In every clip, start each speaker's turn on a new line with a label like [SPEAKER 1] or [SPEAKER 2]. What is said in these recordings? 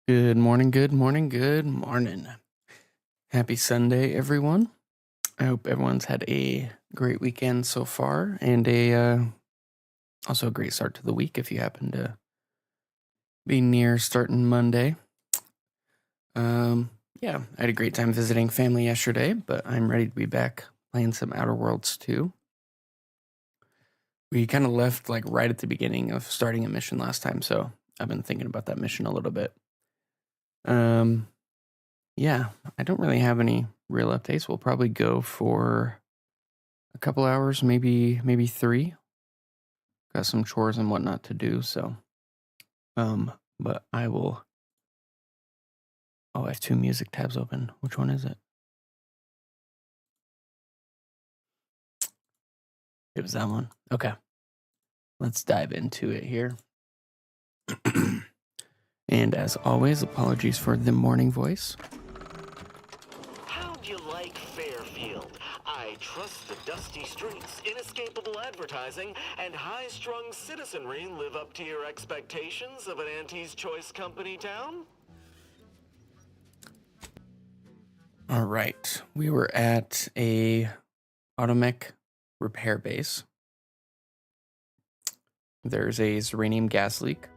[SPEAKER 1] Good morning, good morning, good morning. Happy Sunday, everyone. I hope everyone's had a great weekend so far and also a great start to the week if you happen to be near starting Monday. Yeah, I had a great time visiting family yesterday, but I'm ready to be back playing some Outer Worlds 2. We kind of left like right at the beginning of starting a mission last time, so I've been thinking about that mission a little bit. Yeah, I don't really have any real updates. We'll probably go for a couple hours, maybe 3. Got some chores and whatnot to do, so but I will. Oh, I have 2 music tabs open. Which one is it? It was that one. Okay. Let's dive into it here. And as always, apologies for the morning voice.
[SPEAKER 2] How'd you like Fairfield? I trust the dusty streets, inescapable advertising, and high-strung citizenry live up to your expectations of an Auntie's Choice Company town?
[SPEAKER 1] All right. We were at a automech repair base. There's a uranium gas leak,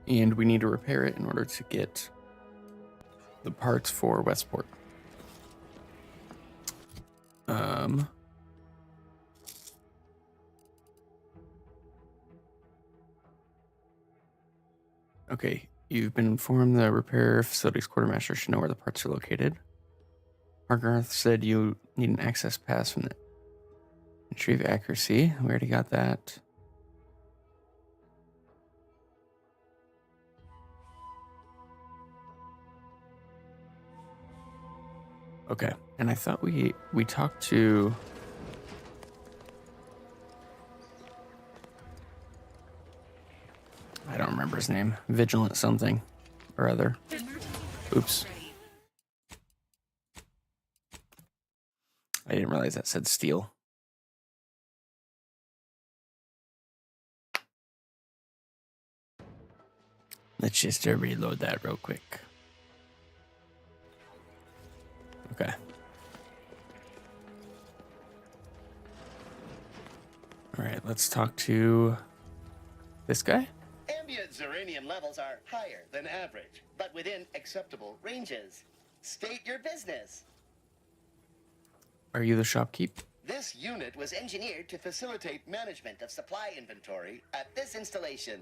[SPEAKER 1] and we need to repair it in order to get the parts for Westport. Okay, you've been informed the repair facility's quartermaster should know where the parts are located. Margareth said you need an access pass from the retrieve accuracy. We already got that. Okay, and I thought we talked to. I don't remember his name. Vigilant something or other. Oops. I didn't realize that said steel. Let's just reload that real quick. Okay. All right, let's talk to this guy.
[SPEAKER 3] Ambient uranium levels are higher than average, but within acceptable ranges. State your business.
[SPEAKER 1] Are you the shopkeep?
[SPEAKER 3] This unit was engineered to facilitate management of supply inventory at this installation.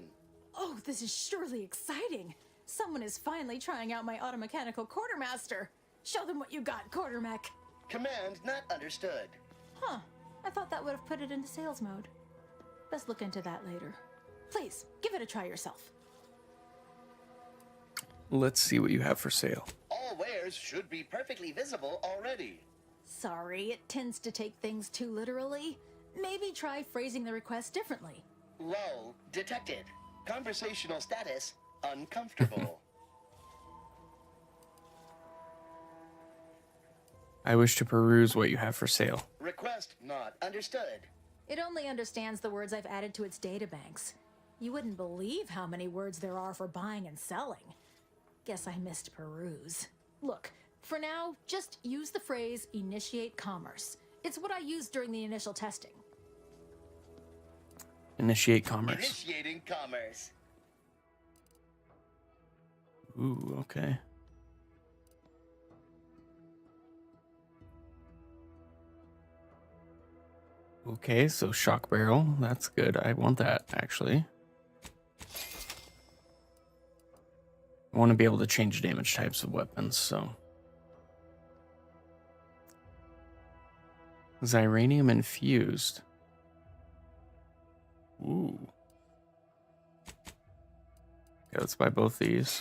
[SPEAKER 4] Oh, this is surely exciting. Someone is finally trying out my automechanical quartermaster. Show them what you got, quartermech.
[SPEAKER 3] Command not understood.
[SPEAKER 4] Huh. I thought that would have put it into sales mode. Best look into that later. Please, give it a try yourself.
[SPEAKER 1] Let's see what you have for sale.
[SPEAKER 3] All wares should be perfectly visible already.
[SPEAKER 4] Sorry, it tends to take things too literally. Maybe try phrasing the request differently.
[SPEAKER 3] Lull detected. Conversational status uncomfortable.
[SPEAKER 1] I wish to peruse what you have for sale.
[SPEAKER 3] Request not understood.
[SPEAKER 4] It only understands the words I've added to its databanks. You wouldn't believe how many words there are for buying and selling. Guess I missed peruse. Look, for now, just use the phrase initiate commerce. It's what I used during the initial testing.
[SPEAKER 1] Initiate commerce.
[SPEAKER 3] Initiating commerce.
[SPEAKER 1] Ooh, okay. Okay, so shock barrel. That's good. I want that, actually. I want to be able to change damage types of weapons, so. Xyranium infused. Ooh. Okay, let's buy both these.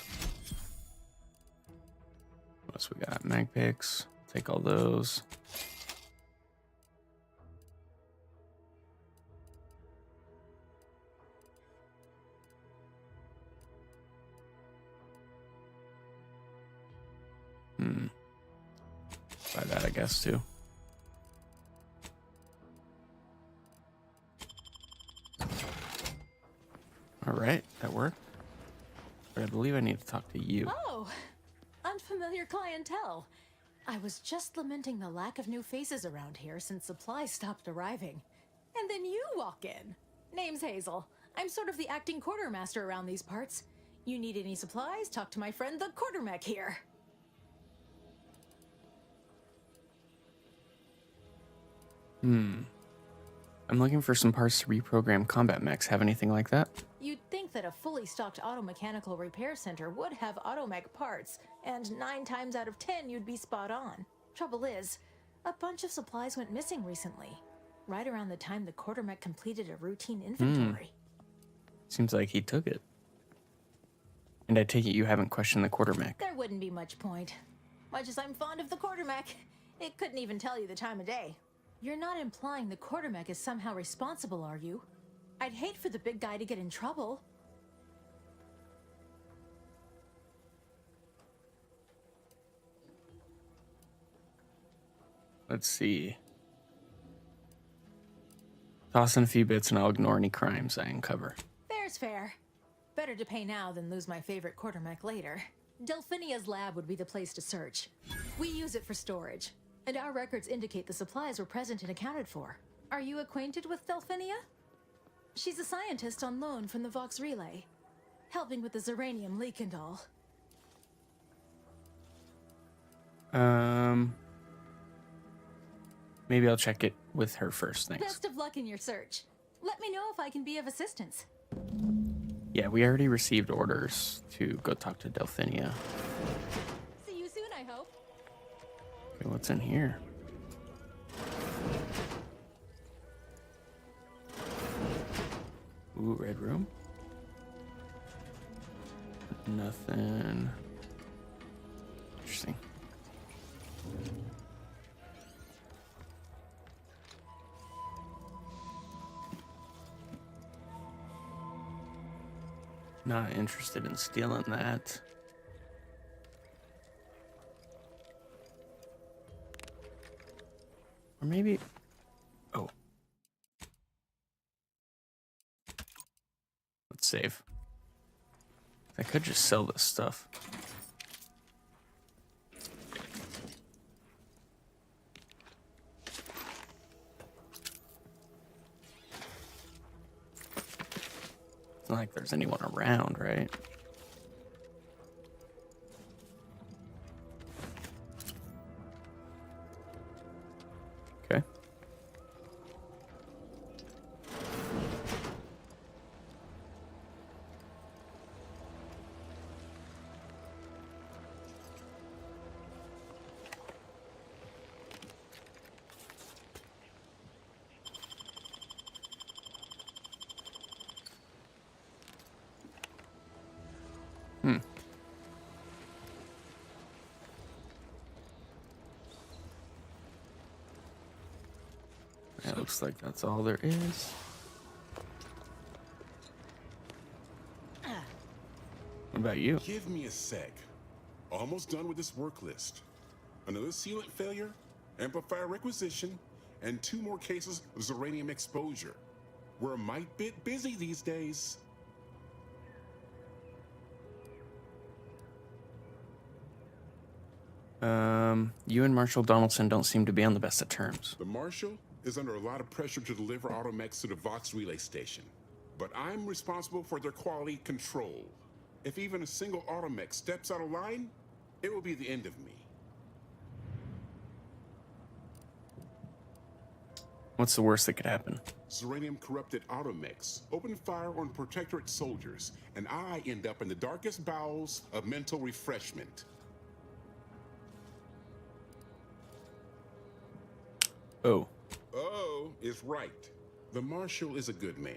[SPEAKER 1] What else we got? Mag picks. Take all those. Buy that, I guess, too. All right, that worked. But I believe I need to talk to you.
[SPEAKER 4] Oh, unfamiliar clientele. I was just lamenting the lack of new faces around here since supplies stopped arriving. And then you walk in. Name's Hazel. I'm sort of the acting quartermaster around these parts. You need any supplies? Talk to my friend the quartermech here.
[SPEAKER 1] I'm looking for some parts to reprogram combat mechs. Have anything like that?
[SPEAKER 4] You'd think that a fully stocked auto-mechanical repair center would have automech parts, and 9 times out of 10 you'd be spot on. Trouble is, a bunch of supplies went missing recently, right around the time the quartermech completed a routine inventory.
[SPEAKER 1] Seems like he took it. And I take it you haven't questioned the quartermech.
[SPEAKER 4] There wouldn't be much point. Much as I'm fond of the quartermech, it couldn't even tell you the time of day. You're not implying the quartermech is somehow responsible, are you? I'd hate for the big guy to get in trouble.
[SPEAKER 1] Let's see. Toss in a few bits and I'll ignore any crimes I uncover.
[SPEAKER 4] Fair's fair. Better to pay now than lose my favorite quartermech later. Delphinia's lab would be the place to search. We use it for storage, and our records indicate the supplies were present and accounted for. Are you acquainted with Delphinia? She's a scientist on loan from the Vox Relay, helping with the Zeranium leak and all.
[SPEAKER 1] Maybe I'll check it with her first, thanks.
[SPEAKER 4] Best of luck in your search. Let me know if I can be of assistance.
[SPEAKER 1] Yeah, we already received orders to go talk to Delphinia.
[SPEAKER 4] See you soon, I hope.
[SPEAKER 1] Okay, what's in here? Ooh, red room. Nothing. Interesting. Not interested in stealing that. Or maybe... Oh. Let's save. I could just sell this stuff. It's not like there's anyone around, right? Okay. It looks like that's all there is. What about you?
[SPEAKER 5] Give me a sec. Almost done with this work list. Another sealant failure, amplifier requisition, and 2 more cases of Zeranium exposure. We're a mite bit busy these days.
[SPEAKER 1] You and Marshall Donaldson don't seem to be on the best of terms.
[SPEAKER 5] The Marshal is under a lot of pressure to deliver automechs to the Vox Relay Station. But I'm responsible for their quality control. If even a single automech steps out of line, it will be the end of me.
[SPEAKER 1] What's the worst that could happen?
[SPEAKER 5] Zeranium corrupted automechs open fire on Protectorate soldiers, and I end up in the darkest bowels of mental refreshment.
[SPEAKER 1] Oh.
[SPEAKER 5] Oh is right. The Marshal is a good man,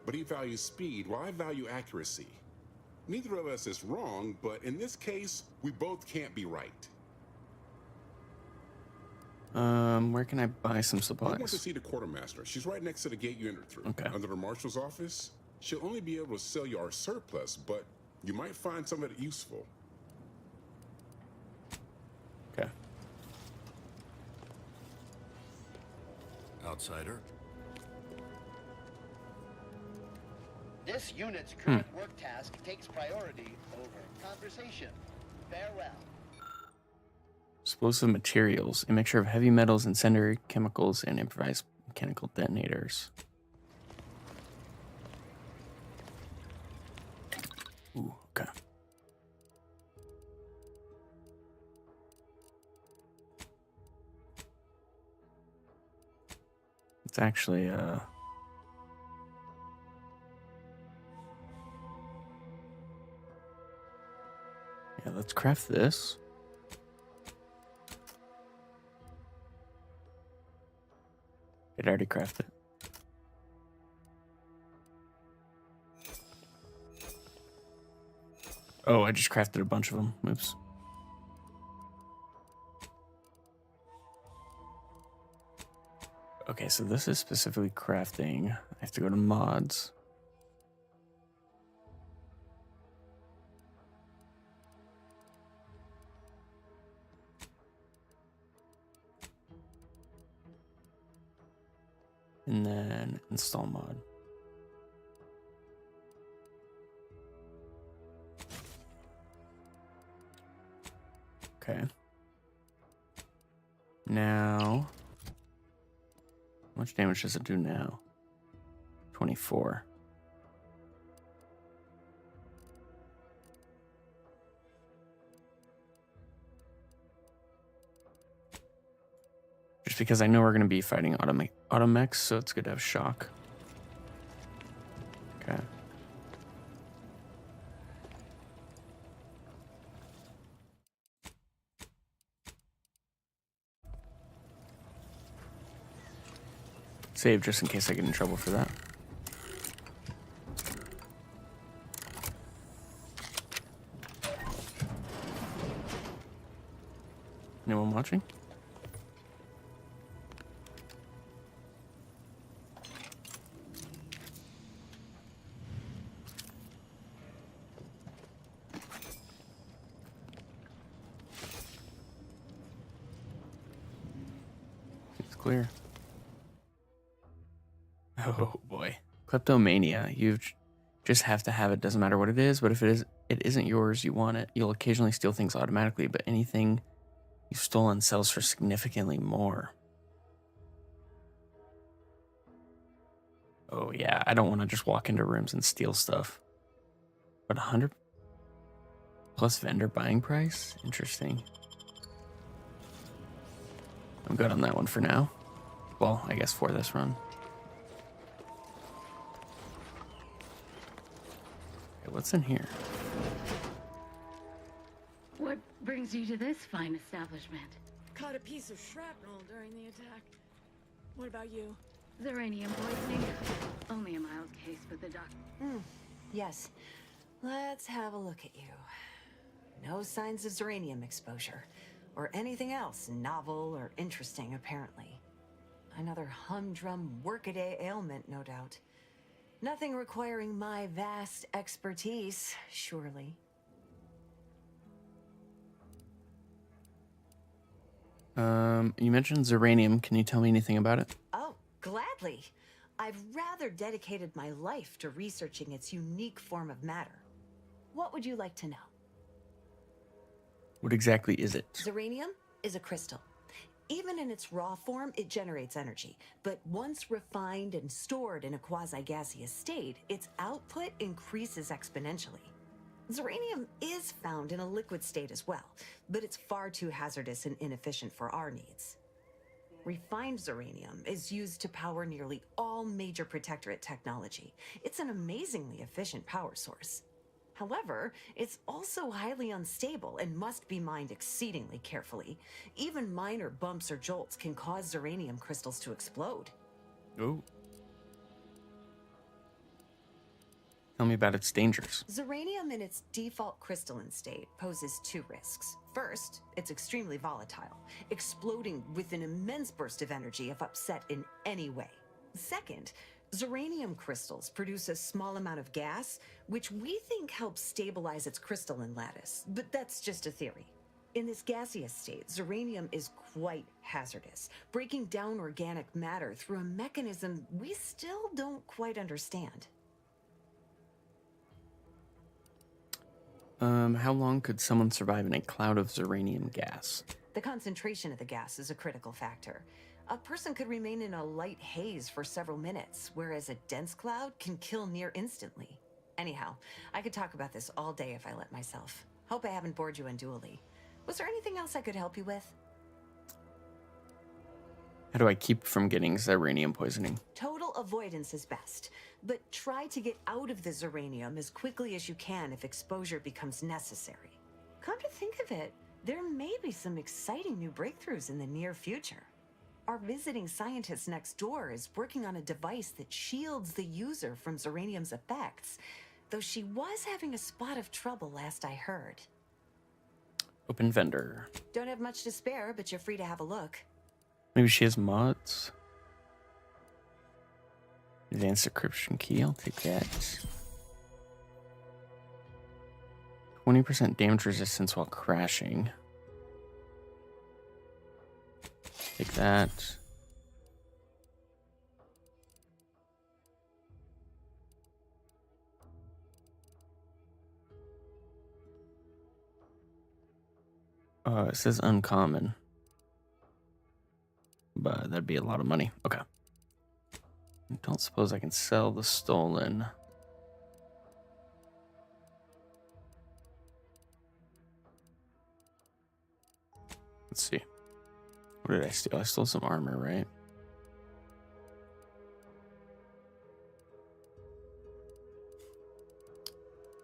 [SPEAKER 5] but he values speed while I value accuracy. Neither of us is wrong, but in this case, we both can't be right.
[SPEAKER 1] Where can I buy some
[SPEAKER 5] I
[SPEAKER 1] supplies?
[SPEAKER 5] want to see the quartermaster. She's right next to the gate you entered through.
[SPEAKER 1] Okay.
[SPEAKER 5] Under the Marshal's office. She'll only be able to sell you our surplus, but you might find some of it useful.
[SPEAKER 1] Okay.
[SPEAKER 6] Outsider.
[SPEAKER 3] This unit's current work task takes priority over conversation. Farewell.
[SPEAKER 1] Explosive materials, a mixture of heavy metals, incendiary chemicals, and improvised mechanical detonators. Ooh, okay. It's actually, yeah, let's craft this. Did I already craft it? Oh, I just crafted a bunch of them. Oops. Okay, so this is specifically crafting. I have to go to mods. And then install mod. Okay. Now, how much damage does it do now? 24. Just because I know we're going to be fighting automechs, so it's good to have shock. Okay. Save just in case I get in trouble for that. Anyone watching? It's clear. Oh boy. Kleptomania. You just have to have it, doesn't matter what it is, but if it isn't yours, you want it. You'll occasionally steal things automatically, but anything you've stolen sells for significantly more. Oh yeah, I don't want to just walk into rooms and steal stuff. But 100 plus vendor buying price? Interesting. I'm good on that one for now. Well, I guess for this run. Okay, what's in here?
[SPEAKER 6] What brings you to this fine establishment?
[SPEAKER 7] Caught a piece of shrapnel during the attack. What about you?
[SPEAKER 6] Xeranium poisoning? Only a mild case, but the doc...
[SPEAKER 8] Yes. Let's have a look at you. No signs of xeranium exposure. Or anything else novel or interesting, apparently. Another humdrum workaday ailment, no doubt. Nothing requiring my vast expertise, surely.
[SPEAKER 1] You mentioned xeranium. Can you tell me anything about it?
[SPEAKER 8] Oh, gladly. I've rather dedicated my life to researching its unique form of matter. What would you like to know?
[SPEAKER 1] What exactly is it?
[SPEAKER 8] Xeranium is a crystal. Even in its raw form, it generates energy. But once refined and stored in a quasi-gaseous state, its output increases exponentially. Xeranium is found in a liquid state as well, but it's far too hazardous and inefficient for our needs. Refined xeranium is used to power nearly all major protectorate technology. It's an amazingly efficient power source. However, it's also highly unstable and must be mined exceedingly carefully. Even minor bumps or jolts can cause xeranium crystals to explode.
[SPEAKER 1] Oh. Tell me about its dangers.
[SPEAKER 8] Xeranium in its default crystalline state poses two risks. First, it's extremely volatile, exploding with an immense burst of energy if upset in any way. Second, xeranium crystals produce a small amount of gas, which we think helps stabilize its crystalline lattice, but that's just a theory. In this gaseous state, xeranium is quite hazardous, breaking down organic matter through a mechanism we still don't quite understand.
[SPEAKER 1] How long could someone survive in a cloud of zeranium gas?
[SPEAKER 8] The concentration of the gas is a critical factor. A person could remain in a light haze for several minutes, whereas a dense cloud can kill near instantly. Anyhow, I could talk about this all day if I let myself. Hope I haven't bored you unduly. Was there anything else I could help you with?
[SPEAKER 1] How do I keep from getting zeranium poisoning?
[SPEAKER 8] Total avoidance is best, but try to get out of the zeranium as quickly as you can if exposure becomes necessary. Come to think of it, there may be some exciting new breakthroughs in the near future. Our visiting scientist next door is working on a device that shields the user from zeranium's effects, though she was having a spot of trouble last I heard.
[SPEAKER 1] Open vendor.
[SPEAKER 8] Don't have much to spare, but you're free to have a look.
[SPEAKER 1] Maybe she has mods. Advanced encryption key, I'll take that. 20% damage resistance while crashing. Take that. It says uncommon. But that'd be a lot of money. Okay. I don't suppose I can sell the stolen. Let's see. What did I steal? I stole some armor, right?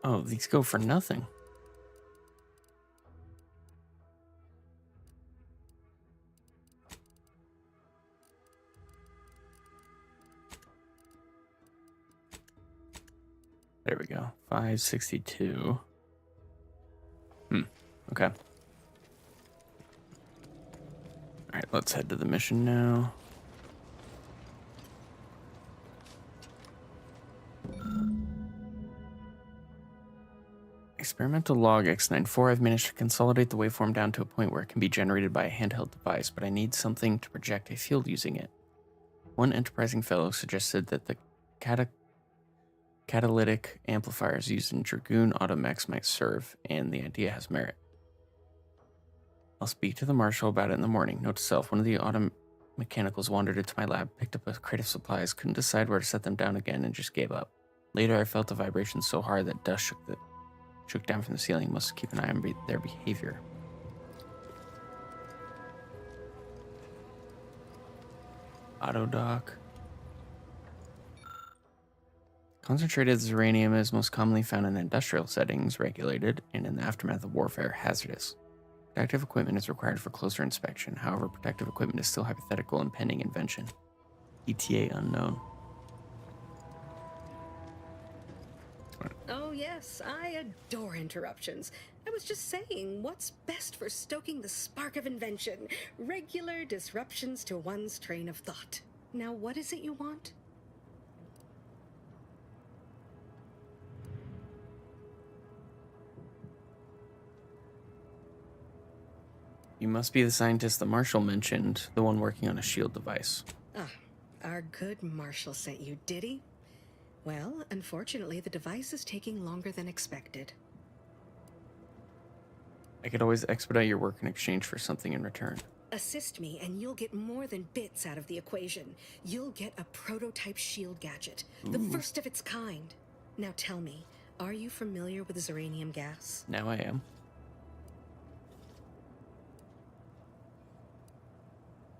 [SPEAKER 1] Oh, these go for nothing. There we go. 562. Okay. Alright, let's head to the mission now. Experimental log X94. I've managed to consolidate the waveform down to a point where it can be generated by a handheld device, but I need something to project a field using it. One enterprising fellow suggested that the catalytic amplifiers used in Dragoon Automechs might serve, and the idea has merit. I'll speak to the marshal about it in the morning. Note to self, one of the automechanicals wandered into my lab, picked up a crate of supplies, couldn't decide where to set them down again, and just gave up. Later, I felt a vibration so hard that dust shook down from the ceiling. Must keep an eye on their behavior. Auto dock. Concentrated uranium is most commonly found in industrial settings, regulated, and in the aftermath of warfare, hazardous. Protective equipment is required for closer inspection. However, protective equipment is still hypothetical and pending invention. ETA unknown.
[SPEAKER 9] Oh yes, I adore interruptions. I was just saying, what's best for stoking the spark of invention? Regular disruptions to one's train of thought. Now, what is it you want?
[SPEAKER 1] You must be the scientist the Marshal mentioned, the one working on a shield device.
[SPEAKER 9] Ah, our good Marshal sent you, did he? Well, unfortunately, the device is taking longer than expected.
[SPEAKER 1] I could always expedite your work in exchange for something in return.
[SPEAKER 9] Assist me, and you'll get more than bits out of the equation. You'll get a prototype shield gadget, the first of its kind. Now tell me, are you familiar with zeranium gas?
[SPEAKER 1] Now I am.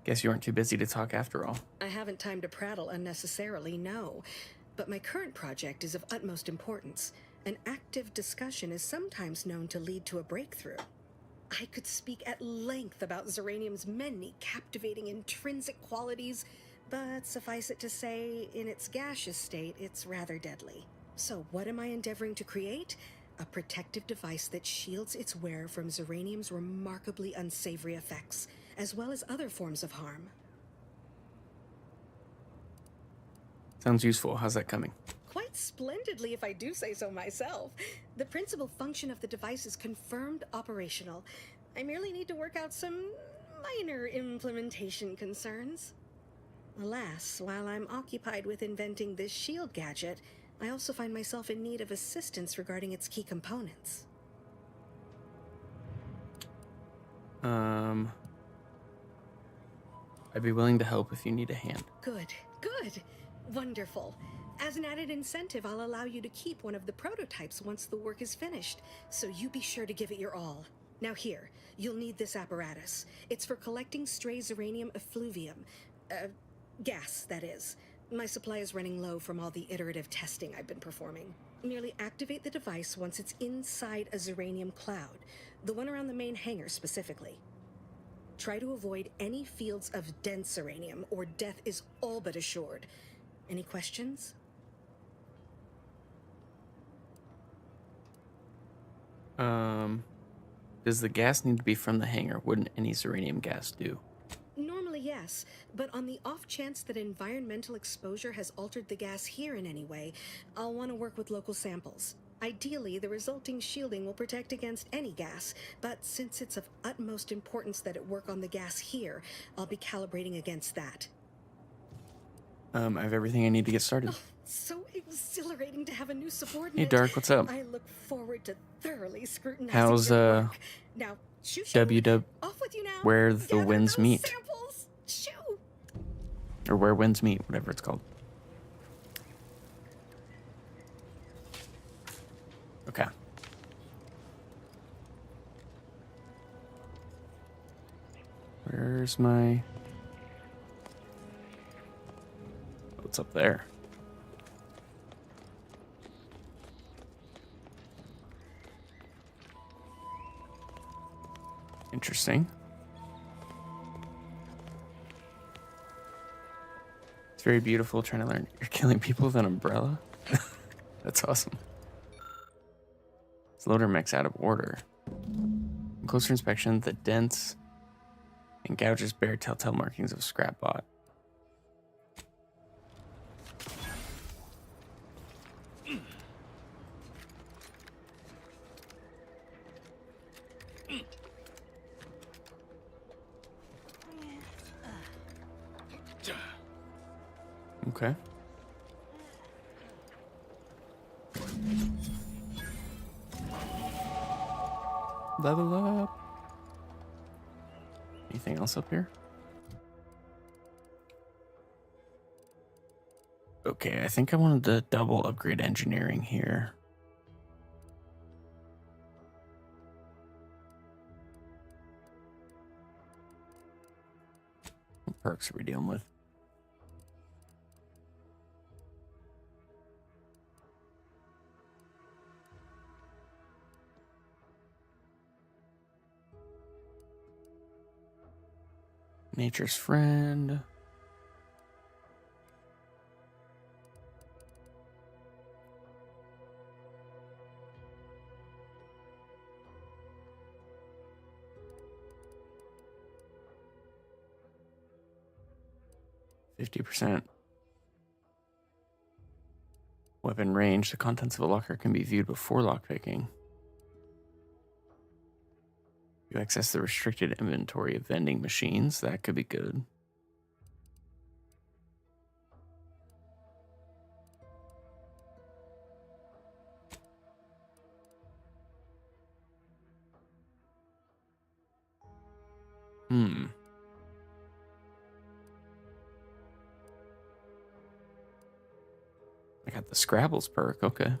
[SPEAKER 1] Guess you weren't too busy to talk after all.
[SPEAKER 9] I haven't time to prattle unnecessarily, no. But my current project is of utmost importance. An active discussion is sometimes known to lead to a breakthrough. I could speak at length about zeranium's many captivating intrinsic qualities, but suffice it to say, in its gaseous state, it's rather deadly. So what am I endeavoring to create? A protective device that shields its wearer from zeranium's remarkably unsavory effects, as well as other forms of harm.
[SPEAKER 1] Sounds useful. How's that coming?
[SPEAKER 9] Quite splendidly, if I do say so myself. The principal function of the device is confirmed operational. I merely need to work out some minor implementation concerns. Alas, while I'm occupied with inventing this shield gadget, I also find myself in need of assistance regarding its key components.
[SPEAKER 1] I'd be willing to help if you need a hand.
[SPEAKER 9] Good, good. Wonderful. As an added incentive, I'll allow you to keep one of the prototypes once the work is finished, so you be sure to give it your all. Now here, you'll need this apparatus. It's for collecting stray uranium effluvium. Gas, that is. My supply is running low from all the iterative testing I've been performing. Merely activate the device once it's inside a uranium cloud, the one around the main hangar specifically. Try to avoid any fields of dense uranium, or death is all but assured. Any questions?
[SPEAKER 1] Does the gas need to be from the hangar? Wouldn't any uranium gas do?
[SPEAKER 9] Normally, yes, but on the off chance that environmental exposure has altered the gas here in any way, I'll want to work with local samples. Ideally, the resulting shielding will protect against any gas, but since it's of utmost importance that it work on the gas here, I'll be calibrating against that.
[SPEAKER 1] I have everything I need to get started.
[SPEAKER 9] Oh, so exhilarating to have a new subordinate.
[SPEAKER 1] Hey, Dark, what's up?
[SPEAKER 9] I look forward to thoroughly scrutinizing
[SPEAKER 1] How's,
[SPEAKER 9] your work. Now, shoo, off with you now.
[SPEAKER 1] Where the
[SPEAKER 9] Gather
[SPEAKER 1] winds
[SPEAKER 9] those
[SPEAKER 1] meet?
[SPEAKER 9] Samples. Shoo.
[SPEAKER 1] Or where winds meet, whatever it's called. Okay. Where's my... What's up there? Interesting. It's very beautiful trying to learn. You're killing people with an umbrella? That's awesome. This loader mech's out of order. On closer inspection, the dents and gouges bear telltale markings of scrap bot. Okay. Level up. Anything else up here? Okay, I think I wanted to double upgrade engineering here. What perks are we dealing with? Nature's friend. %. Weapon range. The contents of a locker can be viewed before lockpicking. You access the restricted inventory of vending machines. That could be good. I got the Scrabbles perk. Okay.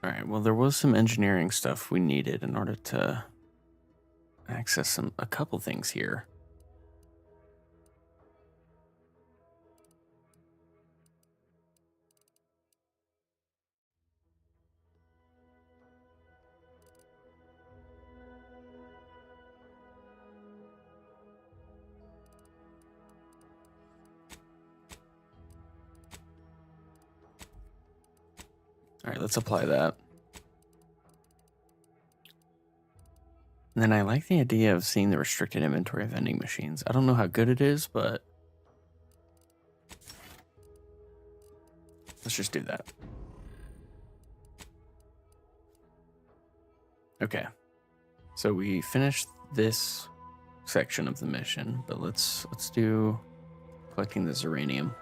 [SPEAKER 1] All right, well, there was some engineering stuff we needed in order to access a couple things here. All right, let's apply that. And then I like the idea of seeing the restricted inventory of vending machines. I don't know how good it is, but let's just do that. Okay. So we finished this section of the mission, but let's do collecting this uranium.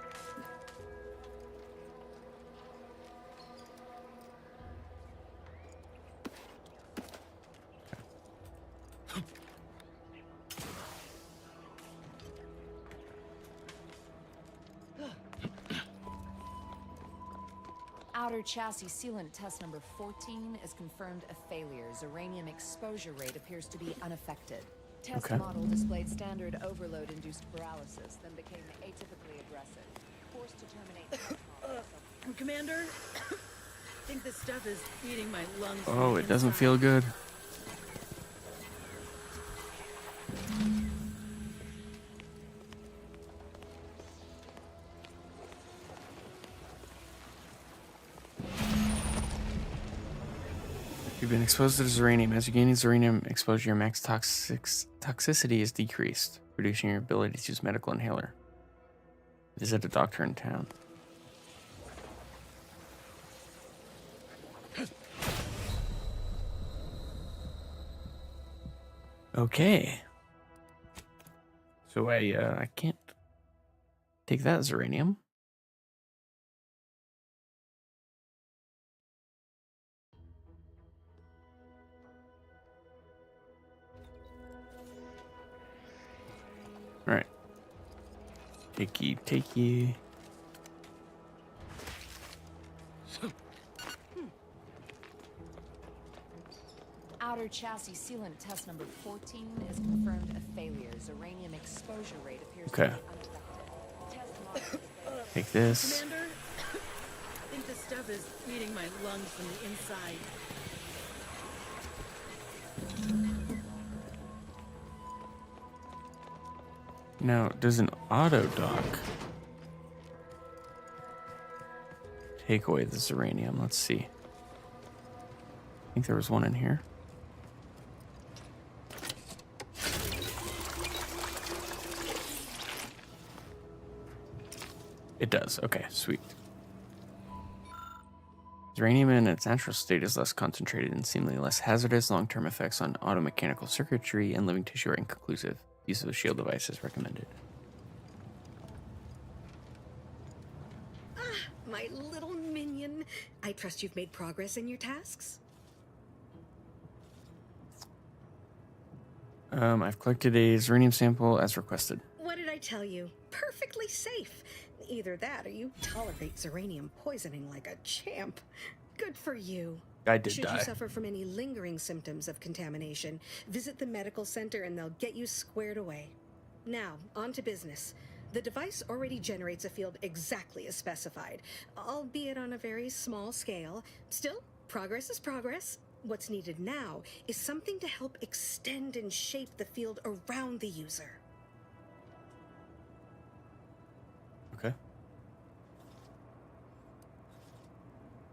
[SPEAKER 10] Outer chassis sealant test number 14 is confirmed a failure. Uranium exposure rate appears to be unaffected. Test model displayed standard overload-induced paralysis, then became atypically aggressive. Forced to terminate test model.
[SPEAKER 7] Commander, I think this stuff is eating my lungs.
[SPEAKER 1] Oh, it doesn't feel good. You've been exposed to this uranium. As you gain this uranium exposure, your max toxicity is decreased, reducing your ability to use medical inhaler. Visit a doctor in town. Okay. So I can't take that as uranium. All right. Takey.
[SPEAKER 10] Outer chassis sealant test number 14 is confirmed a failure. Uranium exposure rate appears to be unaffected. Test model
[SPEAKER 1] Take this.
[SPEAKER 7] Commander, I think this stuff is eating my lungs from the inside.
[SPEAKER 1] Now, does an auto dock take away this uranium? Let's see. I think there was one in here. It does. Okay, sweet. Uranium in its natural state is less concentrated and seemingly less hazardous. Long-term effects on automechanical circuitry and living tissue are inconclusive. Use of a shield device is recommended.
[SPEAKER 9] My little minion. I trust you've made progress in your tasks?
[SPEAKER 1] I've collected a uranium sample as requested.
[SPEAKER 9] What did I tell you? Perfectly safe. Either that or you tolerate uranium poisoning like a champ. Good for you.
[SPEAKER 1] I did
[SPEAKER 9] Should
[SPEAKER 1] die.
[SPEAKER 9] you suffer from any lingering symptoms of contamination, visit the medical center and they'll get you squared away. Now, on to business. The device already generates a field exactly as specified, albeit on a very small scale. Still, progress is progress. What's needed now is something to help extend and shape the field around the user.
[SPEAKER 1] Okay.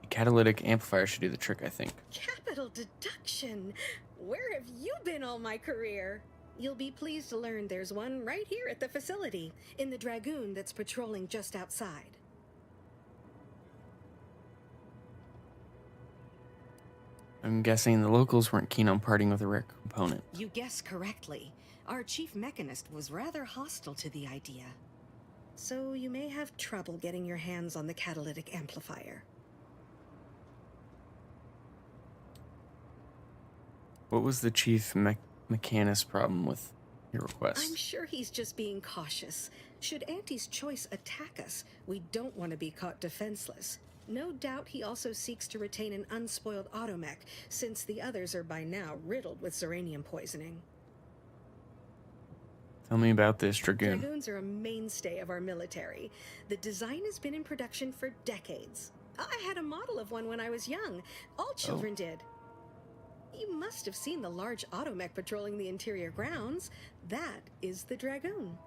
[SPEAKER 1] The catalytic amplifier should do the trick, I think.
[SPEAKER 9] Capital deduction! Where have you been all my career? You'll be pleased to learn there's one right here at the facility, in the Dragoon that's patrolling just outside.
[SPEAKER 1] I'm guessing the locals weren't keen on parting with a rare component.
[SPEAKER 9] You guessed correctly. Our chief mechanist was rather hostile to the idea. So you may have trouble getting your hands on the catalytic amplifier.
[SPEAKER 1] What was the chief mechanist problem with your request?
[SPEAKER 9] I'm sure he's just being cautious. Should Auntie's choice attack us, we don't want to be caught defenseless. No doubt he also seeks to retain an unspoiled automech, since the others are by now riddled with uranium poisoning.
[SPEAKER 1] Tell me about this Dragoon.
[SPEAKER 9] Dragoons are a mainstay of our military. The design has been in production for decades. I had a model of one when I was young. All children did. You must have seen the large automech patrolling the interior grounds. That is the Dragoon.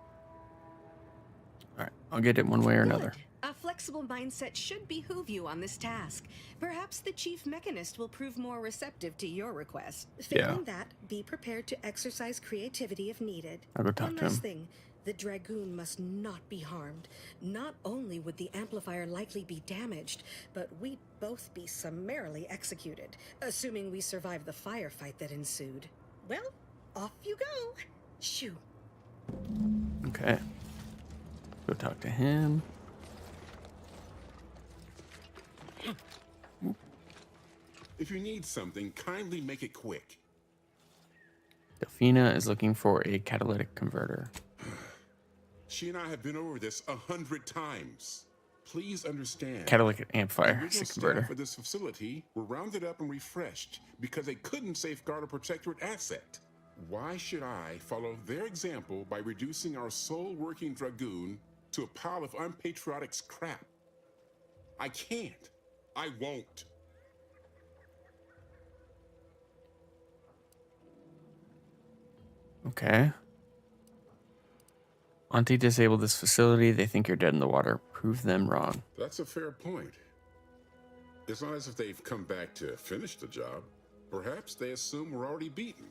[SPEAKER 1] All right, I'll get it one way or another.
[SPEAKER 9] Good. A flexible mindset should behoove you on this task. Perhaps the chief mechanist will prove more receptive to your request. Failing that, be prepared to exercise creativity if needed.
[SPEAKER 1] I'll go talk
[SPEAKER 9] One
[SPEAKER 1] to
[SPEAKER 9] last
[SPEAKER 1] him.
[SPEAKER 9] thing. The Dragoon must not be harmed. Not only would the amplifier likely be damaged, but we'd both be summarily executed, assuming we survive the firefight that ensued. Well, off you go. Shoo.
[SPEAKER 1] Okay. Go talk to him.
[SPEAKER 5] If you need something, kindly make it quick.
[SPEAKER 1] Delphina is looking for a catalytic converter.
[SPEAKER 5] She and I have been over this 100 times. Please understand.
[SPEAKER 1] Catalytic
[SPEAKER 5] The
[SPEAKER 1] amplifier.
[SPEAKER 5] original
[SPEAKER 1] Sick
[SPEAKER 5] staff
[SPEAKER 1] converter.
[SPEAKER 5] for this facility were rounded up and refreshed because they couldn't safeguard a protectorate asset. Why should I follow their example by reducing our sole working dragoon to a pile of unpatriotic scrap? I can't. I won't.
[SPEAKER 1] Okay. Auntie disabled this facility. They think you're dead in the water. Prove them wrong.
[SPEAKER 5] That's a fair point. It's not as if they've come back to finish the job. Perhaps they assume we're already beaten.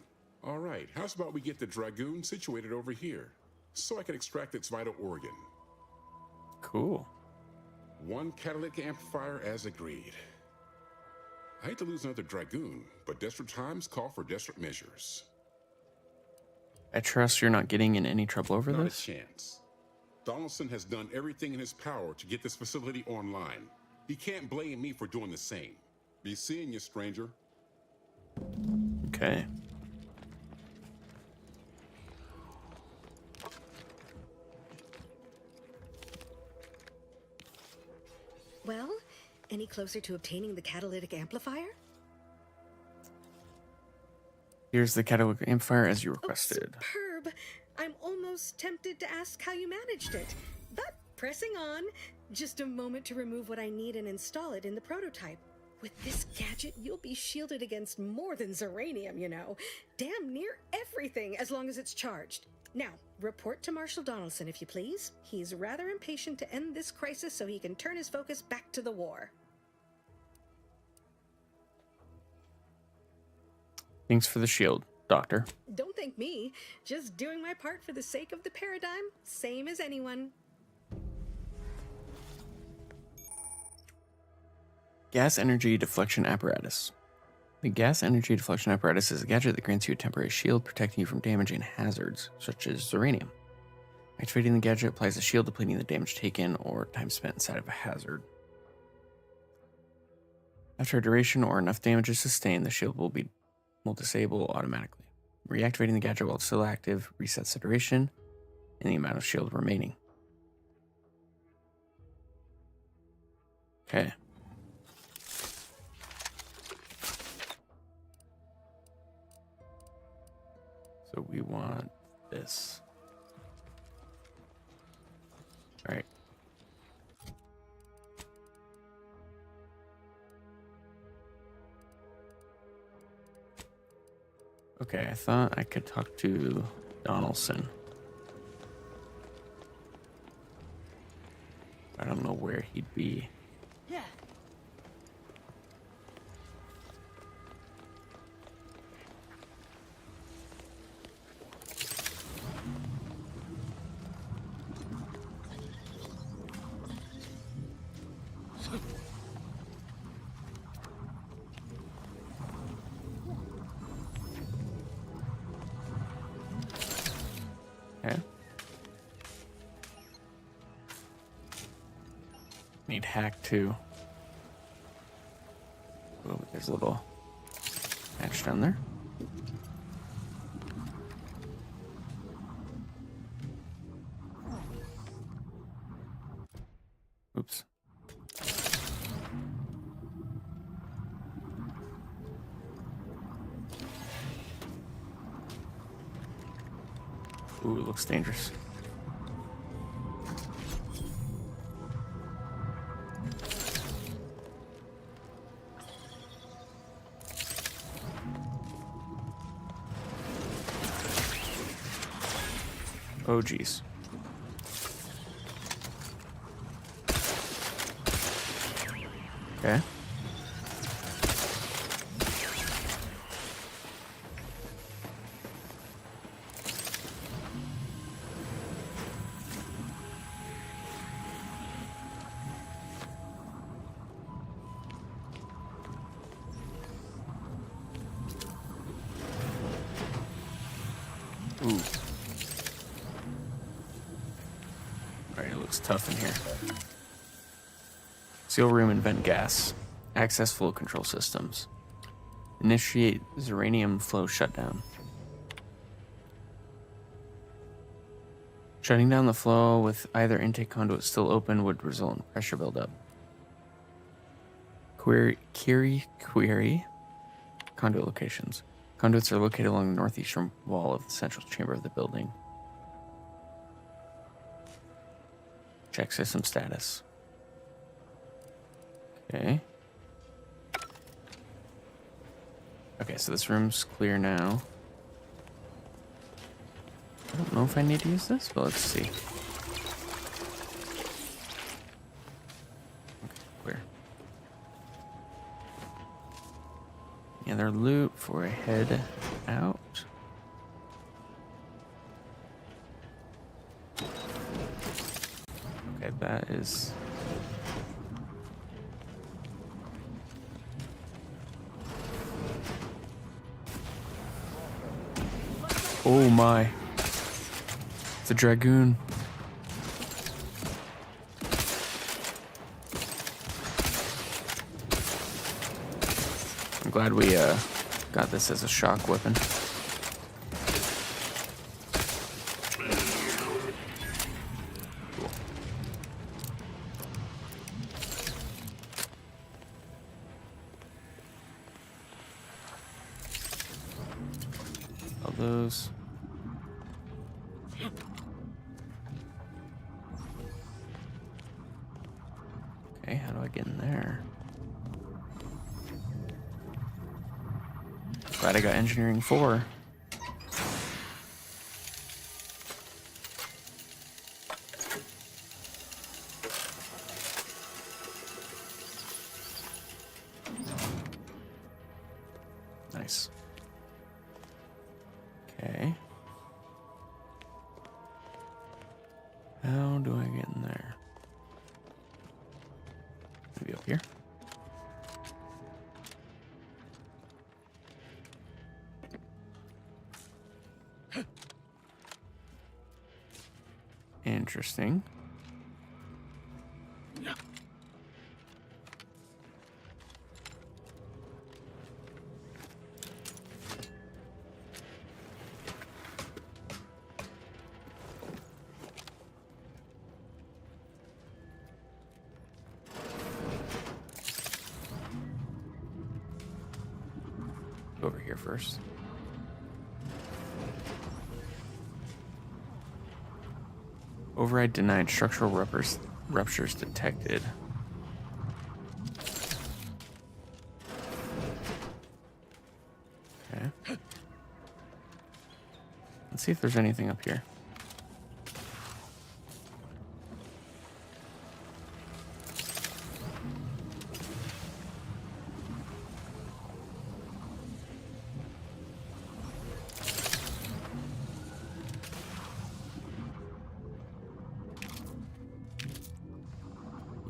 [SPEAKER 5] All right, how's about we get the dragoon situated over here, so I can extract its vital organ?
[SPEAKER 1] Cool.
[SPEAKER 5] One catalytic amplifier as agreed. I hate to lose another dragoon, but desperate times call for desperate measures.
[SPEAKER 1] I trust you're not getting in any trouble over
[SPEAKER 5] Not
[SPEAKER 1] this.
[SPEAKER 5] a chance. Donaldson has done everything in his power to get this facility online. He can't blame me for doing the same. Be seeing you, stranger.
[SPEAKER 1] Okay.
[SPEAKER 9] Well, any closer to obtaining the catalytic amplifier?
[SPEAKER 1] Here's the catalytic amplifier as you
[SPEAKER 9] Oh,
[SPEAKER 1] requested.
[SPEAKER 9] superb. I'm almost tempted to ask how you managed it. But pressing on, just a moment to remove what I need and install it in the prototype. With this gadget, you'll be shielded against more than Zeranium, you know. Damn near everything, as long as it's charged. Now, report to Marshal Donaldson, if you please. He's rather impatient to end this crisis so he can turn his focus back to the war.
[SPEAKER 1] Thanks for the shield, Doctor.
[SPEAKER 9] Don't thank me. Just doing my part for the sake of the paradigm, same as anyone.
[SPEAKER 1] Gas energy deflection apparatus. The gas energy deflection apparatus is a gadget that grants you a temporary shield, protecting you from damage and hazards, such as Zeranium. Activating the gadget applies a shield, depleting the damage taken or time spent inside of a hazard. After a duration or enough damage is sustained, the shield will disable automatically. Reactivating the gadget while it's still active resets the duration and the amount of shield remaining. Okay. So we want this. All right. Okay, I thought I could talk to Donaldson. I don't know where he'd be.
[SPEAKER 7] Yeah.
[SPEAKER 1] Okay. Need hack too. Oh, there's a little hatch down there. Oops. Ooh, it looks dangerous. Oh, geez. Okay. Ooh. Alright, it looks looks tough in here. Seal room and vent gas. Access flow control systems. Initiate uranium flow shutdown. Shutting down the flow with either intake conduit still open would result in pressure buildup. Query conduit locations. Conduits are located along the northeastern wall of the central chamber of the building. Check system status. Okay. Okay, so this room's clear now. I don't know if I need to use this, but let's see. Okay, clear. Any other loot before I head out? Okay, that is... Oh my. It's a Dragoon. I'm glad we got this as a shock weapon. Cool. All those. Okay, how do I get in there? Glad I got engineering 4. Nice. Okay. How do I get in there? Maybe up here? Interesting. Go over here first. Override denied. Structural ruptures detected. Okay. Let's see if there's anything up here.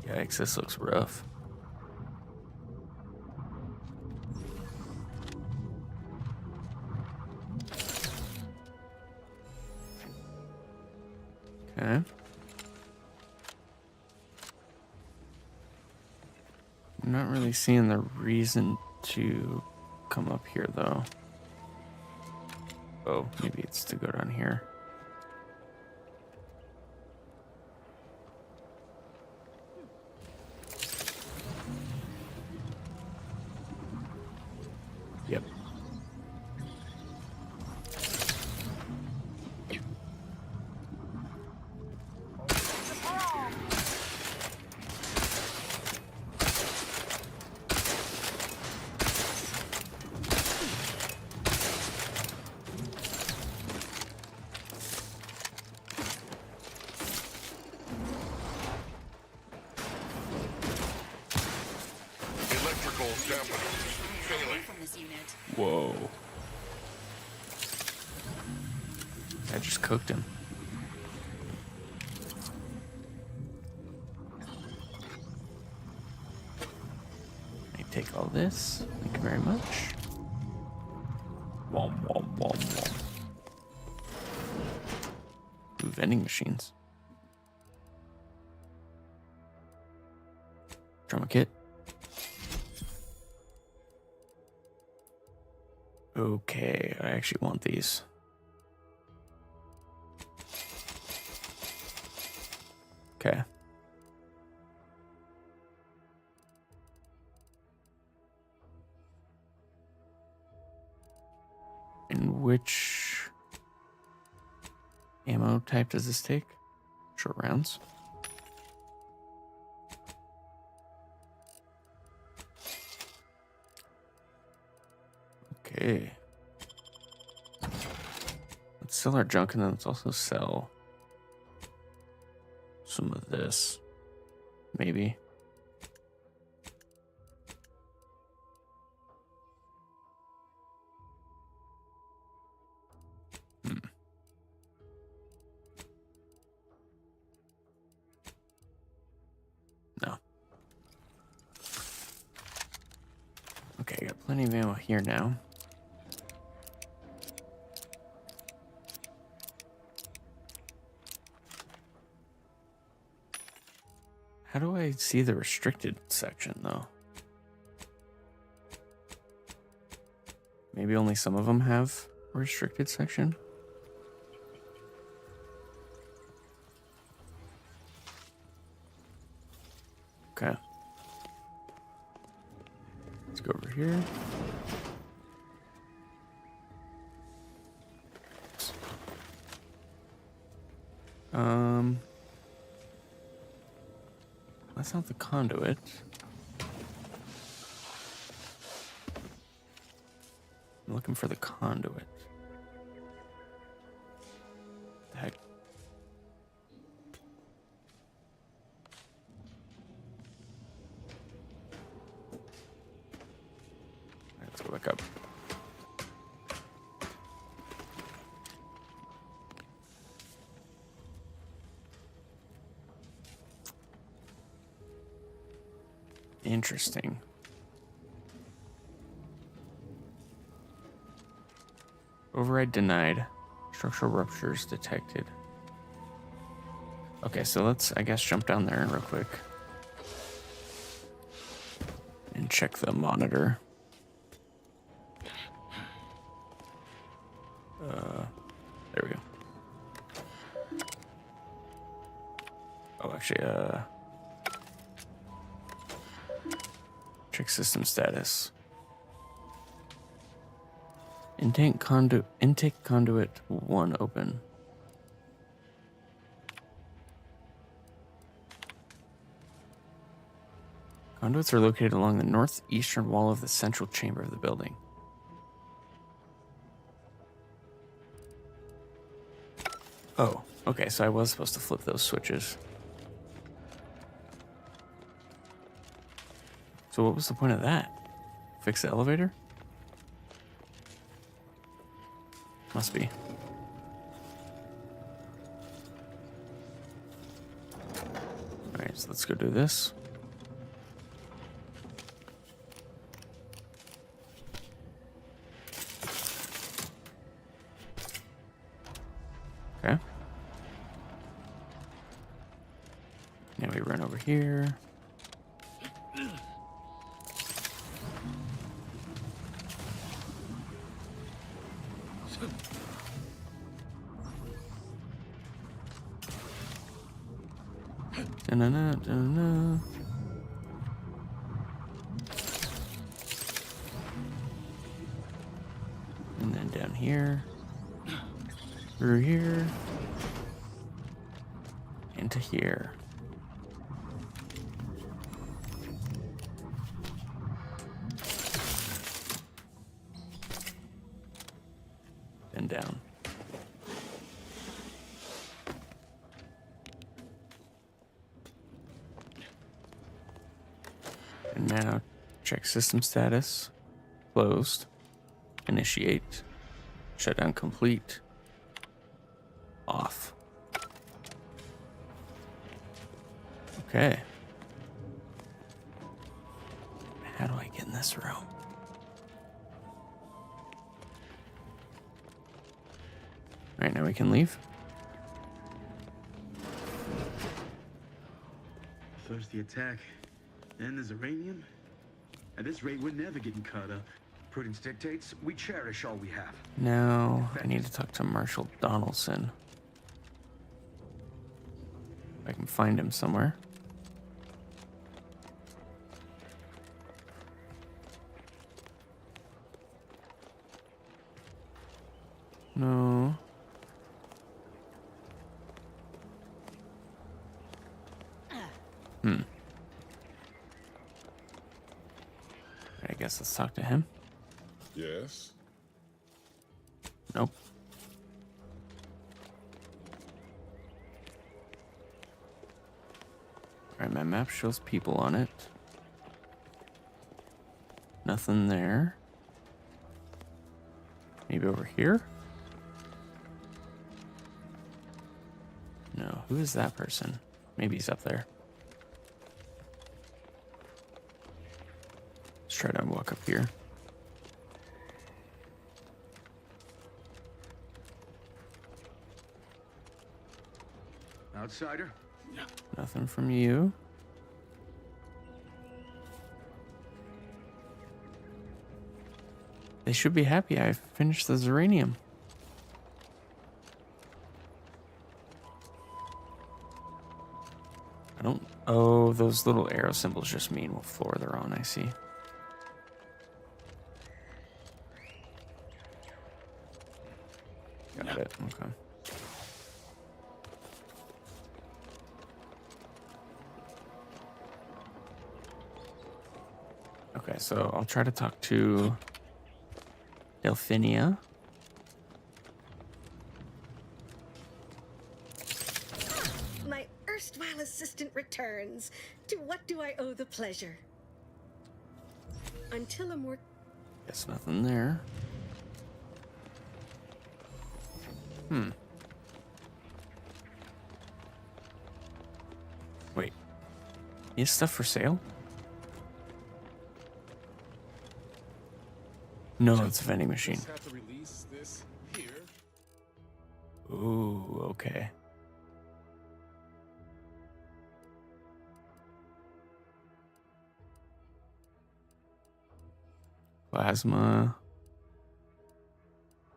[SPEAKER 1] Yikes, this looks rough. Okay. I'm not really seeing the reason to come up here, though. Oh, maybe it's to go down here. Yep.
[SPEAKER 5] Electrical dampener failing.
[SPEAKER 1] Whoa. I just cooked him. I take all this. Thank you very much. Wom, wom, wom, wom. Ooh, vending machines. Trauma kit. Okay, I actually want these. Okay. And which ammo type does this take? Short rounds. Okay. Let's sell our junk and then let's also sell some of this. Maybe. No. Okay, I got plenty of ammo here now. How do I see the restricted section, though? Maybe only some of them have a restricted section? Okay. Let's go over here. That's not the conduit. I'm looking for the conduit. The heck? Alright, let's go back up. Interesting. Override denied. Structural ruptures detected. Okay, so let's, I guess, jump down there real quick. And check the monitor. There we go. Oh, actually, check system status. Intake conduit 1 open. Conduits are located along the northeastern wall of the central chamber of the building. Oh, okay, so I was supposed to flip those switches. So what was the point of that? Fix the elevator? Must be. Alright, so let's go do this. Okay. Now we run over here. Da-na-na, da-na-na. And then down here, through here, into here. Then down. And now check system status. Closed. Initiate. Shutdown complete. Off. Okay. How do I get in this room? Alright, now we can leave.
[SPEAKER 11] First the attack, And there's uranium. At this rate, we're never getting caught up. Prudence dictates we cherish all we have.
[SPEAKER 1] Now, I need to talk to Marshall Donaldson. If I can find him somewhere. No. I guess let's talk to him.
[SPEAKER 5] Yes?
[SPEAKER 1] Nope. Alright, my map shows people on it. Nothing there. Maybe over here? No, who is that person? Maybe he's up there. Let's try to walk up here.
[SPEAKER 11] Outsider?
[SPEAKER 1] Nothing from you. They should be happy I finished the uranium. I don't... Oh, those little arrow symbols just mean what floor they're on, I see. Got it, okay. Okay, so I'll try to talk to Delphinia.
[SPEAKER 9] My erstwhile assistant returns. To what do I owe the pleasure? Until a more...
[SPEAKER 1] Guess nothing there. Wait. Is stuff for sale? No, it's a vending machine.
[SPEAKER 5] Just have to release this here.
[SPEAKER 1] Ooh, okay. Plasma.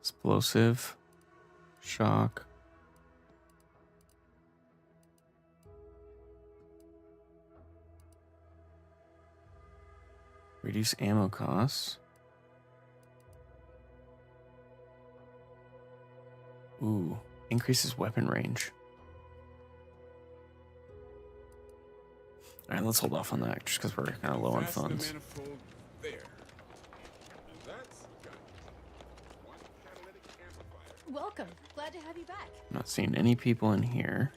[SPEAKER 1] Explosive. Shock. Reduce ammo costs. Ooh, increases weapon range. Alright, let's hold off on that just because we're kind of low on
[SPEAKER 5] That's the
[SPEAKER 1] funds.
[SPEAKER 5] manifold there. And that's got one catalytic amplifier.
[SPEAKER 4] Welcome. Glad to have you back.
[SPEAKER 1] I'm not seeing any people in here.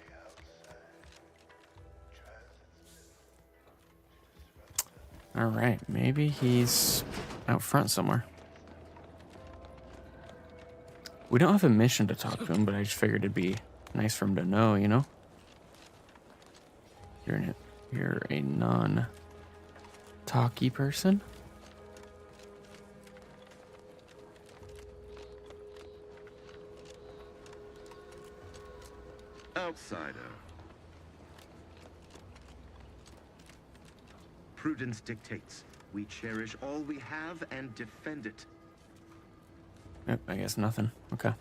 [SPEAKER 1] Alright, maybe he's out front somewhere. We don't have a mission to talk to him, but I just figured it'd be nice for him to know, you know? You're a non-talky person?
[SPEAKER 11] Outsider. Prudence dictates we cherish all we have and defend it.
[SPEAKER 1] Yep, I guess nothing. Okay.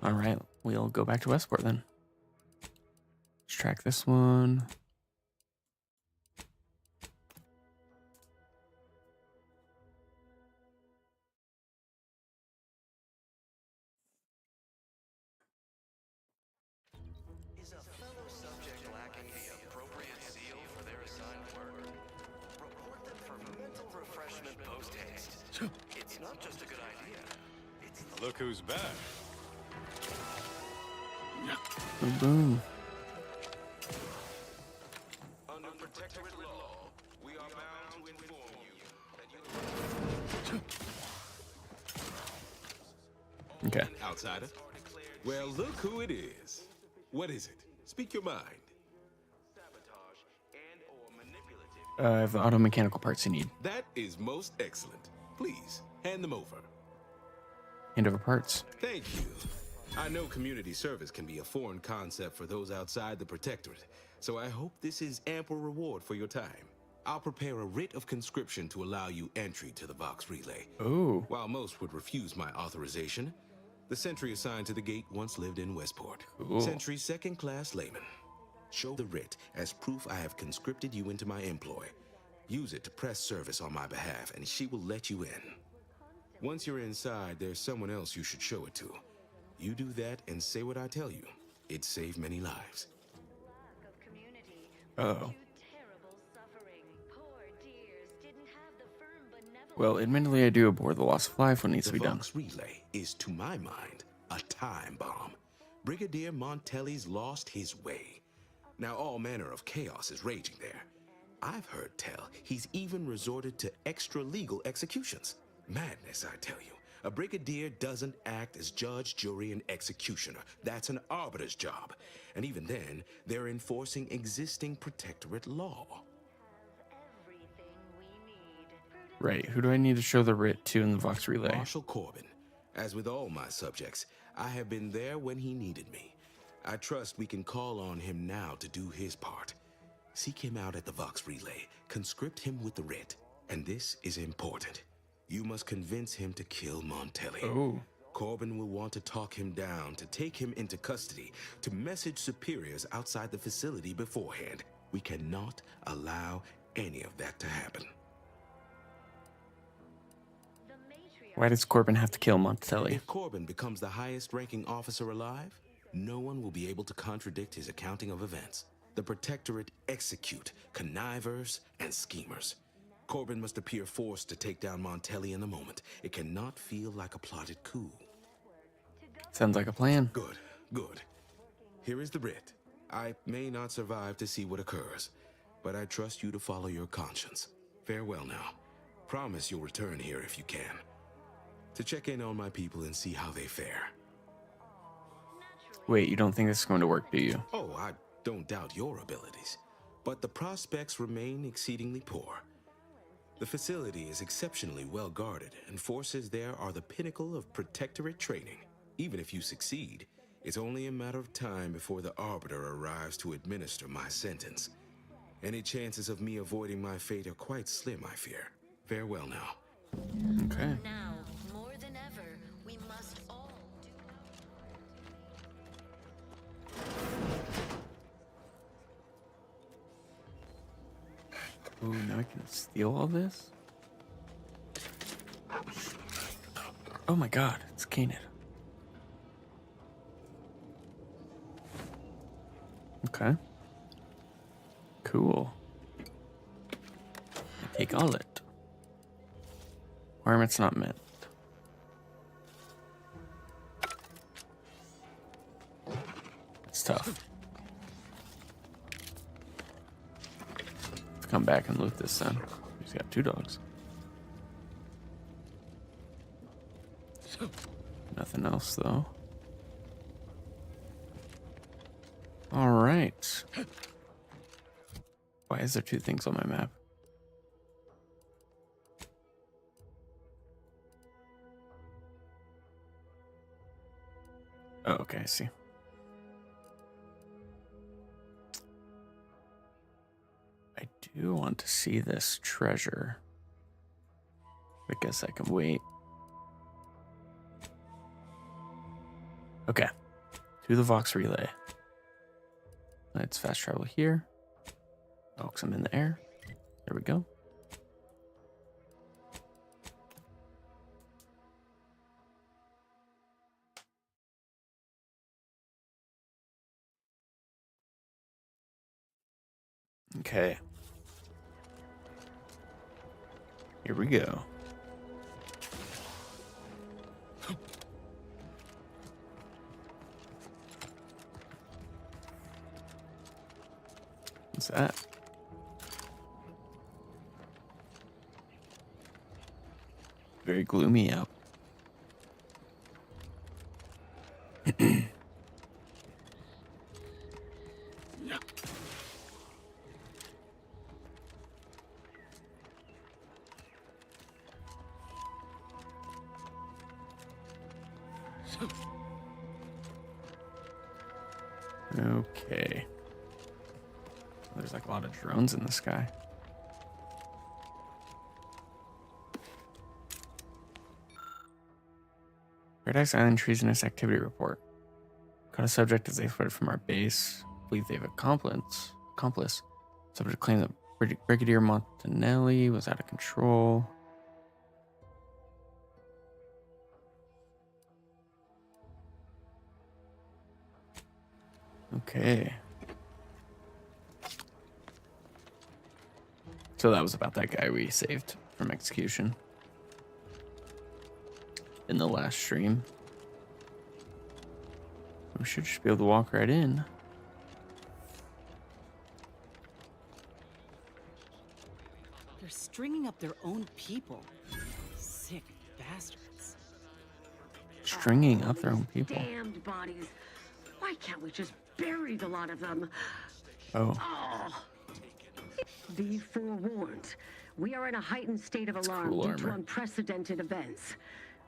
[SPEAKER 1] Alright, we'll go back to Westport then. Let's track this one.
[SPEAKER 2] Is a fellow subject lacking the appropriate seal for their assigned work? Report them for mental refreshment post-haste. It's not just a good idea. It's
[SPEAKER 12] Look who's back.
[SPEAKER 1] Boom, boom.
[SPEAKER 5] Under protectorate law, we are bound to inform you that you...
[SPEAKER 1] Okay.
[SPEAKER 5] Outsider. Well, look who it is. What is it? Speak your mind. Sabotage and or manipulative.
[SPEAKER 1] I have the auto mechanical parts you need.
[SPEAKER 5] That is most excellent. Please, hand them over.
[SPEAKER 1] Hand over parts.
[SPEAKER 5] Thank you. I know community service can be a foreign concept for those outside the protectorate,
[SPEAKER 12] So I hope this is ample reward for your time. I'll prepare a writ of conscription to allow you entry to the Vox Relay.
[SPEAKER 1] Oh.
[SPEAKER 12] While most would refuse my authorization, the sentry assigned to the gate once lived in Westport.
[SPEAKER 1] Cool.
[SPEAKER 12] Sentry second-class layman. Show the writ as proof I have conscripted you into my employ. Use it to press service on my behalf, and she will let you in. Once you're inside, there's someone else you should show it to. You do that and say what I tell you. It'd save many lives.
[SPEAKER 1] Oh. Well, admittedly, I do abhor the loss of life when it needs to be done.
[SPEAKER 12] The Vox Relay is, to my mind, a time bomb. Brigadier Montelli's lost his way. Now all manner of chaos is raging there. I've heard tell he's even resorted to extra-legal executions. Madness, I tell you. A brigadier doesn't act as judge, jury, and executioner. That's an arbiter's job. And even then, they're enforcing existing protectorate law.
[SPEAKER 1] Right, who do I need to show the writ to in the Vox Relay?
[SPEAKER 12] Marshal Corbin. As with all my subjects, I have been there when he needed me. I trust we can call on him now to do his part. Seek him out at the Vox Relay, conscript him with the writ, and this is important. You must convince him to kill Montelli.
[SPEAKER 1] Oh.
[SPEAKER 12] Corbin will want to talk him down, to take him into custody, to message superiors outside the facility beforehand. We cannot allow any of that to happen.
[SPEAKER 1] Why does Corbin have to kill Montelli?
[SPEAKER 12] If Corbin becomes the highest-ranking officer alive, no one will be able to contradict his accounting of events. The Protectorate execute connivers and schemers. Corbin must appear forced to take down Montelli in the moment. It cannot feel like a plotted coup.
[SPEAKER 1] Sounds like a plan.
[SPEAKER 12] Good, good. Here is the writ. I may not survive to see what occurs, but I trust you to follow your conscience. Farewell now. Promise you'll return here if you can, to check in on my people and see how they fare.
[SPEAKER 1] Wait, you don't think this is going to work, do you?
[SPEAKER 12] Oh, I don't doubt your abilities, but the prospects remain exceedingly poor. The facility is exceptionally well guarded, and forces there are the pinnacle of protectorate training. Even if you succeed, it's only a matter of time before the Arbiter arrives to administer my sentence. Any chances of me avoiding my fate are quite slim, I fear. Farewell now.
[SPEAKER 1] Okay.
[SPEAKER 13] Now, more than ever, we must all do.
[SPEAKER 1] Ooh, now I can steal all this? Oh my god, it's Canid. Okay. Cool. I take all it. Requirements not met. It's tough. Let's come back and loot this then. He's got 2 dogs. Nothing else though. All right. Why is there 2 things on my map? Oh, okay, I see. I do want to see this treasure. I guess I can wait. Okay. To the Vox Relay. Let's fast travel here. Oh, 'cause I'm in the air. There we go. Okay. Here we go. What's that? Very gloomy out. Okay. There's like a lot of drones in the sky. Paradise Island treasonous activity report. Caught a subject as they fled from our base. Believe they've accomplice. Subject claimed that Brigadier Montanelli was out of control. Okay. So that was about that guy we saved from execution in the last stream. We should just be able to walk right in.
[SPEAKER 14] They're stringing up their own people. Sick bastards.
[SPEAKER 1] Stringing up their own people.
[SPEAKER 15] Damned bodies. Why can't we just bury the lot of them?
[SPEAKER 1] Oh.
[SPEAKER 15] Be forewarned. We are in a heightened state of alarm
[SPEAKER 1] cool
[SPEAKER 15] due to
[SPEAKER 1] armor.
[SPEAKER 15] unprecedented events.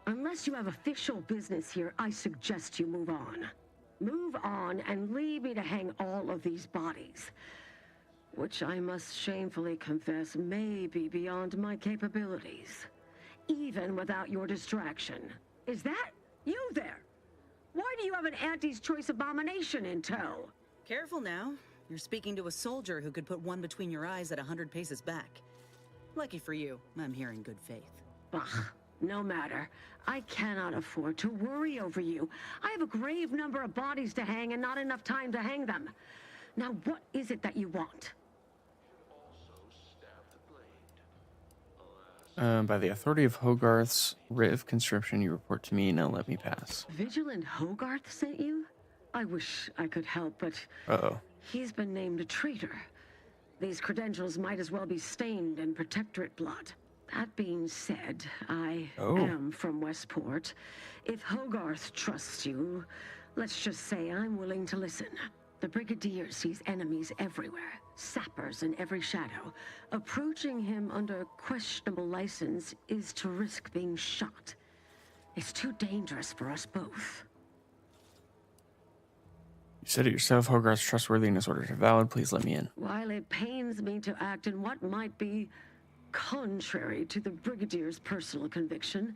[SPEAKER 15] Unless you have official business here, I suggest you move on. Move on and leave me to hang all of these bodies. Which I must shamefully confess may be beyond my capabilities. Even without your distraction. Is that you there? Why do you have an Auntie's Choice abomination in tow?
[SPEAKER 14] Careful now. You're speaking to a soldier who could put one between your eyes at 100 paces back. Lucky for you, I'm here in good faith.
[SPEAKER 15] Bah, no matter. I cannot afford to worry over you. I have a grave number of bodies to hang and not enough time to hang them. Now, what is it that you want?
[SPEAKER 1] By the authority of Hogarth's writ of conscription, you report to me. Now let me pass.
[SPEAKER 15] Vigilant Hogarth sent you? I wish I could help, but
[SPEAKER 1] Uh-oh.
[SPEAKER 15] he's been named a traitor. These credentials might as well be stained in protectorate blood. That being said, I am from Westport. If Hogarth trusts you, let's just say I'm willing to listen. The Brigadier sees enemies everywhere, sappers in every shadow. Approaching him under questionable license is to risk being shot. It's too dangerous for us both.
[SPEAKER 1] You said it yourself. Hogarth's trustworthiness orders are valid. Please let me in.
[SPEAKER 15] While it pains me to act in what might be contrary to the Brigadier's personal conviction,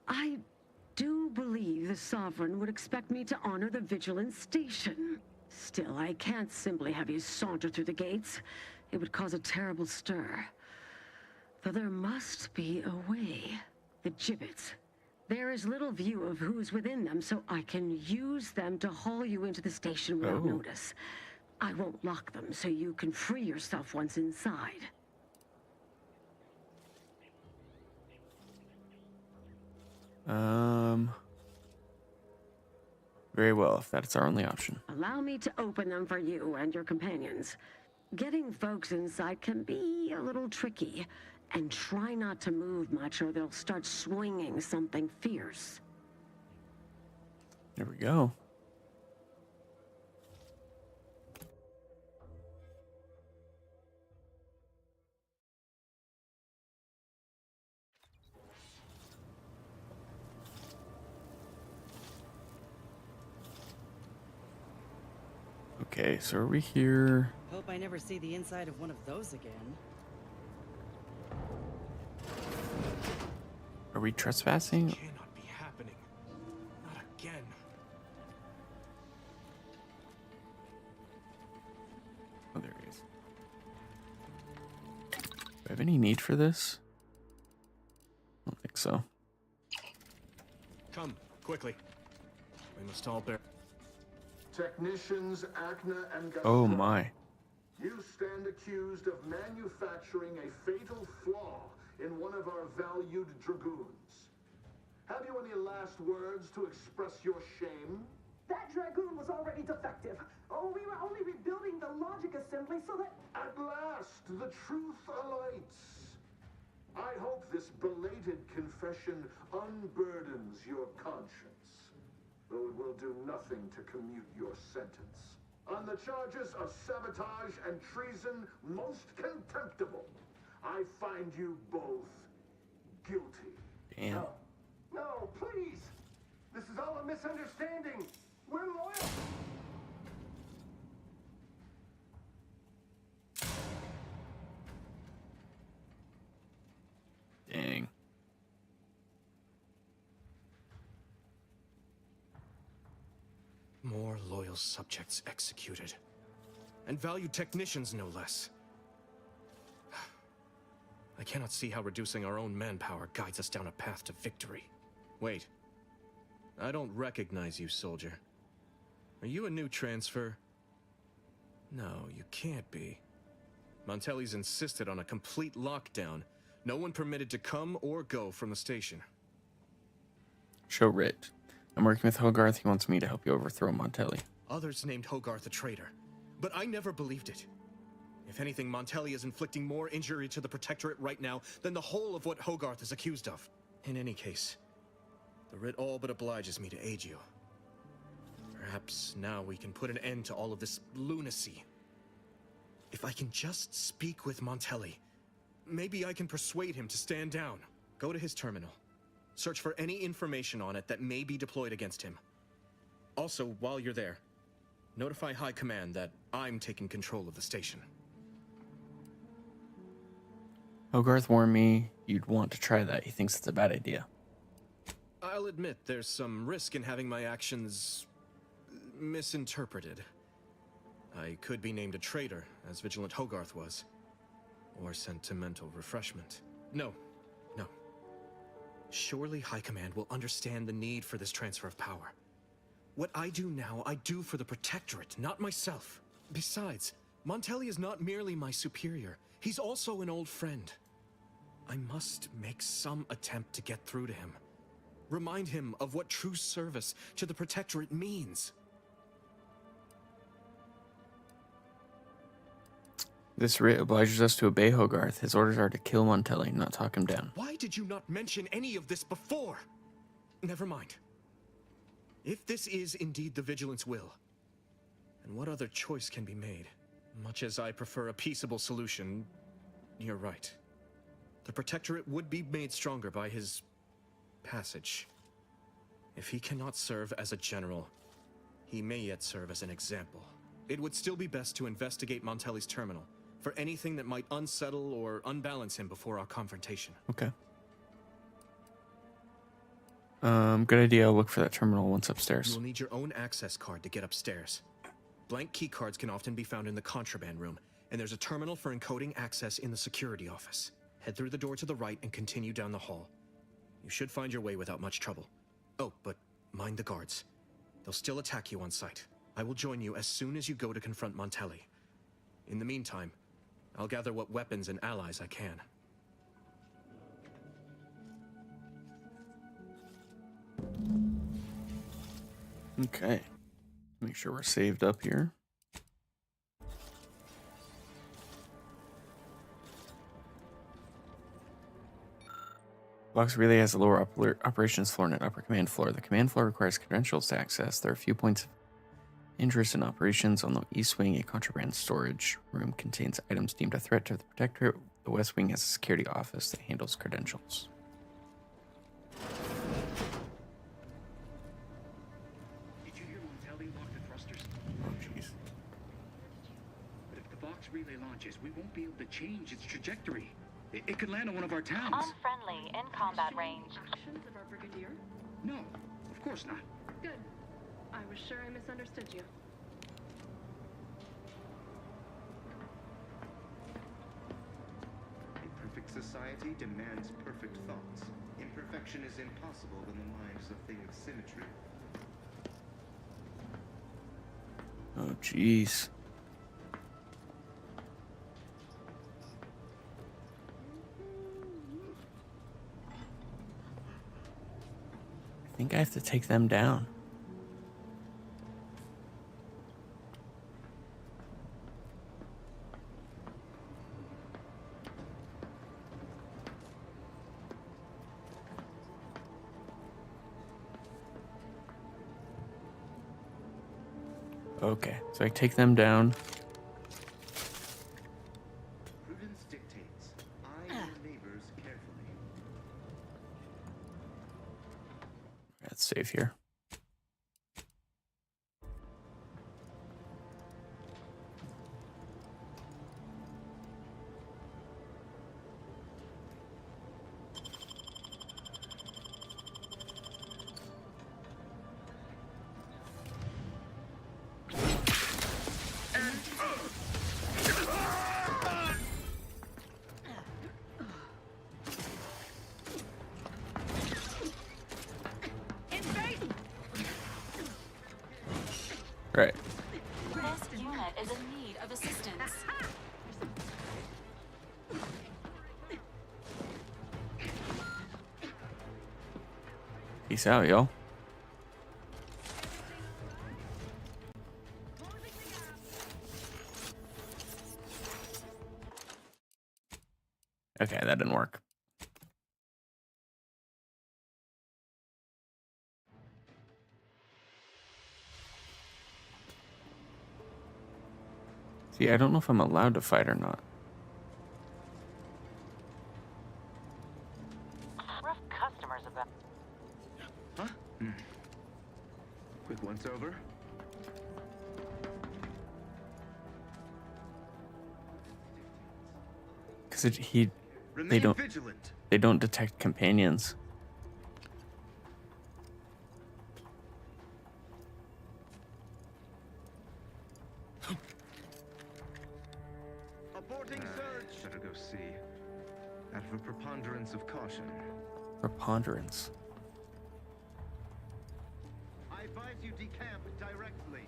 [SPEAKER 15] I do believe the Sovereign would expect me to honor the Vigilance Station. Still, I can't simply have you saunter through the gates. It would cause a terrible stir. Though there must be a way. The gibbets. There is little view of who's within them, so I can use them to haul you into the station without notice. I won't lock them, so you can free yourself once inside.
[SPEAKER 1] Very well, if that's our only option.
[SPEAKER 15] Allow me to open them for you and your companions. Getting folks inside can be a little tricky, and try not to move much or they'll start swinging something fierce.
[SPEAKER 1] There we go. Okay, so are we here?
[SPEAKER 14] Hope I never see the inside of one of those again.
[SPEAKER 1] Are we trespassing?
[SPEAKER 12] Cannot be happening. Not again.
[SPEAKER 1] Oh, there he is. Do I have any need for this? I don't think so.
[SPEAKER 16] Come, quickly. We must all bear.
[SPEAKER 17] Technicians Acna and
[SPEAKER 1] Oh my.
[SPEAKER 17] You stand accused of manufacturing a fatal flaw in one of our valued dragoons. Have you any last words to express your shame?
[SPEAKER 18] That dragoon was already defective. Oh, we were only rebuilding the logic assembly so that...
[SPEAKER 17] At last, the truth alights. I hope this belated confession unburdens your conscience, though it will do nothing to commute your sentence. On the charges of sabotage and treason most contemptible, I find you both guilty.
[SPEAKER 1] Damn.
[SPEAKER 18] No, please! This is all a misunderstanding. We're loyal.
[SPEAKER 16] loyal subjects executed. And valued technicians, no less. I cannot see how reducing our own manpower guides us down a path to victory. Wait. I don't recognize you, soldier. Are you a new transfer? No, you can't be. Montelli's insisted on a complete lockdown. No one permitted to come or go from the station.
[SPEAKER 1] Show Rit. I'm working with Hogarth. He wants me to help you overthrow Montelli.
[SPEAKER 16] Others named Hogarth a traitor, but I never believed it. If anything, Montelli is inflicting more injury to the Protectorate right now than the whole of what Hogarth is accused of. In any case, the writ all but obliges me to aid you. Perhaps now we can put an end to all of this lunacy. If I can just speak with Montelli, maybe I can persuade him to stand down. Go to his terminal. Search for any information on it that may be deployed against him. Also, while you're there, notify High Command that I'm taking control of the station.
[SPEAKER 1] Hogarth warned me you'd want to try that. He thinks it's a bad idea.
[SPEAKER 16] I'll admit there's some risk in having my actions misinterpreted. I could be named a traitor, as Vigilant Hogarth was, or sent to mental refreshment. No. Surely High Command will understand the need for this transfer of power. What I do now, I do for the Protectorate, not myself. Besides, Montelli is not merely my superior, he's also an old friend. I must make some attempt to get through to him. Remind him of what true service to the Protectorate means.
[SPEAKER 1] This writ obliges us to obey Hogarth. His orders are to kill Montelli, not talk him down.
[SPEAKER 16] Why did you not mention any of this before? Never mind. If this is indeed the Vigilant's will, then what other choice can be made? Much as I prefer a peaceable solution, you're right. The Protectorate would be made stronger by his passage. If he cannot serve as a general, he may yet serve as an example. It would still be best to investigate Montelli's terminal for anything that might unsettle or unbalance him before our confrontation.
[SPEAKER 1] Okay. Good idea. I'll look for that terminal once upstairs.
[SPEAKER 16] You will need your own access card to get upstairs. Blank key cards can often be found in the contraband room, and there's a terminal for encoding access in the security office. Head through the door to the right and continue down the hall. You should find your way without much trouble. Oh, but mind the guards. They'll still attack you on sight. I will join you as soon as you go to confront Montelli. In the meantime, I'll gather what weapons and allies I can.
[SPEAKER 1] Okay. Make sure we're saved up here. Box Relay has a lower operations floor and an upper command floor. The command floor requires credentials to access. There are a few points of interest in operations. On the east wing, a contraband storage room contains items deemed a threat to the Protectorate. The west wing has a security office that handles credentials.
[SPEAKER 11] Did you hear Montelli lock the thrusters?
[SPEAKER 1] Oh, jeez.
[SPEAKER 11] But if the box relay launches, we won't be able to change its trajectory. It could land on one of our towns.
[SPEAKER 19] Unfriendly in combat range.
[SPEAKER 6] Actions of our brigadier?
[SPEAKER 11] No, of course not.
[SPEAKER 6] Good. I was sure I misunderstood you.
[SPEAKER 20] A perfect society demands perfect thoughts. Imperfection is impossible when the mind is a thing of symmetry.
[SPEAKER 1] Oh, jeez. I think I have to take them down. Okay, so I take them down.
[SPEAKER 20] Prudence dictates. Eye your neighbors carefully.
[SPEAKER 1] That's safe here. Peace out, y'all. Okay, that didn't work. See, I don't know if I'm allowed to fight or not.
[SPEAKER 19] Rough customers about.
[SPEAKER 20] Huh? Quick once over.
[SPEAKER 1] Because they
[SPEAKER 20] Remain
[SPEAKER 1] don't
[SPEAKER 20] vigilant.
[SPEAKER 1] they don't detect companions.
[SPEAKER 20] Aborting surge. Better go see. Out of a preponderance of caution.
[SPEAKER 1] Preponderance.
[SPEAKER 20] I advise you decamp directly.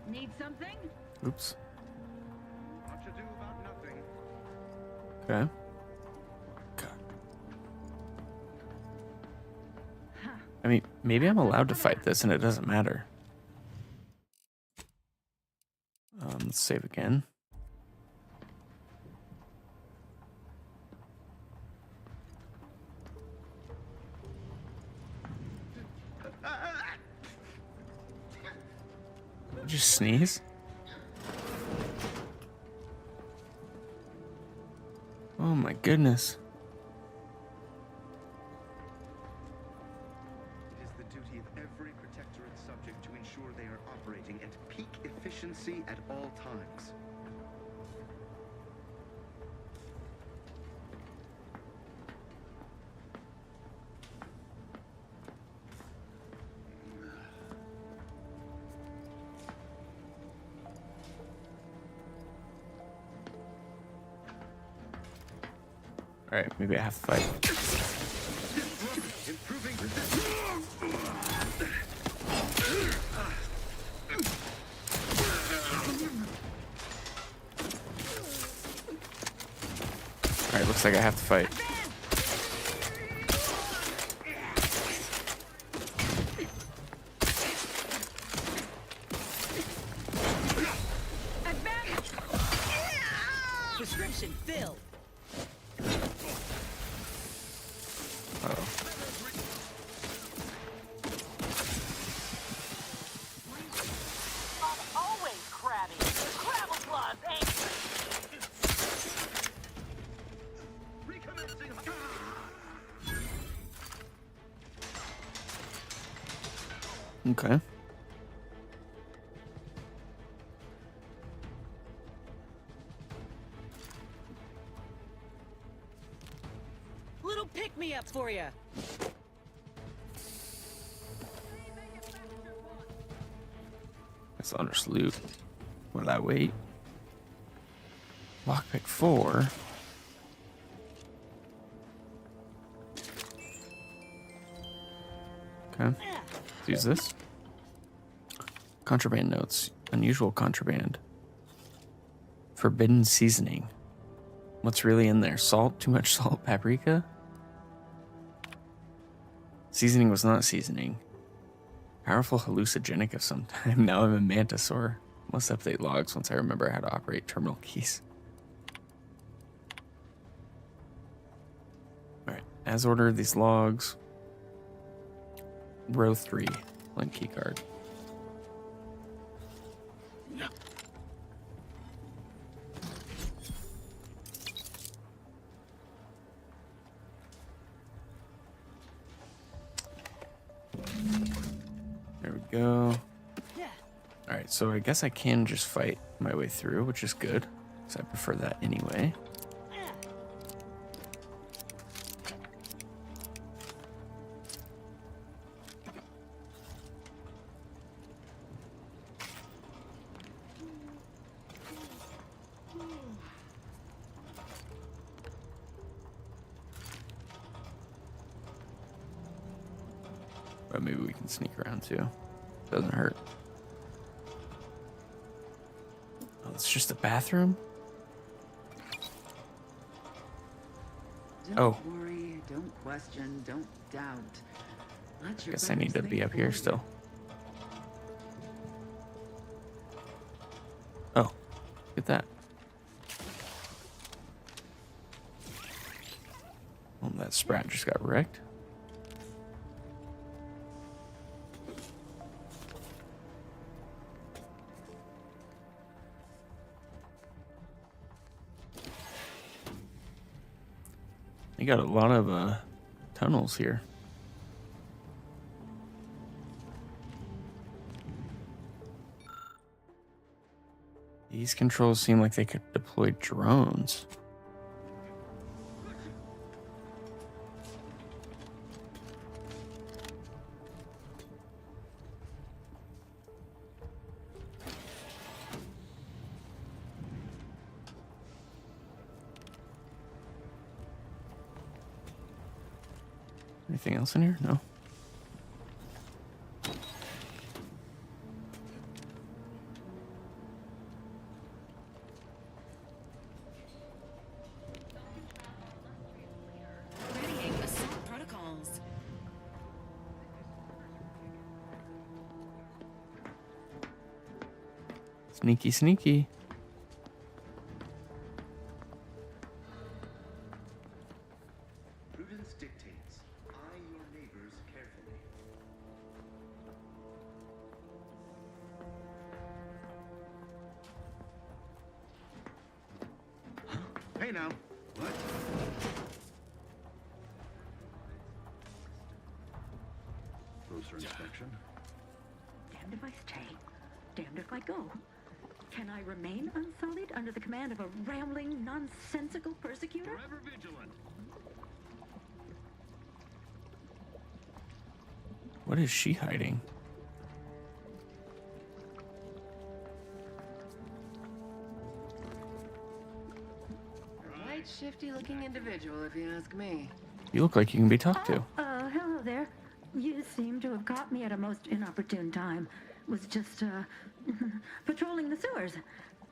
[SPEAKER 6] Need something?
[SPEAKER 1] Oops.
[SPEAKER 20] What to do about nothing.
[SPEAKER 1] Okay. I mean, maybe I'm allowed to fight this and it doesn't matter. Let's save again. Did you just sneeze? Oh my goodness.
[SPEAKER 20] It is the duty of every protectorate subject to ensure they are operating at peak efficiency at all times.
[SPEAKER 1] Alright, maybe I have to fight.
[SPEAKER 20] Improving resistance.
[SPEAKER 1] Alright, looks like I have to fight.
[SPEAKER 14] Prescription filled.
[SPEAKER 1] Uh-oh.
[SPEAKER 19] I'm always crabby. Crabble Claws ain't.
[SPEAKER 1] Okay.
[SPEAKER 14] Little pick me up for you.
[SPEAKER 1] That's Honest loot. Will I wait? Lockpick 4. Okay. Let's use this. Contraband notes. Unusual contraband. Forbidden seasoning. What's really in there? Salt? Too much salt? Paprika? Seasoning was not seasoning. Powerful hallucinogenic of some type. Now I'm a mantisaur. Must update logs once I remember how to operate terminal keys. Alright, as ordered, these logs. Row 3. Link keycard. There we go. Alright, so I guess I can just fight my way through, which is good, because I prefer that anyway. But maybe we can sneak around too. Doesn't hurt. it's just a bathroom?
[SPEAKER 21] Don't
[SPEAKER 1] Oh.
[SPEAKER 21] worry, don't question, don't doubt. Let your
[SPEAKER 1] Guess I need to
[SPEAKER 21] brothers
[SPEAKER 1] be
[SPEAKER 21] think
[SPEAKER 1] up here
[SPEAKER 21] for
[SPEAKER 1] still. Oh, look at that. Oh, that sprat just got wrecked. They got a lot of tunnels here. These controls seem like they could deploy drones. Anything else in here? No.
[SPEAKER 8] Readying assault protocols.
[SPEAKER 1] Sneaky, sneaky.
[SPEAKER 20] Prudence dictates. Eye your neighbors carefully.
[SPEAKER 11] Hey now. What?
[SPEAKER 22] Closer inspection.
[SPEAKER 15] Damned if I stay, damned if I go. Can I remain unsullied under the command of a rambling, nonsensical persecutor?
[SPEAKER 11] Forever vigilant.
[SPEAKER 1] What is she hiding?
[SPEAKER 10] Quite shifty-looking individual, if you ask me.
[SPEAKER 1] You look like you can be talked to.
[SPEAKER 15] Hello there. You seem to have caught me at a most inopportune time. Was just, patrolling the sewers.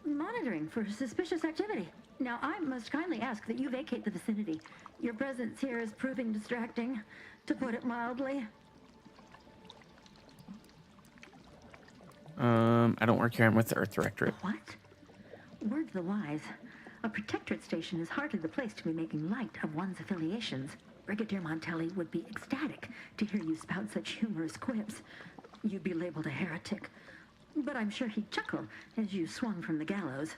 [SPEAKER 15] Monitoring for suspicious activity. Now, I must kindly ask that you vacate the vicinity. Your presence here is proving distracting, to put it mildly.
[SPEAKER 1] I don't work here. I'm with the Earth Directorate.
[SPEAKER 15] What? Word to the wise. A protectorate station is hardly the place to be making light of one's affiliations. Brigadier Montelli would be ecstatic to hear you spout such humorous quips. You'd be labeled a heretic. But I'm sure he'd chuckle as you swung from the gallows.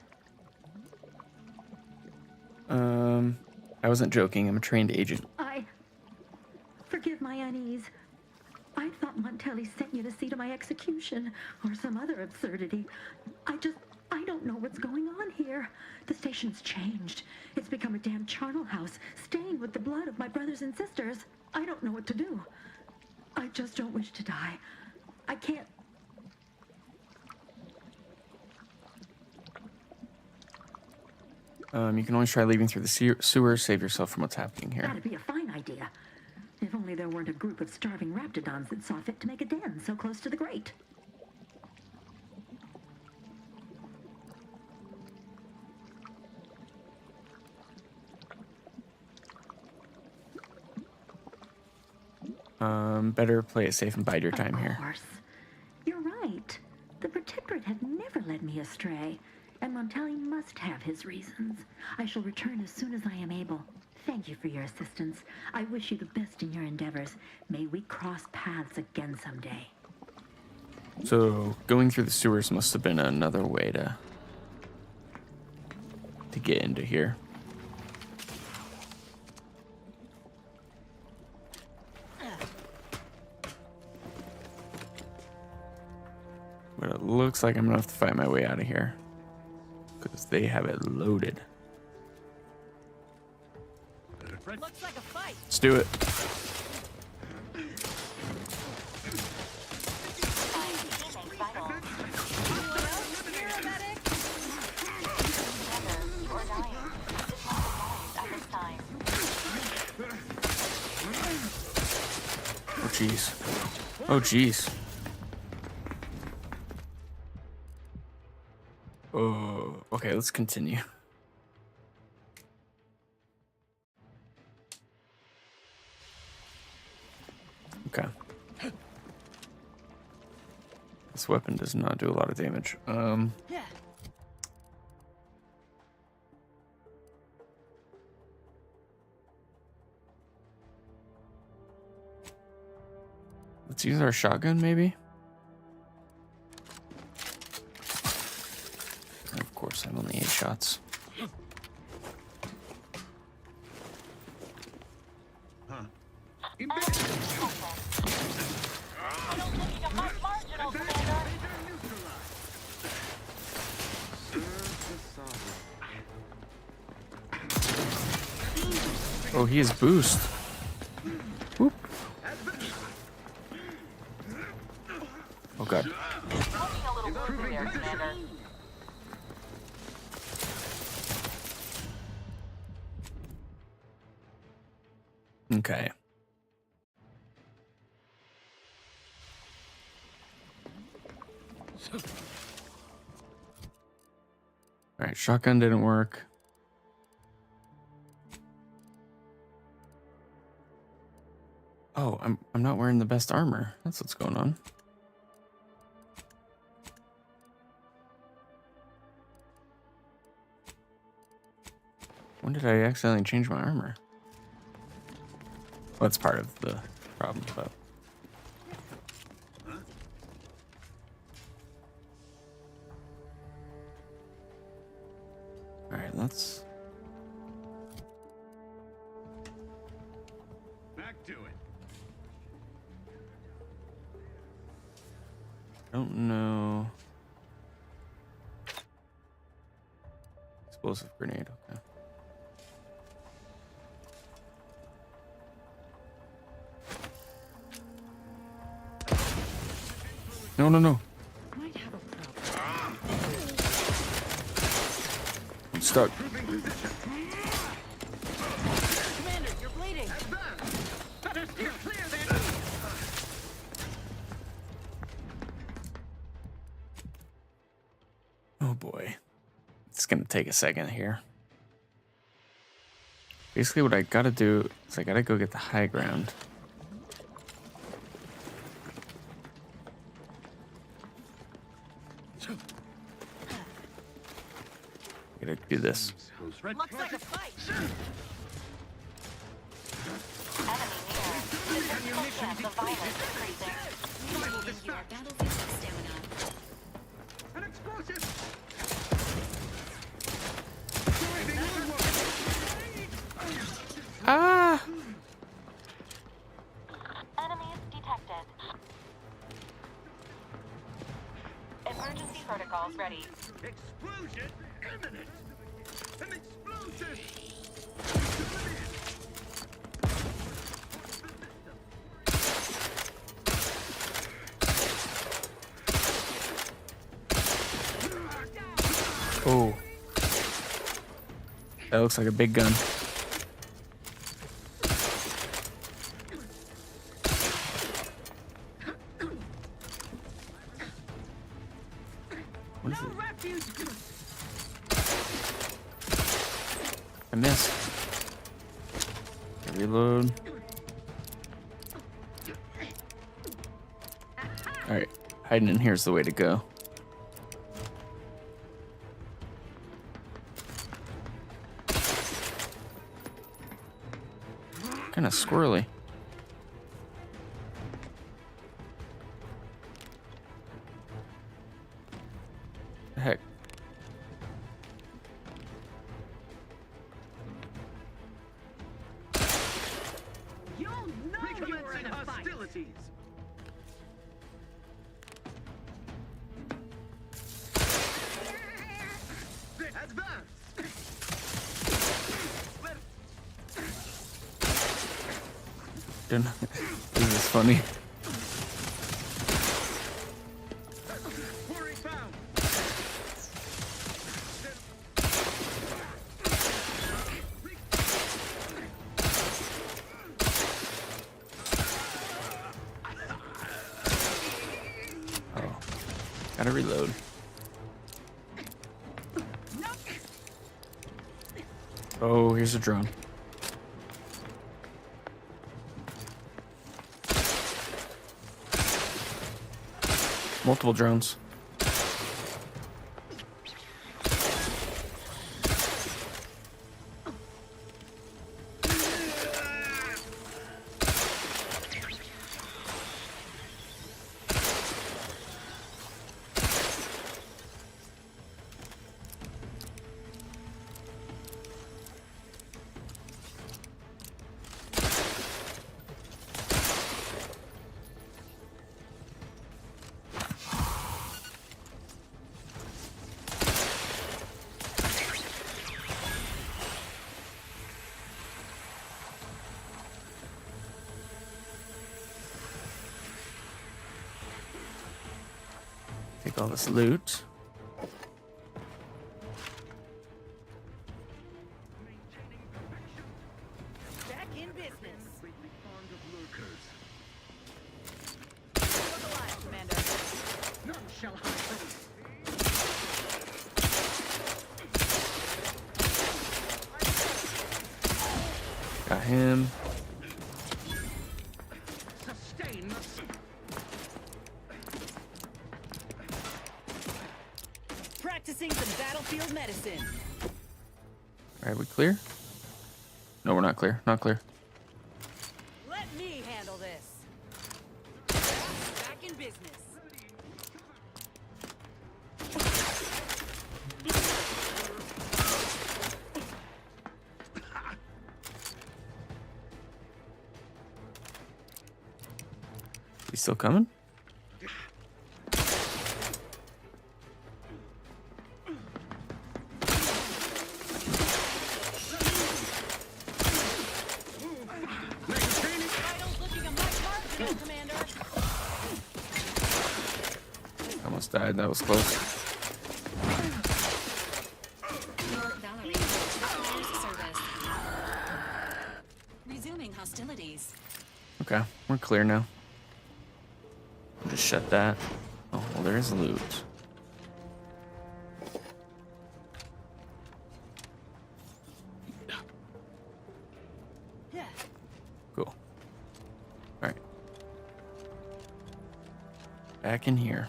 [SPEAKER 1] I wasn't joking. I'm a trained agent.
[SPEAKER 15] Forgive my unease. I thought Montelli sent you to see to my execution, or some other absurdity. I don't know what's going on here. The station's changed. It's become a damn charnel house, stained with the blood of my brothers and sisters. I don't know what to do. I just don't wish to die. I can't...
[SPEAKER 1] You can always try leaving through the sewers. Save yourself from what's happening here.
[SPEAKER 15] That'd be a fine idea. If only there weren't a group of starving raptidons that saw fit to make a den so close to the grate.
[SPEAKER 1] Better play it safe and bide your time here.
[SPEAKER 15] Of course. You're right. The Protectorate have never led me astray, and Montelli must have his reasons. I shall return as soon as I am able. Thank you for your assistance. I wish you the best in your endeavors. May we cross paths again someday.
[SPEAKER 1] So, going through the sewers must have been another way to get into here. But it looks like I'm gonna have to find my way out of here, because they have it loaded.
[SPEAKER 19] Looks like a fight.
[SPEAKER 1] Let's do it. Oh jeez. Oh jeez. Oh, okay, let's continue. Okay. This weapon does not do a lot of damage. Let's use our shotgun, maybe? And of course, I'm only 8 shots. Oh, he has boost. Whoop. Oh god. Okay. Alright, shotgun didn't work. Oh, I'm not wearing the best armor. That's what's going on. When did I accidentally change my armor? Well, that's part of the problem, but... Alright, let's...
[SPEAKER 11] Back to it.
[SPEAKER 1] I don't know... Explosive grenade, okay. No, no, no.
[SPEAKER 15] Might have a problem.
[SPEAKER 1] I'm stuck.
[SPEAKER 19] Commander, you're bleeding. Better steer clear then.
[SPEAKER 1] Oh boy. It's gonna take a second here. Basically what I gotta do is I gotta go get the high ground. Gotta do this.
[SPEAKER 19] Looks like a fight.
[SPEAKER 11] An explosive!
[SPEAKER 1] Ah!
[SPEAKER 3] Enemies detected. Emergency protocols ready.
[SPEAKER 11] Explosion imminent! An explosion!
[SPEAKER 1] Oh. That looks like a big gun. What is it? I missed. Reload. Alright, hiding in here is the way to go. Kinda squirrely. The heck?
[SPEAKER 19] You'll know you're in a fight.
[SPEAKER 11] Hostilities! Advance!
[SPEAKER 1] This is funny. Oh, gotta reload. Oh, here's a drone. Multiple drones. Take all this loot.
[SPEAKER 19] Back in business. Commander. None shall hide from me.
[SPEAKER 1] Got him.
[SPEAKER 19] Sustain the... Practicing some battlefield medicine.
[SPEAKER 1] Alright, we clear? No, we're not clear. Not clear.
[SPEAKER 19] Let me handle this. Back in business.
[SPEAKER 1] He's still coming? Almost died. That was close.
[SPEAKER 7] Valerie, requires service. Resuming hostilities.
[SPEAKER 1] Okay, we're clear now. Just shut that. Oh, well, there's loot.
[SPEAKER 19] Yeah.
[SPEAKER 1] Cool. Alright. Back in here.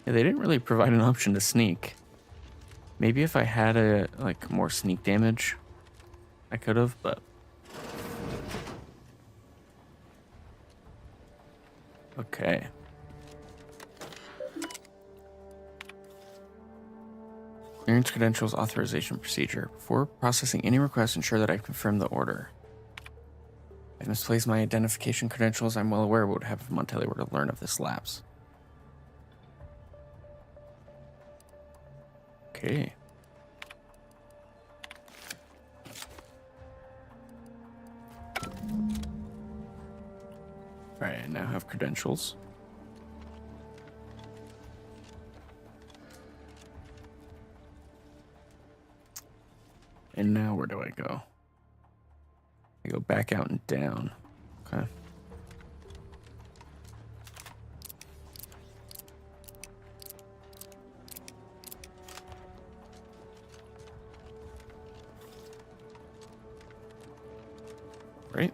[SPEAKER 1] Yeah, they didn't really provide an option to sneak. Maybe if I had a more sneak damage, I could have, but okay. Clearance credentials authorization procedure. Before processing any request, ensure that I confirm the order. I misplaced my identification credentials. I'm well aware what would happen if Montelli were to learn of this lapse. Okay. Alright, I now have credentials. And now where do I go? I go back out and down. Okay. Right?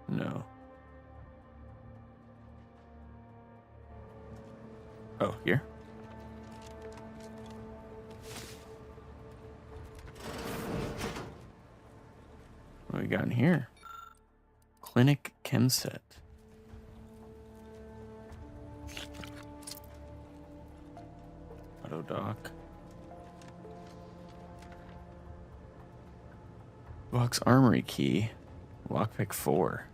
[SPEAKER 1] No. Oh, here? What do we got in here? Clinic chem set. Auto dock. Box armory key. Lockpick 4.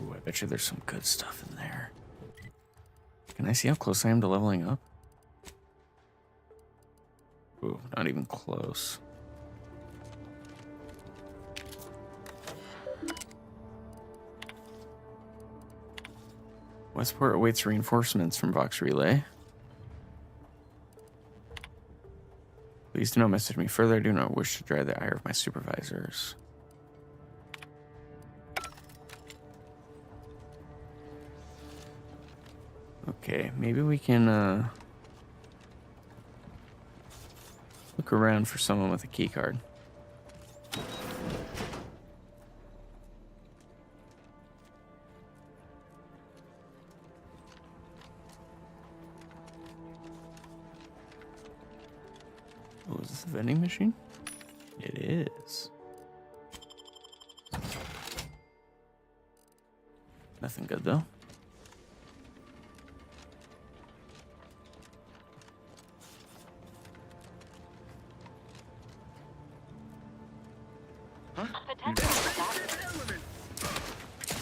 [SPEAKER 1] Ooh, I bet you there's some good stuff in there. Can I see how close I am to leveling up? Ooh, not even close. Westport awaits reinforcements from Vox Relay. Please do not message me further. I do not wish to dry the ire of my supervisors. Okay, maybe we can Look around for someone with a key card. Oh, is this a vending machine? It is. Nothing good though.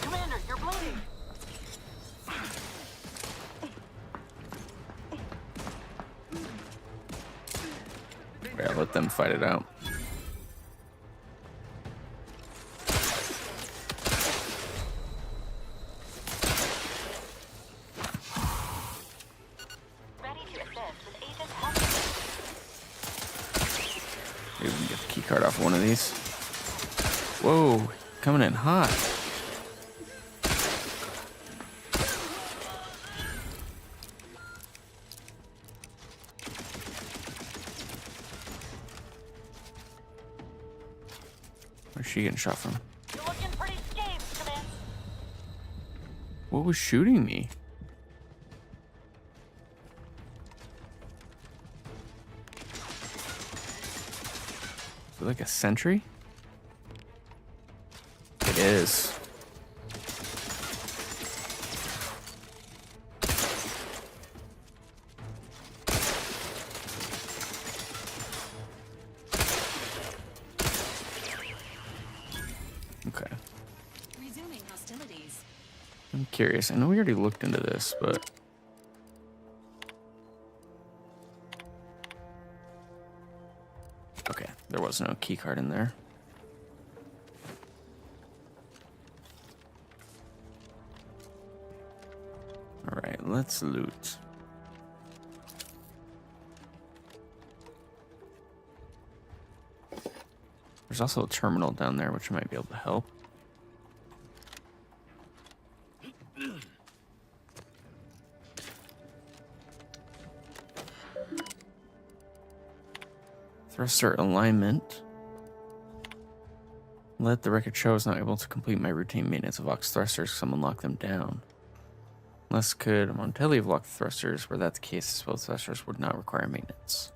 [SPEAKER 19] Commander, you're bleeding.
[SPEAKER 1] Yeah, let them fight it out.
[SPEAKER 3] Ready to assist with agent help.
[SPEAKER 1] Maybe we can get the key card off one of these. Whoa, coming in hot. Where's she getting shot from?
[SPEAKER 3] You're looking pretty scathed, Command.
[SPEAKER 1] What was shooting me? Is it like a sentry? It is. Okay.
[SPEAKER 7] Resuming hostilities.
[SPEAKER 1] I'm curious. I know we already looked into this, but okay, there was no key card in there. All right, let's loot. There's also a terminal down there, which might be able to help. Thruster alignment. Let the record show I was not able to complete my routine maintenance of Vox thrusters because someone locked them down. Unless could Montelli have locked the thrusters, were that the case, both thrusters would not require maintenance.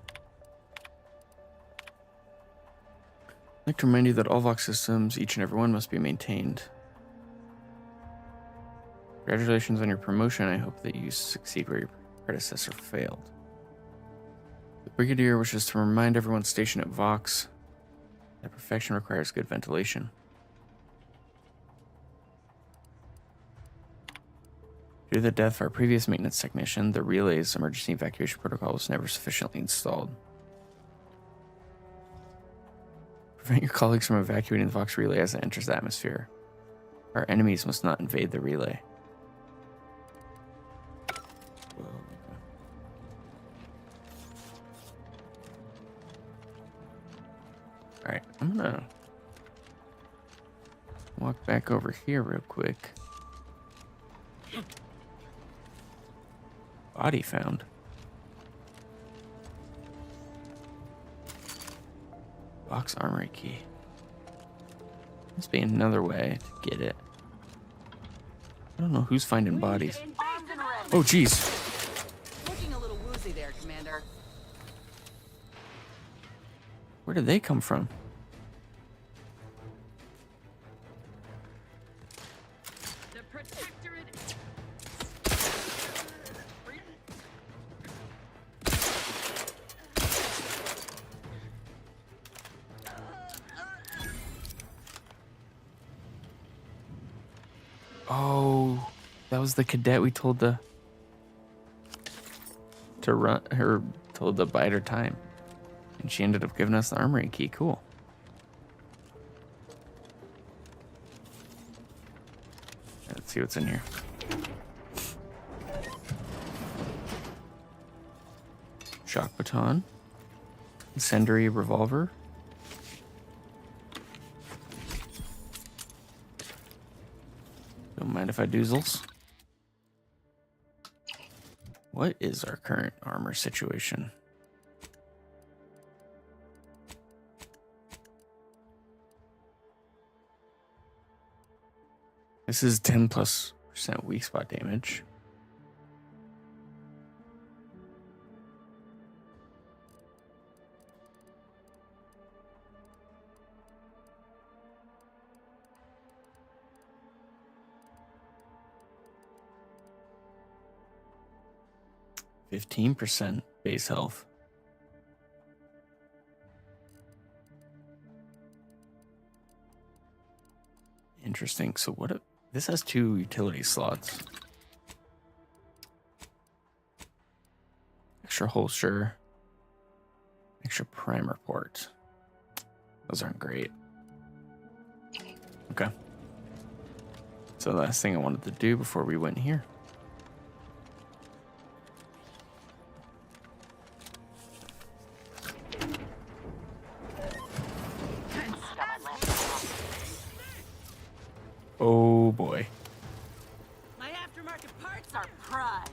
[SPEAKER 1] I'd like to remind you that all Vox systems, each and every one, must be maintained. Congratulations on your promotion. I hope that you succeed where your predecessor failed. The Brigadier wishes to remind everyone stationed at Vox that perfection requires good ventilation. Due to the death of our previous maintenance technician, the relay's emergency evacuation protocol was never sufficiently installed. Prevent your colleagues from evacuating the Vox relay as it enters the atmosphere. Our enemies must not invade the relay. Alright, I'm gonna walk back over here real quick. Body found. Box armory key. Must be another way to get it. I don't know who's finding bodies. Oh, jeez.
[SPEAKER 14] Looking a little woozy there, Commander.
[SPEAKER 1] Where did they come from?
[SPEAKER 19] The Protectorate.
[SPEAKER 1] Oh, that was the cadet we told to run her, told to bide her time. And she ended up giving us the armory key. Cool. Let's see what's in here. Shock baton. Incendiary revolver. Don't mind if I doozles. What is our current armor situation? This is 10+% weak spot damage. %15 base health. Interesting. So what if this has 2 utility slots? Extra holster, extra primer port. Those aren't great. Okay. So the last thing I wanted to do before we went here. Oh boy.
[SPEAKER 3] My aftermarket parts are pride.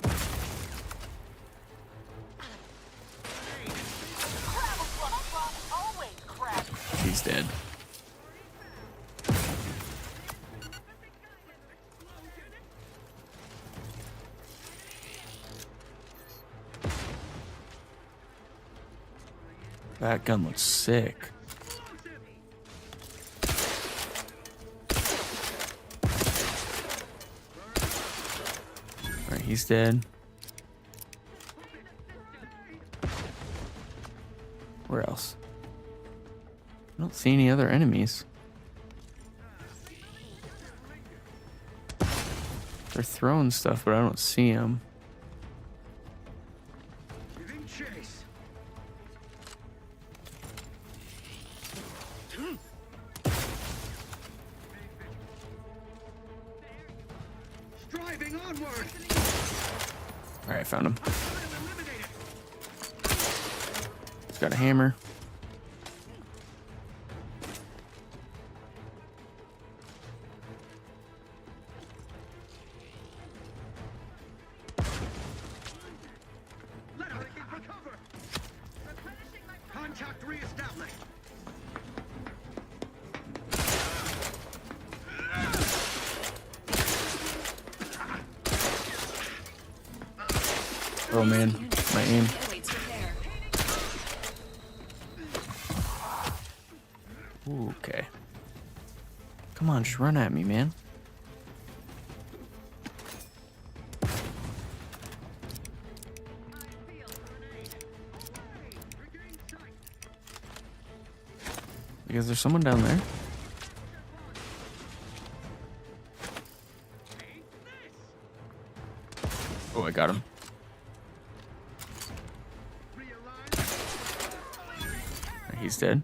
[SPEAKER 3] Crab is what I brought. Always crab.
[SPEAKER 1] He's dead. That gun looks sick. Alright, he's dead. Where else? I don't see any other enemies. They're throwing stuff, but I don't see them.
[SPEAKER 11] Striving onward.
[SPEAKER 1] Alright, found him. He's got a hammer.
[SPEAKER 11] Contact reestablished.
[SPEAKER 1] Oh man, my aim. Ooh, okay. Come on, just run at me, man. Because there's someone down there. Oh, I got him. He's dead.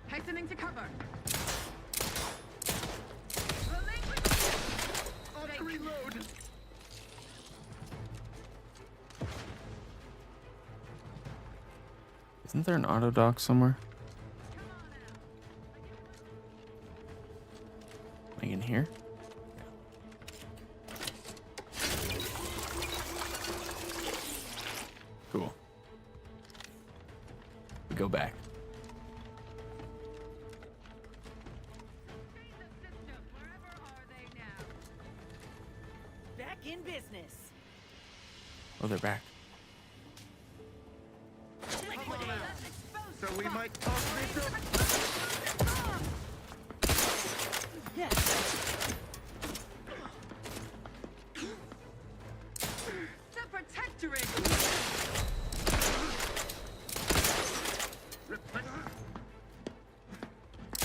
[SPEAKER 19] Hastening to cover.
[SPEAKER 11] Reload.
[SPEAKER 1] Isn't there an auto dock somewhere? Like in here? Cool. We go back.
[SPEAKER 3] Back in business.
[SPEAKER 1] Oh, they're back.
[SPEAKER 11] So we might possibly
[SPEAKER 19] The Protectorate.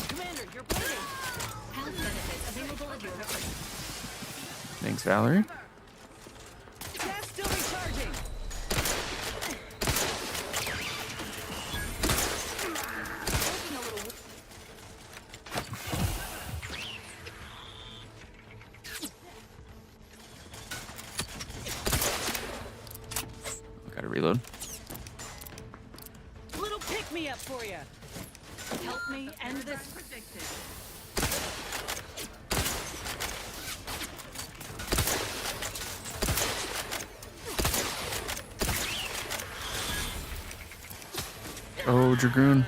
[SPEAKER 3] Commander, you're bleeding.
[SPEAKER 7] Health benefits available at your request.
[SPEAKER 1] Thanks, Valerie.
[SPEAKER 3] Gas still recharging.
[SPEAKER 1] Gotta reload.
[SPEAKER 3] Little pick me up for you. Help me end this.
[SPEAKER 1] Oh, Dragoon.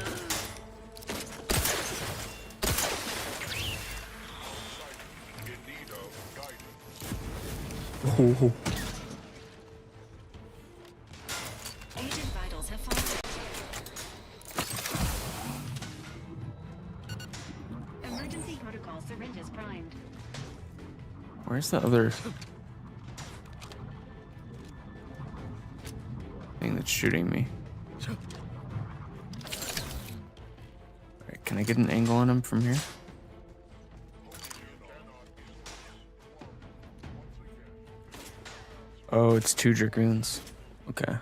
[SPEAKER 1] Oh.
[SPEAKER 7] Agent vitals have fallen. Emergency protocol syringes primed.
[SPEAKER 1] Where's the other thing that's shooting me? Alright, can I get an angle on him from here? Oh, it's 2 Dragoons. Okay.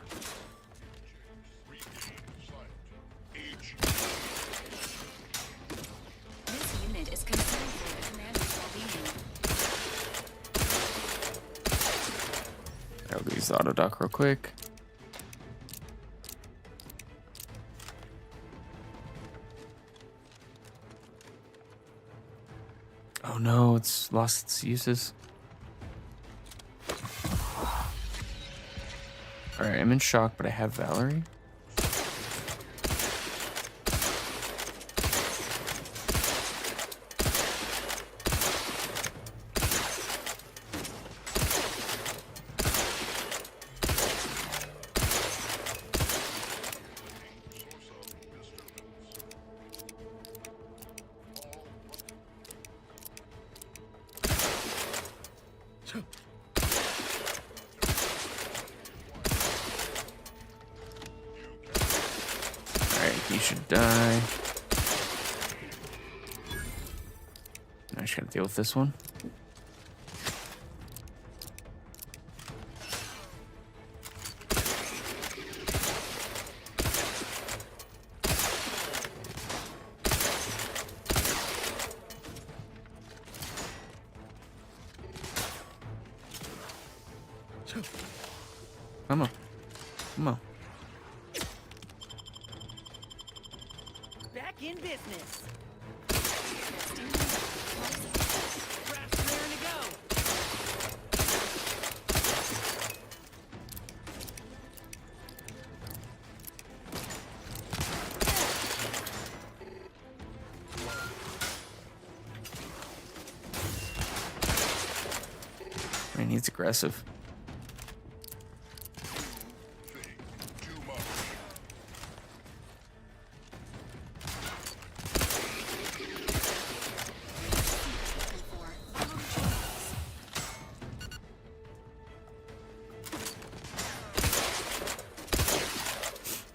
[SPEAKER 7] This unit is concerned for the commander's well-being.
[SPEAKER 1] I'll use the auto dock real quick. Oh no, it's lost its uses. Alright, I'm in shock, but I have Valerie. You should die. I just gotta deal with this one. Come on. Come on.
[SPEAKER 19] Back in business. Traps raring to go.
[SPEAKER 1] Man, he's aggressive.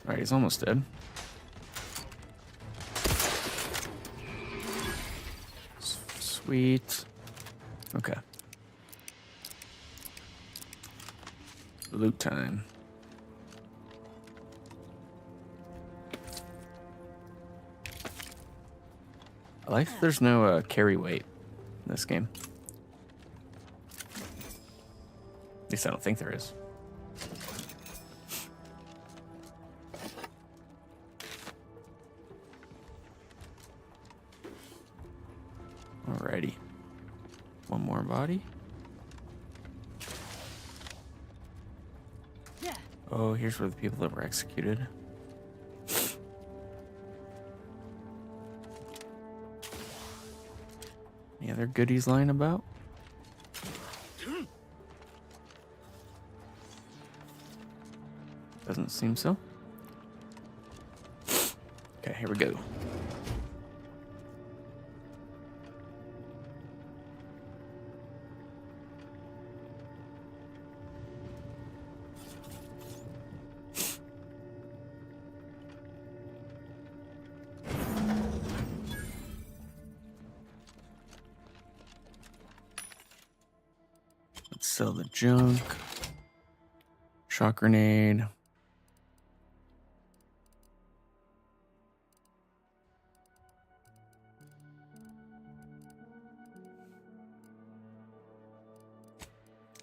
[SPEAKER 1] Alright, he's almost dead. Sweet. Okay. Loot time. I like that there's no carry weight in this game. At least I don't think there is. Alrighty. One more body. Oh, here's where the people that were executed. Any other goodies lying about? Doesn't seem so. Okay, here we go. Let's sell the junk. Shock grenade.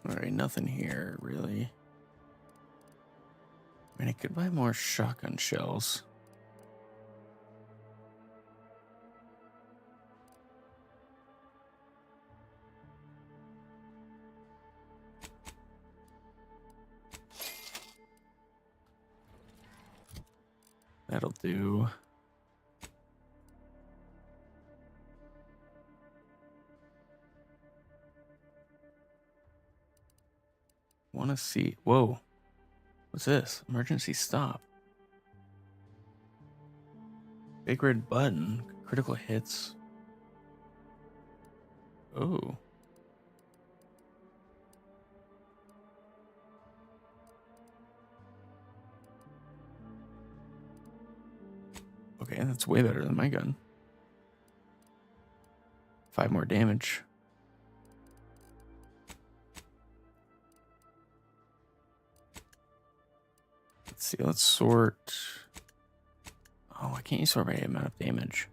[SPEAKER 1] Alright, nothing here, really. I mean, I could buy more shotgun shells. That'll do. want to see. Whoa. What's this? Emergency stop. Big red button. Critical hits. Oh. Okay, that's way better than my gun. 5 more damage. Let's see, let's sort. Oh, why can't you sort by amount of damage?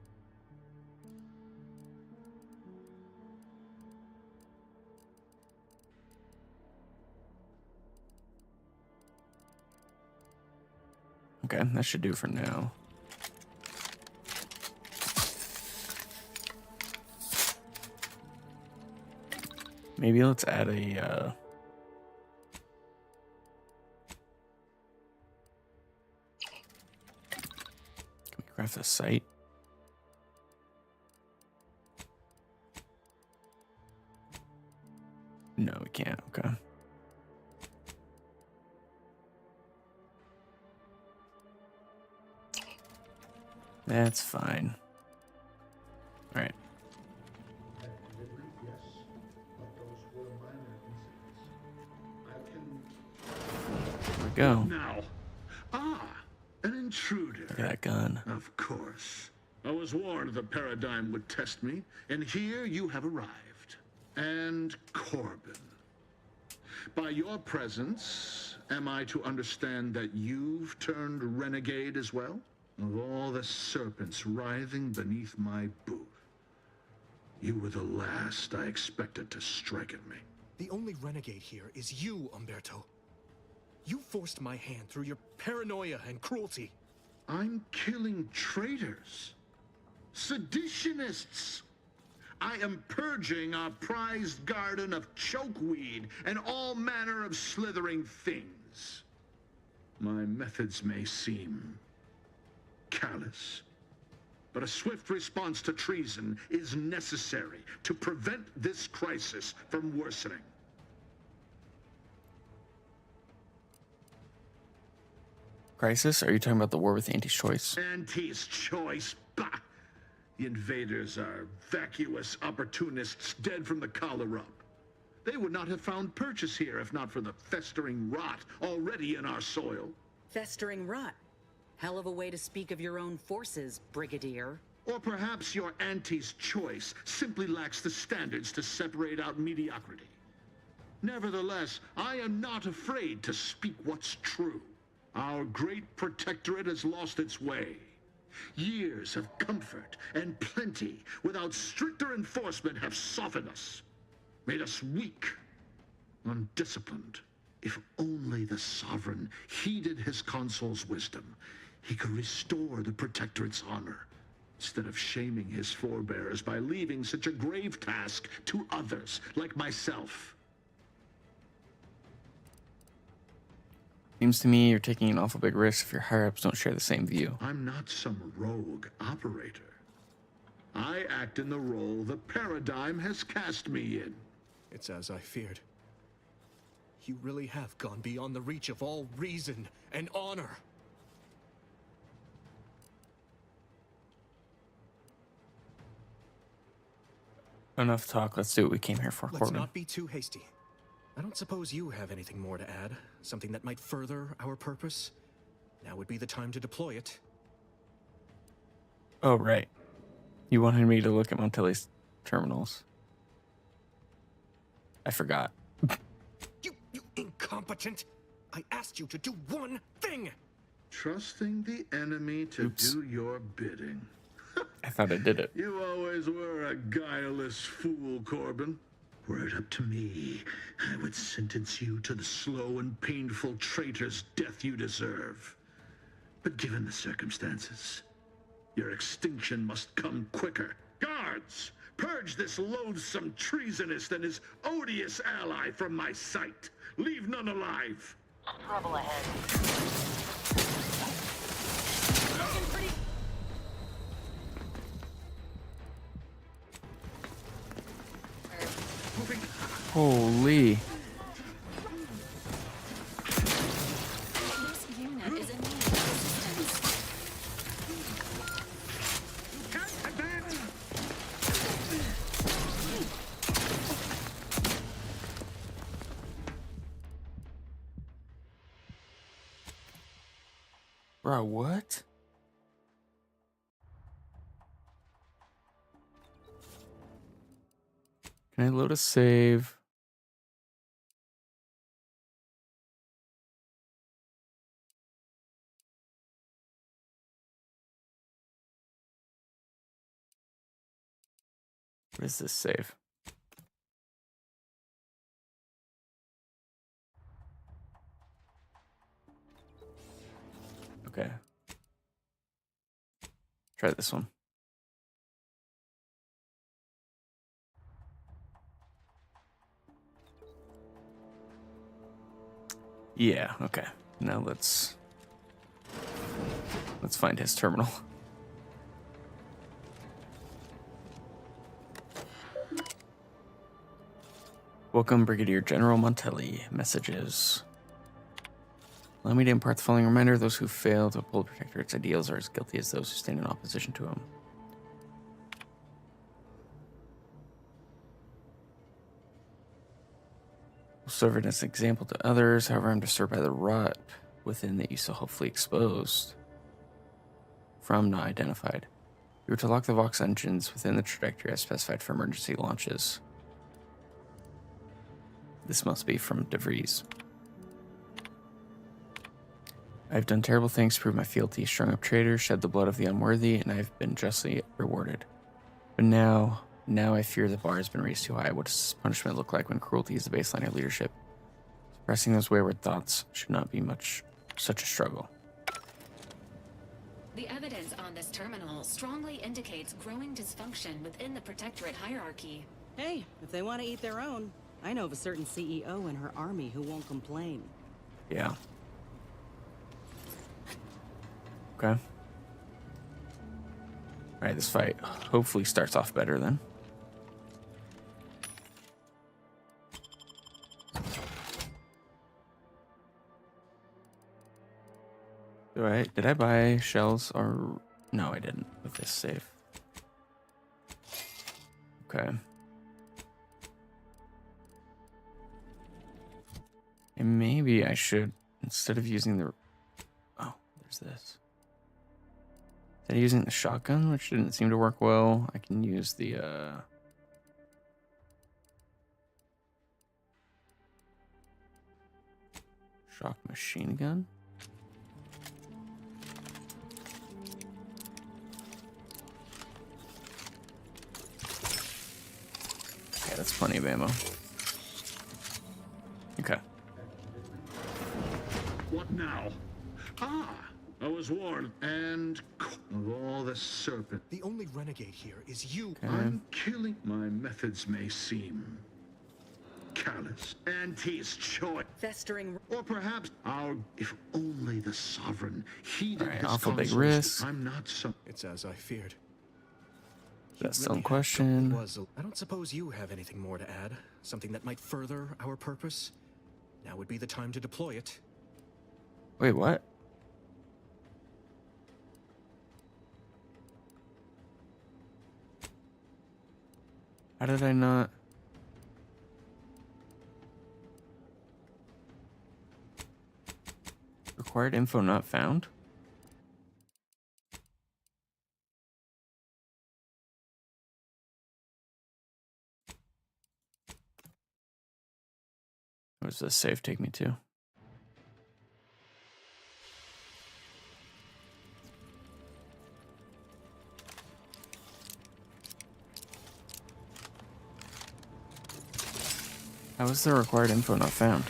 [SPEAKER 1] Okay, that should do for now. Maybe let's add a, can we craft a sight? No, we can't, okay. That's fine. All right. There we go.
[SPEAKER 4] Now, an intruder.
[SPEAKER 1] Look at that gun.
[SPEAKER 4] Of course. I was warned the paradigm would test me, and here you have arrived. And Corbin. By your presence, am I to understand that you've turned renegade as well? Of all the serpents writhing beneath my boot, you were the last I expected to strike at me.
[SPEAKER 16] The only renegade here is you, Umberto. You forced my hand through your paranoia and cruelty.
[SPEAKER 4] I'm killing traitors, seditionists. I am purging our prized garden of chokeweed and all manner of slithering things. My methods may seem callous, but a swift response to treason is necessary to prevent this crisis from worsening.
[SPEAKER 1] Crisis? Are you talking about the war with Auntie's Choice?
[SPEAKER 4] Auntie's Choice? Bah! The invaders are vacuous opportunists dead from the collar up. They would not have found purchase here if not for the festering rot already in our soil.
[SPEAKER 14] Festering rot? Hell of a way to speak of your own forces, Brigadier.
[SPEAKER 4] Or perhaps your Auntie's Choice simply lacks the standards to separate out mediocrity. Nevertheless, I am not afraid to speak what's true. Our great protectorate has lost its way. Years of comfort and plenty without stricter enforcement have softened us, made us weak, undisciplined. If only the Sovereign heeded his consul's wisdom, he could restore the protectorate's honor, instead of shaming his forebears by leaving such a grave task to others like myself.
[SPEAKER 1] Seems to me you're taking an awful big risk if your higher-ups don't share the same view.
[SPEAKER 4] I'm not some rogue operator. I act in the role the paradigm has cast me in.
[SPEAKER 16] It's as I feared. You really have gone beyond the reach of all reason and honor.
[SPEAKER 1] Enough talk. Let's do what we came here for,
[SPEAKER 16] Let's
[SPEAKER 1] Corbin.
[SPEAKER 16] not be too hasty. I don't suppose you have anything more to add? Something that might further our purpose? Now would be the time to deploy it.
[SPEAKER 1] Oh, right. You wanted me to look at Montelli's terminals. I forgot.
[SPEAKER 16] You incompetent! I asked you to do one thing!
[SPEAKER 4] Trusting the enemy to do your bidding.
[SPEAKER 1] I thought I did it.
[SPEAKER 4] You always were a guileless fool, Corbin. Were it up to me, I would sentence you to the slow and painful traitor's death you deserve. But given the circumstances, your extinction must come quicker. Guards, purge this loathsome treasonist and his odious ally from my sight. Leave none alive.
[SPEAKER 19] Trouble ahead.
[SPEAKER 1] Holy. Bro, what? Can I load a save? What is this save? Okay. Try this one. Yeah, okay. Now let's find his terminal. Welcome, Brigadier General Montelli. Messages. Allow me to impart the following reminder. Those who fail to uphold Protectorate's ideals are as guilty as those who stand in opposition to him. Will serve it as an example to others. However, I'm disturbed by the rot within that you so hopefully exposed. From not identified. You were to lock the Vox engines within the trajectory as specified for emergency launches. This must be from DeVries. I've done terrible things to prove my fealty, strung up traitors, shed the blood of the unworthy, and I've been justly rewarded. But now I fear the bar has been raised too high. What does punishment look like when cruelty is the baseline of leadership? Suppressing those wayward thoughts should not be such a struggle.
[SPEAKER 7] The evidence on this terminal strongly indicates growing dysfunction within the Protectorate hierarchy.
[SPEAKER 14] Hey, if they want to eat their own, I know of a certain CEO in her army who won't complain.
[SPEAKER 1] Yeah. Okay. Alright, this fight hopefully starts off better then. Did I buy shells or... No, I didn't with this save. Okay. And maybe I should, instead of using the... Oh, there's this. Instead of using the shotgun, which didn't seem to work well, I can use the, shock machine gun. Okay, that's plenty of ammo. Okay.
[SPEAKER 4] What now? Ah, I was warned. And of all the serpent.
[SPEAKER 16] The only renegade here is you.
[SPEAKER 1] Okay.
[SPEAKER 4] I'm killing. My methods may seem callous. Auntie's choice.
[SPEAKER 14] Festering.
[SPEAKER 4] Or perhaps if only the sovereign heeded
[SPEAKER 1] Alright,
[SPEAKER 4] his
[SPEAKER 1] awful big
[SPEAKER 4] consults.
[SPEAKER 1] risk.
[SPEAKER 4] I'm not so.
[SPEAKER 16] It's as I feared.
[SPEAKER 1] That's still in question.
[SPEAKER 16] I don't suppose you have anything more to add? Something that might further our purpose? Now would be the time to deploy it.
[SPEAKER 1] Wait, what? How did I not... Required info not found? Where does this save take me to? How is the required info not found?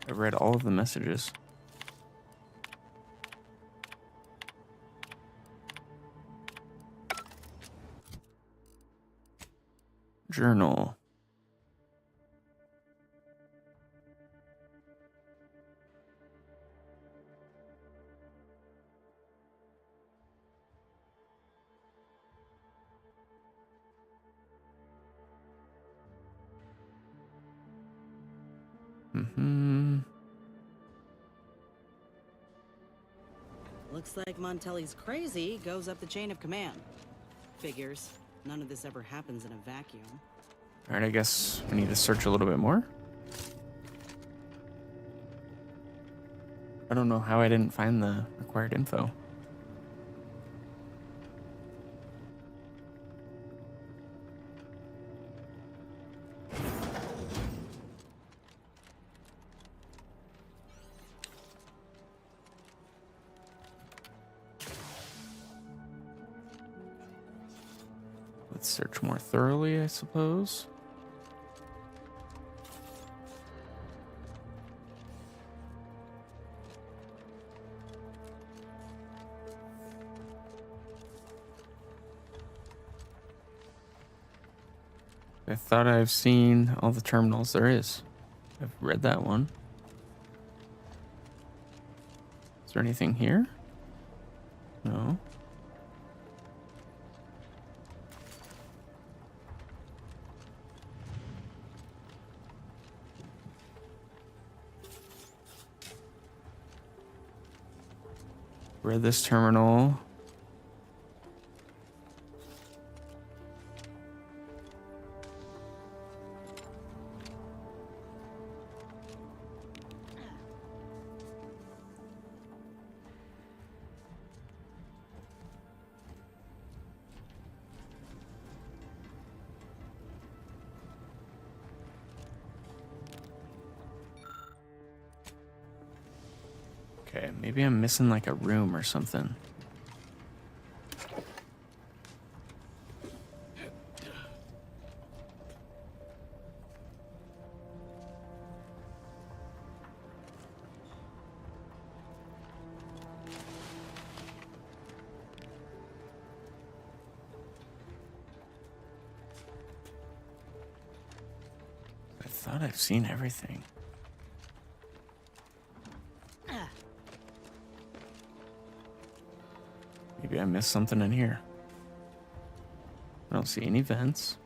[SPEAKER 1] I read all of the messages. Journal.
[SPEAKER 14] Looks like Montelli's crazy goes up the chain of command. Figures. None of this ever happens in a vacuum.
[SPEAKER 1] All right, I guess we need to search a little bit more. I don't know how I didn't find the required info. Let's search more thoroughly, I suppose. I thought I've seen all the terminals there is. I've read that one. Is there anything here? No. Read this terminal. Okay, maybe I'm missing like a room or something. I thought I've seen everything. Maybe I missed something in here. I don't see any vents.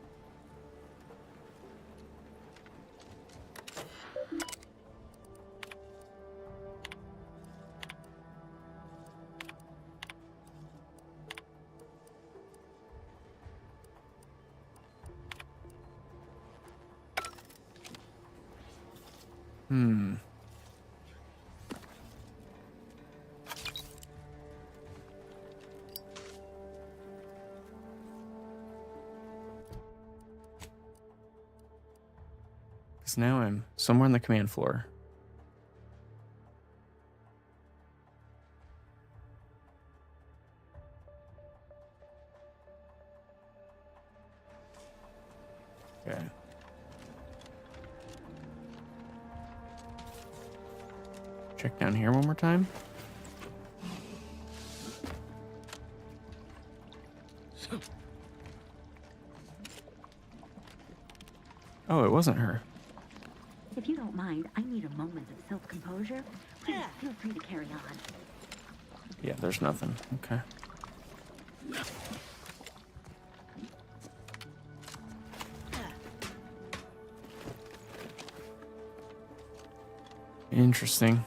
[SPEAKER 1] Because now I'm somewhere on the command floor. Okay. Check down here one more time. Oh, it wasn't her.
[SPEAKER 2] If you don't mind, I need a moment of self-composure. Please feel free to carry on.
[SPEAKER 1] Yeah, there's nothing. Okay. Interesting.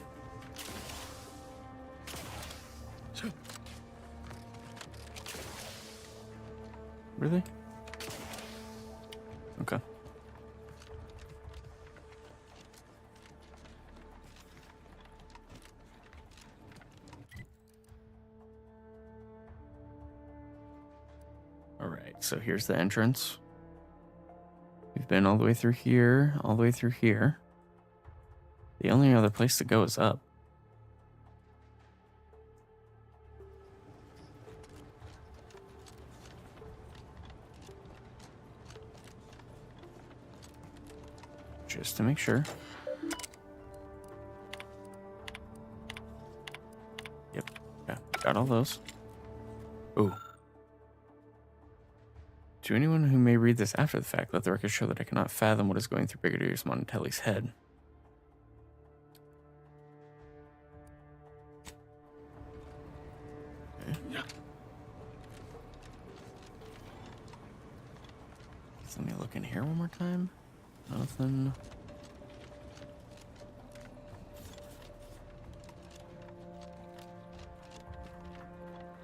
[SPEAKER 1] Really? Okay. All right, so here's the entrance. We've been all the way through here, all the way through here. The only other place to go is up. Just to make sure. Yep, yeah, got all those. Ooh. To anyone who may read this after the fact, let the record show that I cannot fathom what is going through Brigadier Montelli's head. Okay. Let me look in here one more time. Nothing.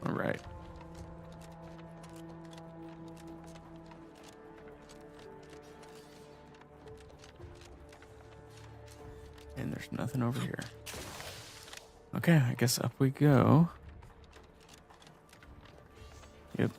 [SPEAKER 1] All right. There's nothing over here. Okay, I guess up we go. Yep.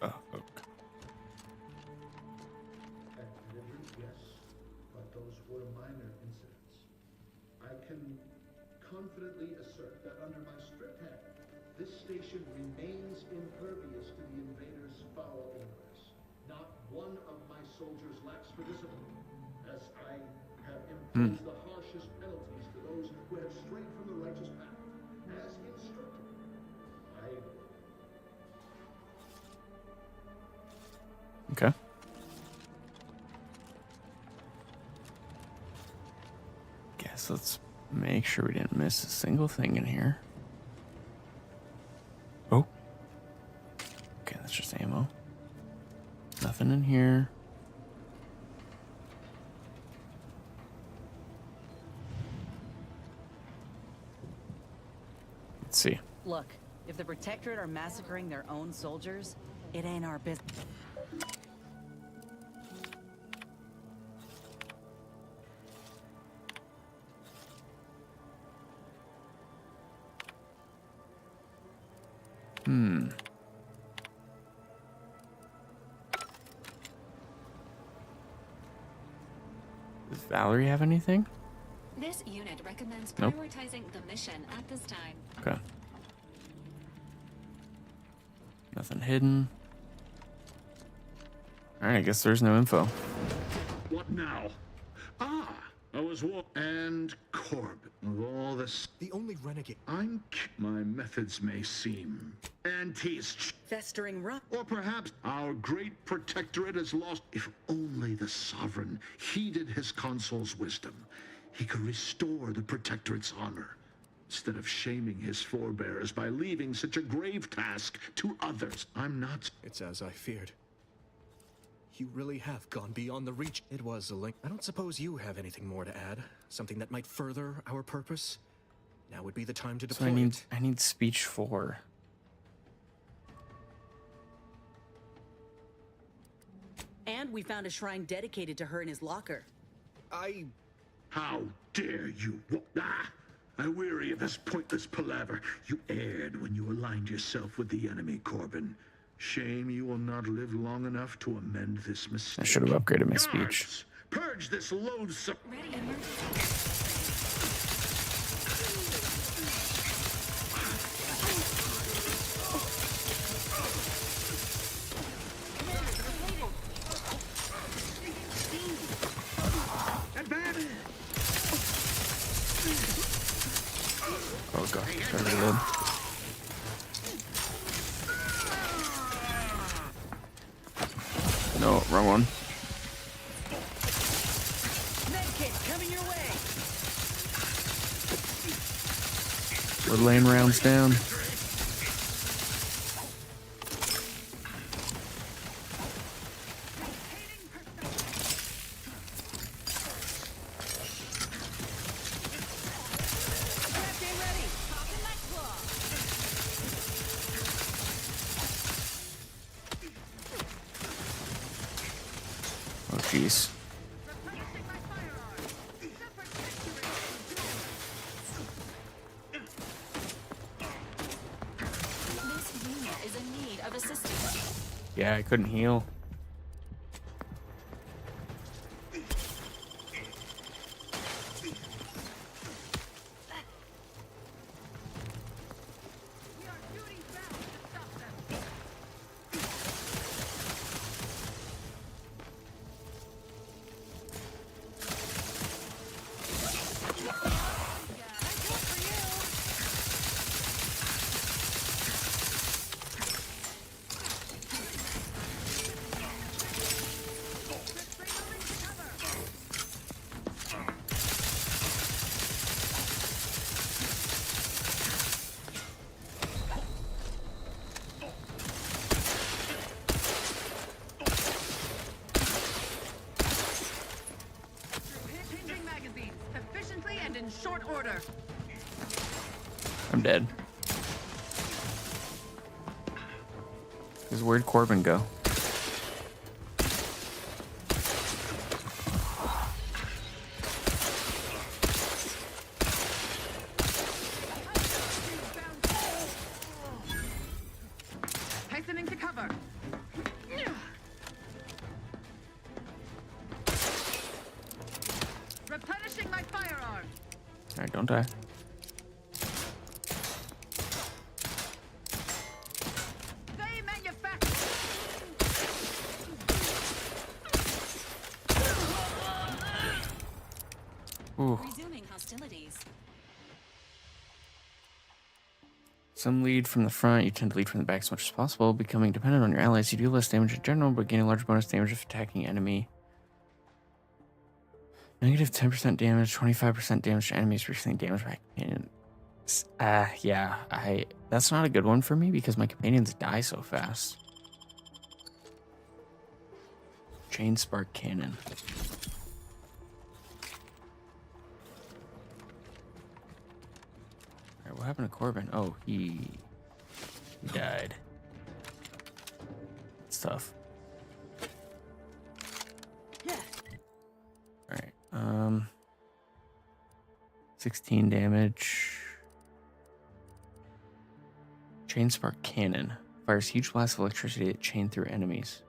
[SPEAKER 1] Oh, okay.
[SPEAKER 4] Yes, but those were minor incidents. I can confidently assert that under my strict hand, this station remains impervious to the invaders' foul orders. Not one of my soldiers lacks for discipline, as I have imposed the harshest penalties to those who have strayed from the righteous path. As instructed,
[SPEAKER 1] Okay. Guess let's make sure we didn't miss a single thing in here. Oh. Okay, that's just ammo. Nothing in here. Let's see.
[SPEAKER 14] Look, if the Protectorate are massacring their own soldiers, it ain't our business.
[SPEAKER 1] Does Valerie have anything?
[SPEAKER 7] This unit recommends
[SPEAKER 1] Nope.
[SPEAKER 7] prioritizing the mission at this time.
[SPEAKER 1] Okay. Nothing hidden. Alright, I guess there's no info.
[SPEAKER 4] what now? Ah, I was and Corbin. Of all this,
[SPEAKER 16] The only renegade.
[SPEAKER 4] my methods may seem antis.
[SPEAKER 14] Festering rock.
[SPEAKER 4] Or perhaps our great protectorate has lost. If only the sovereign heeded his consul's wisdom, he could restore the protectorate's honor, instead of shaming his forebears by leaving such a grave task to others. I'm not.
[SPEAKER 16] It's as I feared. You really have gone beyond the reach. It was a link. I don't suppose you have anything more to add? Something that might further our purpose? Now would be the time to
[SPEAKER 1] So
[SPEAKER 16] deploy it.
[SPEAKER 1] I need speech 4.
[SPEAKER 14] And we found a shrine dedicated to her in his locker.
[SPEAKER 4] How dare you? I weary of this pointless palaver. You erred when you aligned yourself with the enemy, Corbin. Shame you will not live long enough to amend this mistake.
[SPEAKER 1] I should have upgraded my speech.
[SPEAKER 4] Guards, purge this loathsome.
[SPEAKER 7] Ready emergency.
[SPEAKER 1] Oh god, gotta reload. No, wrong one.
[SPEAKER 14] Medkit coming your way.
[SPEAKER 1] We're laying rounds down. Oh jeez.
[SPEAKER 7] This unit is in need of assistance.
[SPEAKER 1] Yeah, I couldn't heal.
[SPEAKER 19] in short order.
[SPEAKER 1] I'm dead. Where'd Corbin go?
[SPEAKER 19] Hastening to cover. Replenishing my firearm.
[SPEAKER 1] Alright, don't die.
[SPEAKER 19] They manufacture.
[SPEAKER 1] Ooh.
[SPEAKER 7] Resuming hostilities.
[SPEAKER 1] Some lead from the front, you tend to lead from the back as much as possible. Becoming dependent on your allies, you do less damage in general, but gain a large bonus damage if attacking enemy. Negative 10% damage, 25% damage to enemies, receiving damage by companion. Yeah, that's not a good one for me because my companions die so fast. Chain spark cannon. Alright, what happened to Corbin? Oh, he died. It's tough. Alright, 16 damage. Chain spark cannon. Fires huge blasts of electricity that chain through enemies.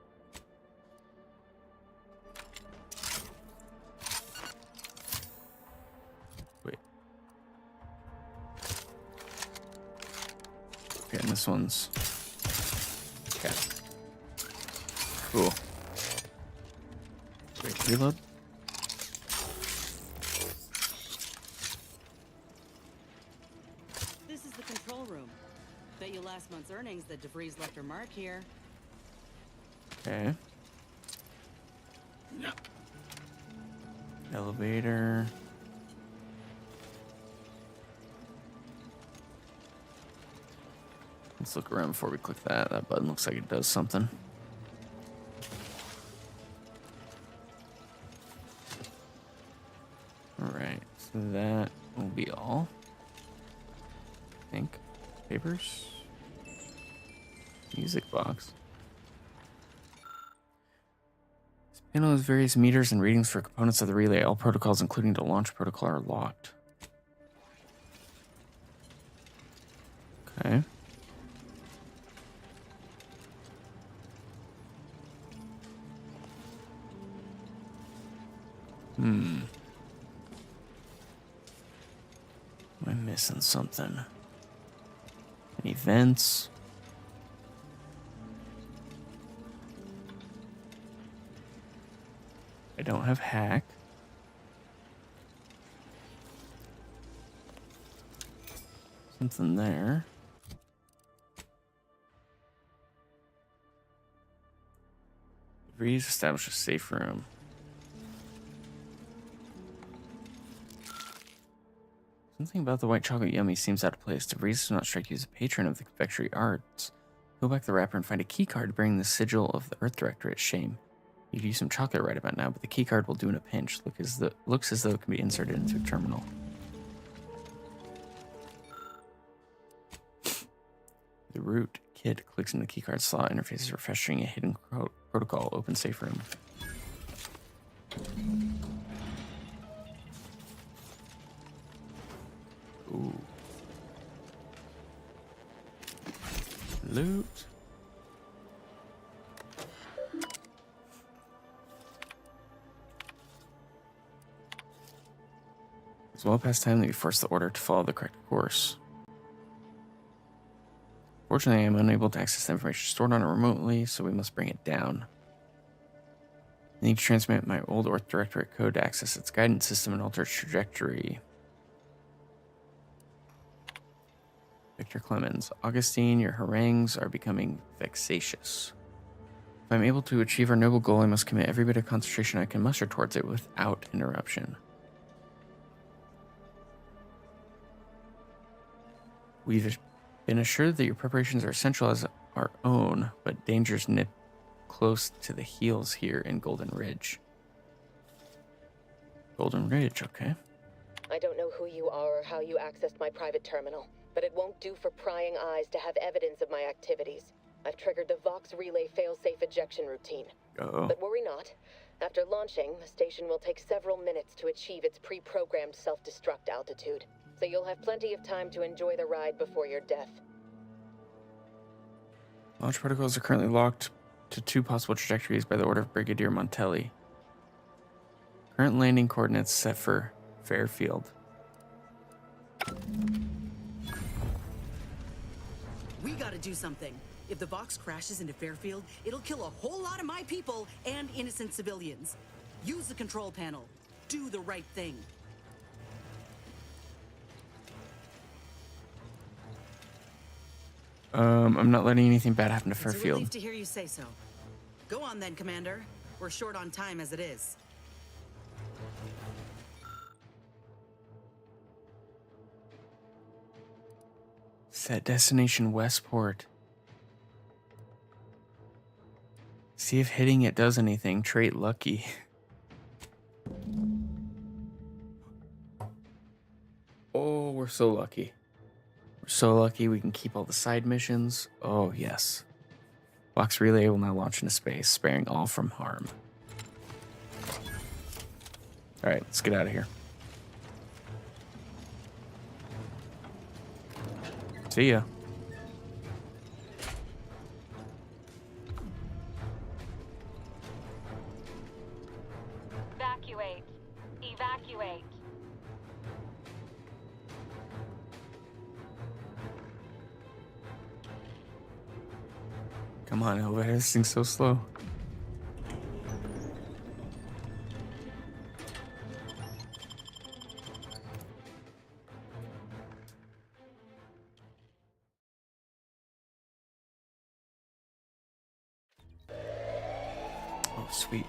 [SPEAKER 1] Wait. Okay, and this one's... Okay. Cool. Wait, reload?
[SPEAKER 14] This is the control room. Bet you last month's earnings that DeVries left her mark here.
[SPEAKER 1] Okay. Elevator. Let's look around before we click that. That button looks like it does something. Alright, so that will be all. I think. Papers. Music box. This panel has various meters and readings for components of the relay. All protocols, including the launch protocol, are locked. Okay. Am I missing something? Any vents? I don't have hack. Something there. Re-establish a safe room. Something about the white chocolate yummy seems out of place. DeVries does not strike you as a patron of the confectionery arts. Peel back the wrapper and find a key card bearing the sigil of the Earth Directorate. Shame. You could use some chocolate right about now, but the key card will do in a pinch. Looks as though it can be inserted into a terminal. The root kid clicks in the keycard slot. Interface is refreshing a hidden protocol. Open safe room. Ooh. Loot. It's well past time that we force the order to follow the correct course. Fortunately, I am unable to access the information stored on it remotely, so we must bring it down. I need to transmit my old Earth Directorate code to access its guidance system and alter its trajectory. Victor Clemens. Augustine, your harangues are becoming vexatious. If I'm able to achieve our noble goal, I must commit every bit of concentration I can muster towards it without interruption. We've been assured that your preparations are essential as our own, but dangers nip close to the heels here in Golden Ridge. Golden Ridge, okay.
[SPEAKER 5] I don't know who you are or how you accessed my private terminal, but it won't do for prying eyes to have evidence of my activities. I've triggered the Vox Relay failsafe ejection routine.
[SPEAKER 1] Uh-oh.
[SPEAKER 5] But worry not. After launching, the station will take several minutes to achieve its pre-programmed self-destruct altitude, so you'll have plenty of time to enjoy the ride before your death.
[SPEAKER 1] Launch protocols are currently locked to 2 possible trajectories by the order of Brigadier Montelli. Current landing coordinates set for Fairfield.
[SPEAKER 14] We gotta do something. If the Vox crashes into Fairfield, it'll kill a whole lot of my people and innocent civilians. Use the control panel. Do the right thing.
[SPEAKER 1] I'm not letting anything bad happen to
[SPEAKER 14] It's a
[SPEAKER 1] Fairfield.
[SPEAKER 14] relief to hear you say so. Go on then, Commander. We're short on time as it is.
[SPEAKER 1] Set destination Westport. See if hitting it does anything. Trait lucky. Oh, we're so lucky. We're so lucky we can keep all the side missions. Oh, yes. Vox Relay will now launch into space, sparing all from harm. Alright, let's get out of here. See ya.
[SPEAKER 9] Evacuate. Evacuate.
[SPEAKER 1] Come on, Elva. This thing's so slow. Oh, sweet.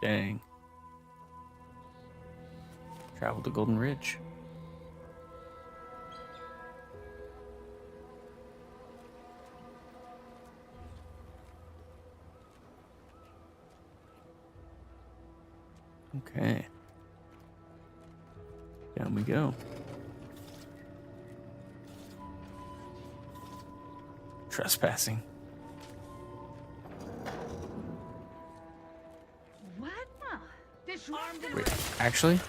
[SPEAKER 1] Dang. Travel to Golden Ridge. Okay. Down we go. Trespassing.
[SPEAKER 3] What? Disarmed and
[SPEAKER 1] Wait, actually?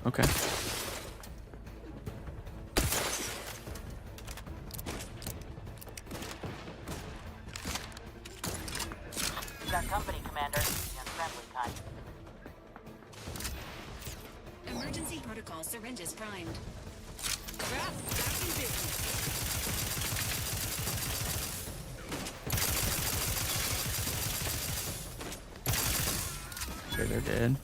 [SPEAKER 1] Okay.
[SPEAKER 19] You got company, Commander. The unfriendly kind.
[SPEAKER 7] Emergency protocol syringes primed.
[SPEAKER 3] Craft back in business.
[SPEAKER 1] Okay, they're dead.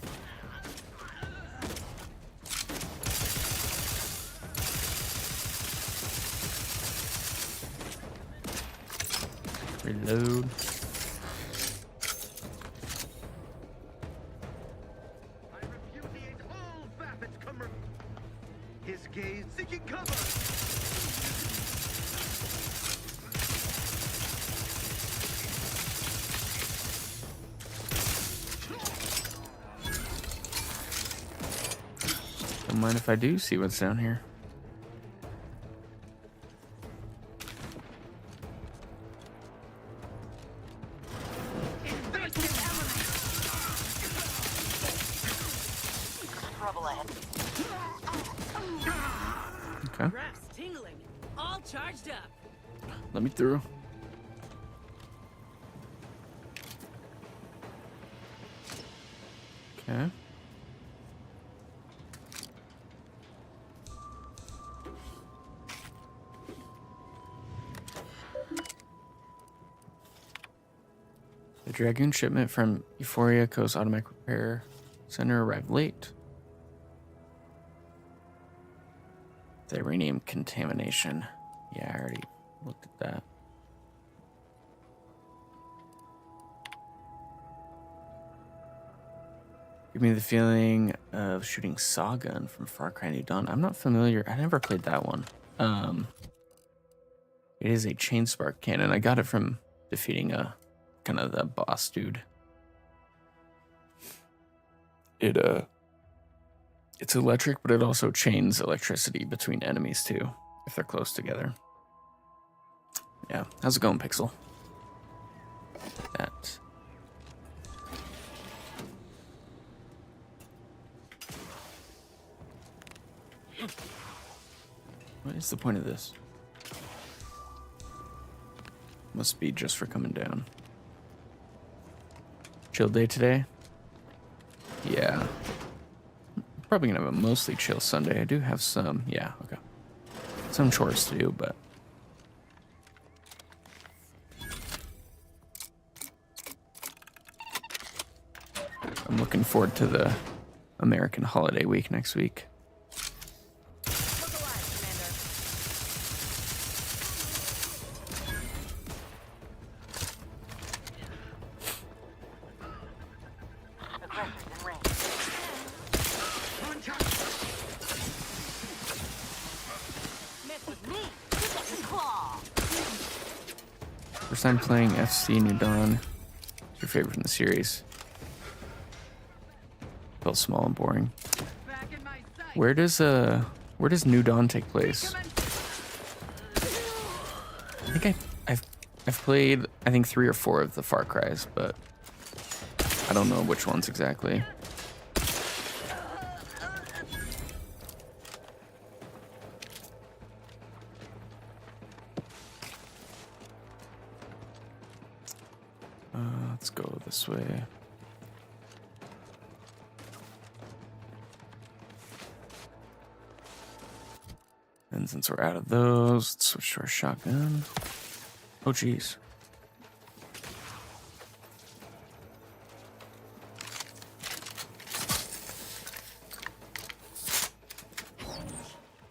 [SPEAKER 1] Reload.
[SPEAKER 17] His gaze seeking cover.
[SPEAKER 1] Don't mind if I do see what's down here.
[SPEAKER 19] Trouble ahead.
[SPEAKER 1] Okay.
[SPEAKER 3] Graphs tingling. All charged up.
[SPEAKER 1] Let me through. Okay. The Dragoon shipment from Euphoria Coast Automatic Repair Center arrived late. The uranium contamination. Yeah, I already looked at that. Give me the feeling of shooting Sawgun from Far Cry New Dawn. I'm not familiar. I never played that one. It is a chain spark cannon. I got it from defeating a kind of the boss dude. It's electric, but it also chains electricity between enemies too, if they're close together. Yeah, how's it going, Pixel? That. What is the point of this? Must be just for coming down. Chill day today? Yeah. Probably gonna have a mostly chill Sunday. I do have some, yeah, okay. Some chores to do, but. I'm looking forward to the American holiday week next week. First time playing FC New Dawn. What's your favorite from the series? Felt small and boring. Where does New Dawn take place? I think I've played 3 or 4 of the Far Cries, but I don't know which ones exactly. Let's go this way. And since we're out of those, let's switch to our shotgun. Oh, geez.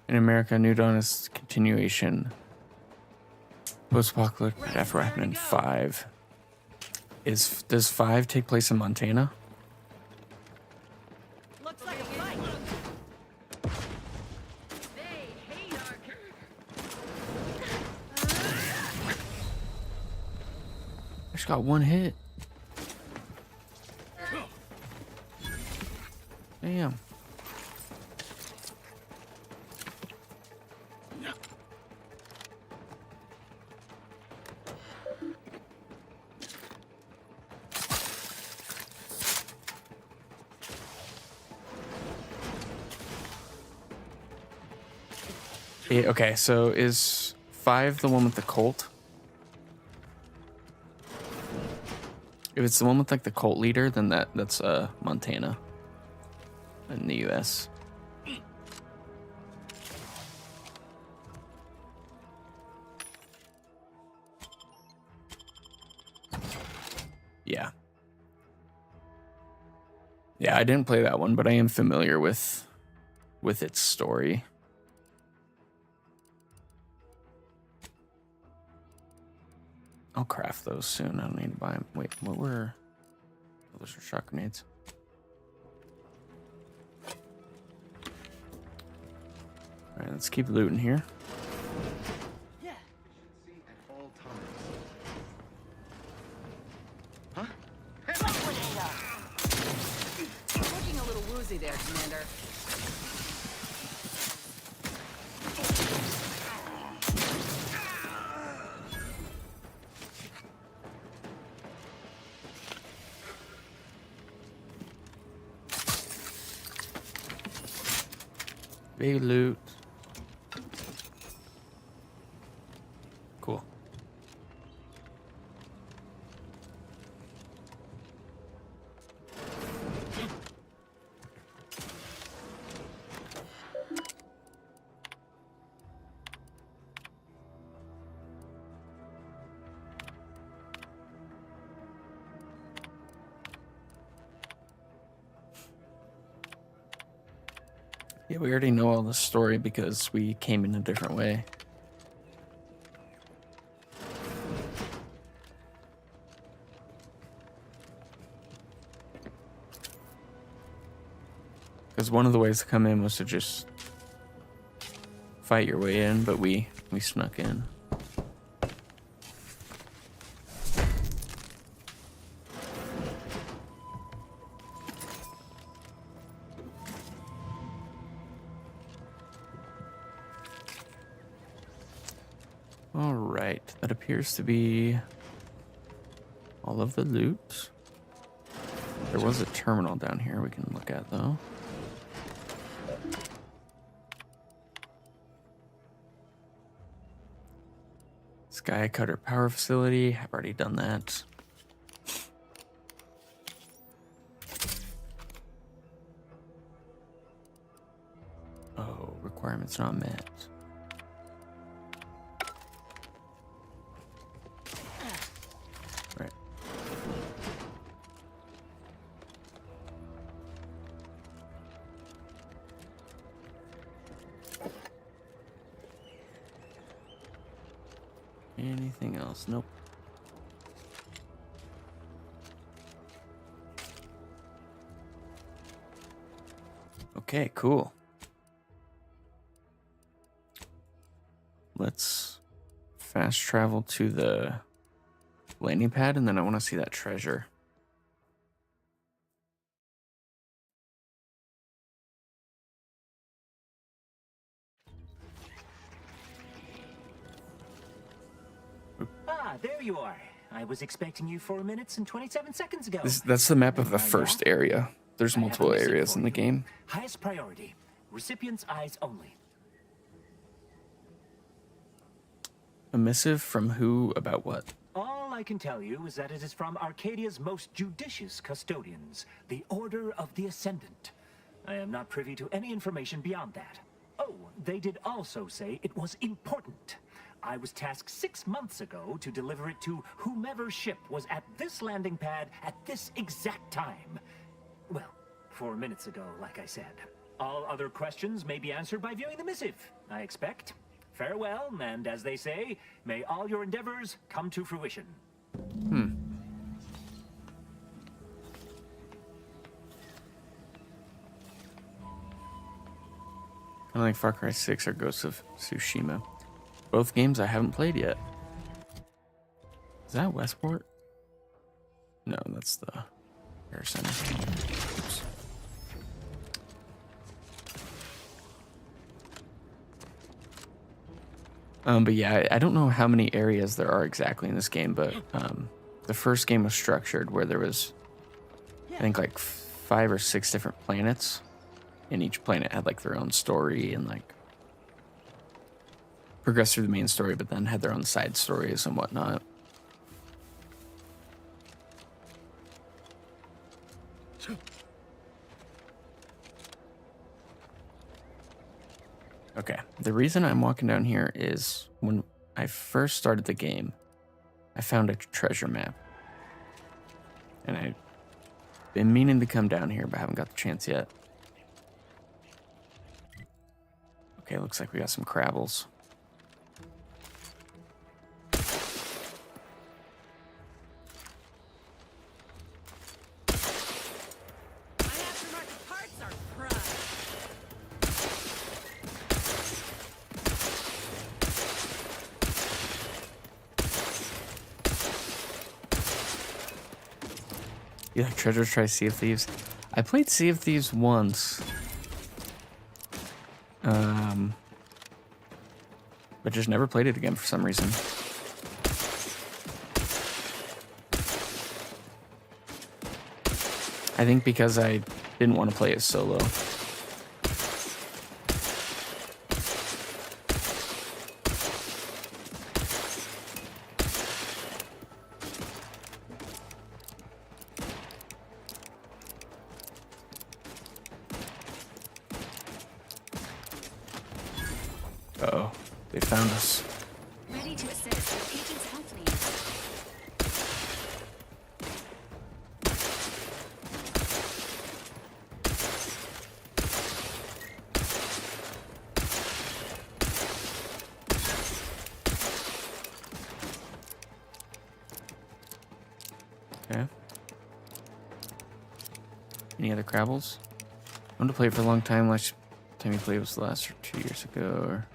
[SPEAKER 1] In America, New Dawn is continuation. Post-apocalyptic after what happened in 5. Does 5 take place in Montana?
[SPEAKER 3] Looks like a fight. They hate our
[SPEAKER 1] I just got 1 hit. Damn. Yeah, okay, so is 5 the one with the Colt? If it's the one with like the Colt leader, then that's Montana in the US. Yeah. Yeah, I didn't play that one, but I am familiar with its story. I'll craft those soon. I don't need to buy them. Wait, what were... Oh, those are shot grenades. Alright, let's keep looting here.
[SPEAKER 20] Yeah. Efficiency at all times. Huh?
[SPEAKER 3] Looking a little woozy there, Commander.
[SPEAKER 1] Big loot. Cool. Yeah, we already know all the story because we came in a different way. Because one of the ways to come in was to just fight your way in, but we snuck in. All right, that appears to be all of the loot. There was a terminal down here we can look at, though. Sky Cutter Power Facility. I've already done that. Oh, requirements not met. Right. Anything else? Nope. Okay, cool. Let's fast travel to the landing pad, and then I want to see that treasure.
[SPEAKER 12] Ah, there you are. I was expecting you 4 minutes and 27 seconds ago.
[SPEAKER 1] That's the map of the first area. There's multiple areas in the game.
[SPEAKER 12] Highest priority. Recipient's eyes only.
[SPEAKER 1] A missive from who about what?
[SPEAKER 12] All I can tell you is that it is from Arcadia's most judicious custodians, the Order of the Ascendant. I am not privy to any information beyond that. Oh, they did also say it was important. I was tasked 6 months ago to deliver it to whomever ship was at this landing pad at this exact time. Well, 4 minutes ago, like I said. All other questions may be answered by viewing the missive, I expect. Farewell, and as they say, may all your endeavors come to fruition.
[SPEAKER 1] Kind of like Far Cry 6 or Ghost of Tsushima. Both games I haven't played yet. Is that Westport? No, that's the Air Center. Oops. But yeah, I don't know how many areas there are exactly in this game, but the first game was structured where there was, I think, like 5 or 6 different planets, and each planet had like their own story and like progressed through the main story, but then had their own side stories and whatnot. Okay, the reason I'm walking down here is when I first started the game, I found a treasure map. And I've been meaning to come down here, but haven't got the chance yet. Okay, looks like we got some crabbles. You like treasures, try Sea of Thieves. I played Sea of Thieves once. But just never played it again for some reason. I think because I didn't want to play it solo. Uh-oh, they found us.
[SPEAKER 7] Ready to assist with agent's health needs.
[SPEAKER 1] Any other Crabbles? I wanted to play it for a long time. Last time you played was the last 2 years ago, or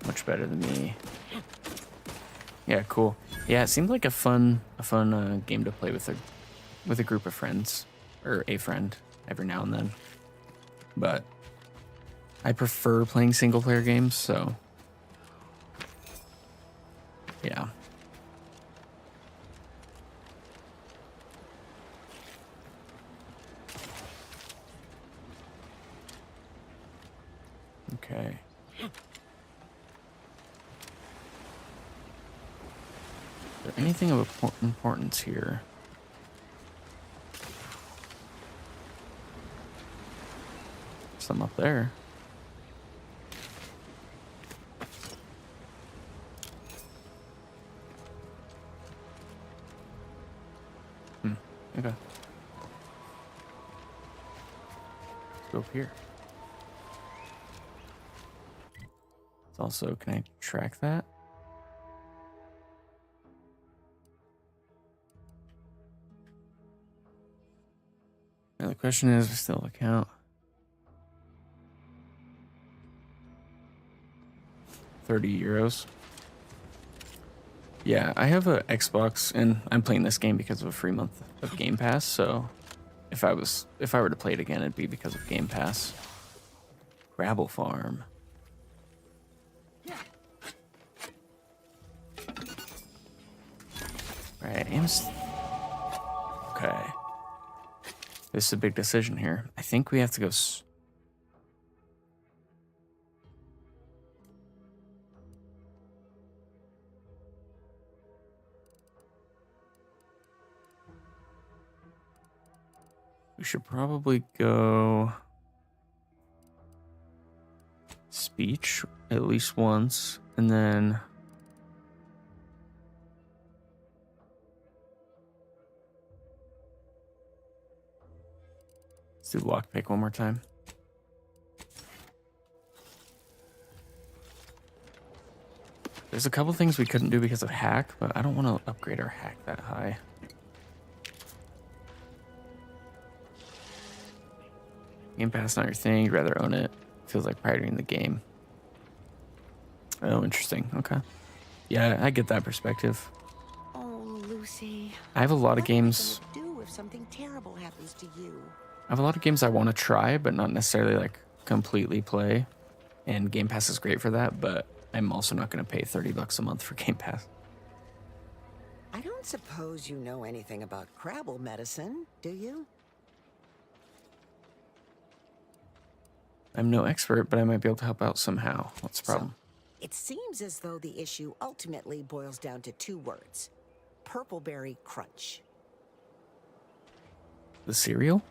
[SPEAKER 1] much better than me. Yeah, cool. Yeah, it seemed like a fun game to play with a group of friends, or a friend every now and then. But I prefer playing single player games, so yeah. Okay. Is there anything of importance here? Some up there. Okay. Let's go up here. It's also, can I track that? Now the question is, we still account. 30 euros. Yeah, I have a Xbox, and I'm playing this game because of a free month of Game Pass. So, if I were to play it again, it'd be because of Game Pass. Grabble Farm. Right, okay. This is a big decision here. I think we have to go. We should probably go speech at least once, and then let's do lockpick one more time. There's a couple things we couldn't do because of hack, but I don't want to upgrade our hack that high. Game Pass not your thing, you'd rather own it. Feels like pirating the game. Oh, interesting. Okay. Yeah, I get that perspective.
[SPEAKER 13] Oh, Lucy.
[SPEAKER 1] I have a lot of games.
[SPEAKER 13] What are you gonna do if something terrible happens to you?
[SPEAKER 1] I have a lot of games I want to try, but not necessarily like completely play. And Game Pass is great for that, but I'm also not going to pay $30 a month for Game Pass.
[SPEAKER 13] I don't suppose you know anything about Crabble medicine, do you?
[SPEAKER 1] I'm no expert, but I might be able to help out somehow. What's the problem?
[SPEAKER 13] It seems as though the issue ultimately boils down to 2 words. Purpleberry Crunch.
[SPEAKER 1] The cereal?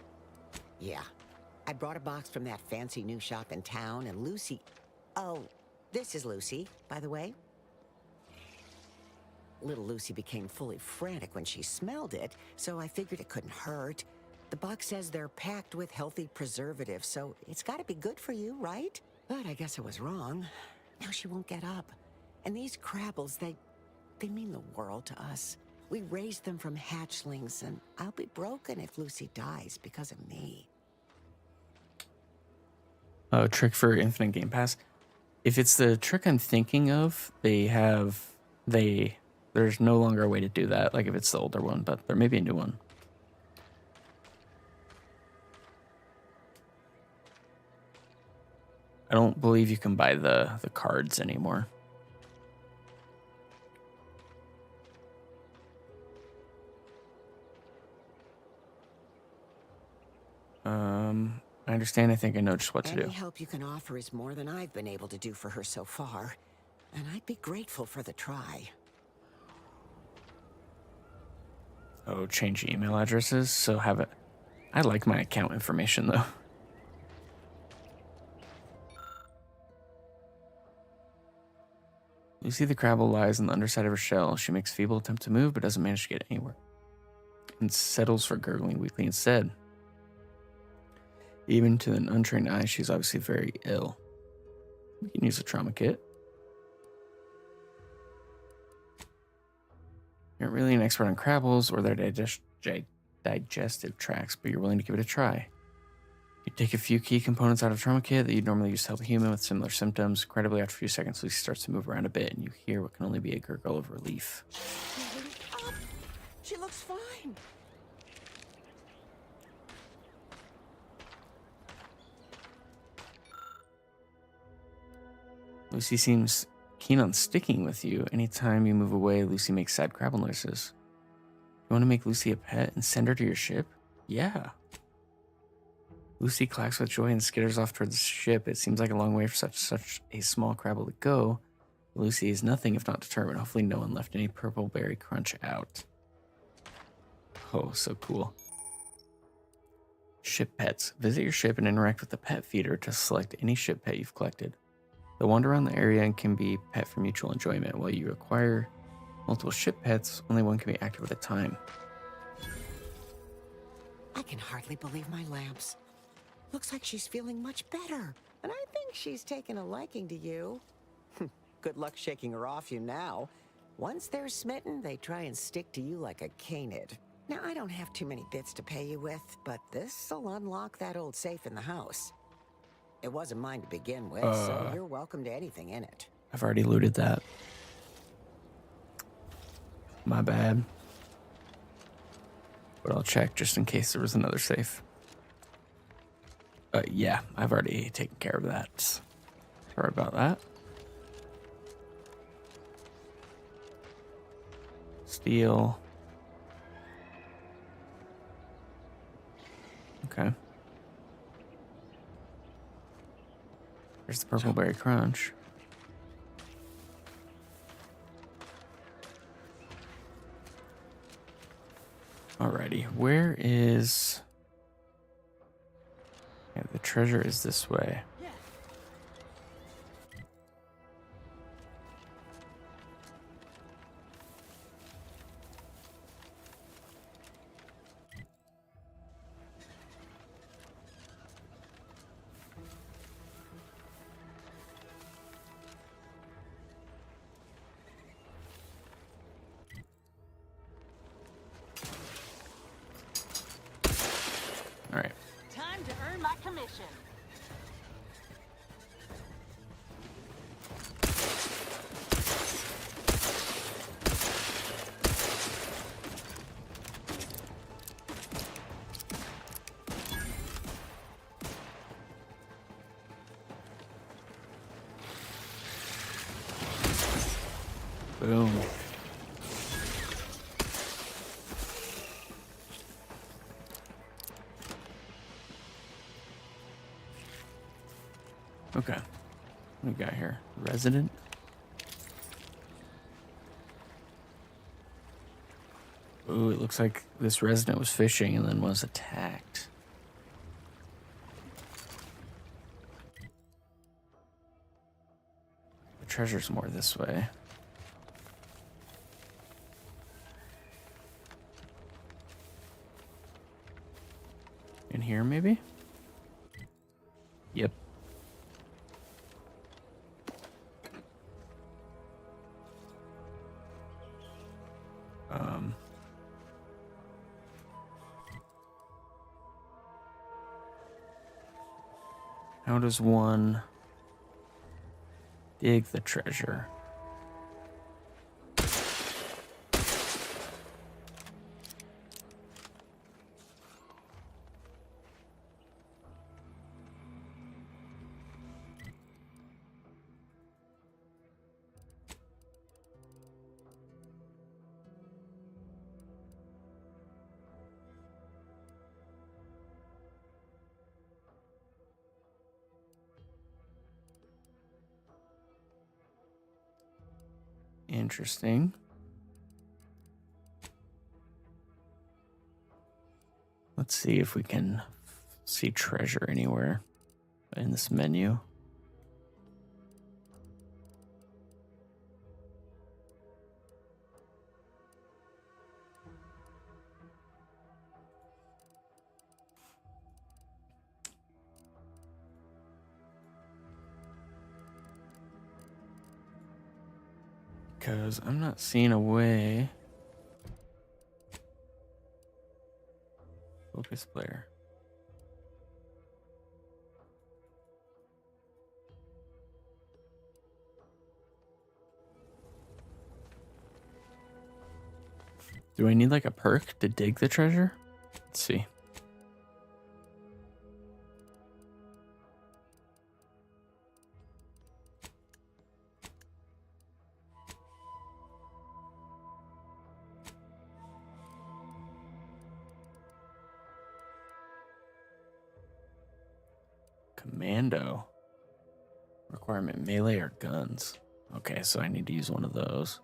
[SPEAKER 13] Yeah. I brought a box from that fancy new shop in town, and Lucy... Oh, this is Lucy, by the way. Little Lucy became fully frantic when she smelled it, so I figured it couldn't hurt. The box says they're packed with healthy preservatives, so it's got to be good for you, right? But I guess I was wrong. Now she won't get up. And these Crabbles, they mean the world to us. We raised them from hatchlings, and I'll be broken if Lucy dies because of me.
[SPEAKER 1] A trick for Infinite Game Pass. If it's the trick I'm thinking of, there's no longer a way to do that. Like if it's the older one, but there may be a new one. I don't believe you can buy the cards anymore. I understand. I think I know just what to do.
[SPEAKER 13] Any help you can offer is more than I've been able to do for her so far, and I'd be grateful for the try.
[SPEAKER 1] Oh, change email addresses. So have it. I like my account information though. Lucy the Crabble lies on the underside of her shell. She makes feeble attempt to move, but doesn't manage to get anywhere. And settles for gurgling weakly instead. Even to an untrained eye, she's obviously very ill. We can use a trauma kit. You're not really an expert on Crabbles or their digestive tracts, but you're willing to give it a try. You take a few key components out of trauma kit that you'd normally use to help a human with similar symptoms. Incredibly, after a few seconds, Lucy starts to move around a bit, and you hear what can only be a gurgle of relief.
[SPEAKER 13] She looks fine.
[SPEAKER 1] Lucy seems keen on sticking with you. Anytime you move away, Lucy makes sad crabble noises. You want to make Lucy a pet and send her to your ship? Yeah. Lucy clacks with joy and skitters off towards the ship. It seems like a long way for such a small crabble to go. Lucy is nothing if not determined. Hopefully no one left any purple berry crunch out. Oh, so cool. Ship pets. Visit your ship and interact with the pet feeder to select any ship pet you've collected. They'll wander around the area and can be pet for mutual enjoyment. While you acquire multiple ship pets, only one can be active at a time.
[SPEAKER 13] I can hardly believe my lamps. Looks like she's feeling much better, and I think she's taken a liking to you. Good luck shaking her off you now. Once they're smitten, they try and stick to you like a canid. Now, I don't have too many bits to pay you with, but this'll unlock that old safe in the house. It wasn't mine to begin with, so you're welcome to anything in it.
[SPEAKER 1] I've already looted that. My bad. But I'll check just in case there was another safe. Yeah, I've already taken care of that. Sorry about that. Steel. Okay. There's the purple berry crunch. Alrighty, where is... Yeah, the treasure is this way. Alright.
[SPEAKER 19] Time to earn my commission.
[SPEAKER 1] Boom. Okay. What we got here? Resident? Ooh, it looks like this resident was fishing and then was attacked. The treasure's more this way. In here, maybe? Yep. How does one dig the treasure? Interesting. Let's see if we can see treasure anywhere in this menu. Because I'm not seeing a way. Focus player. Do I need like a perk to dig the treasure? Let's see. Commando. Requirement melee or guns. Okay, so I need to use one of those.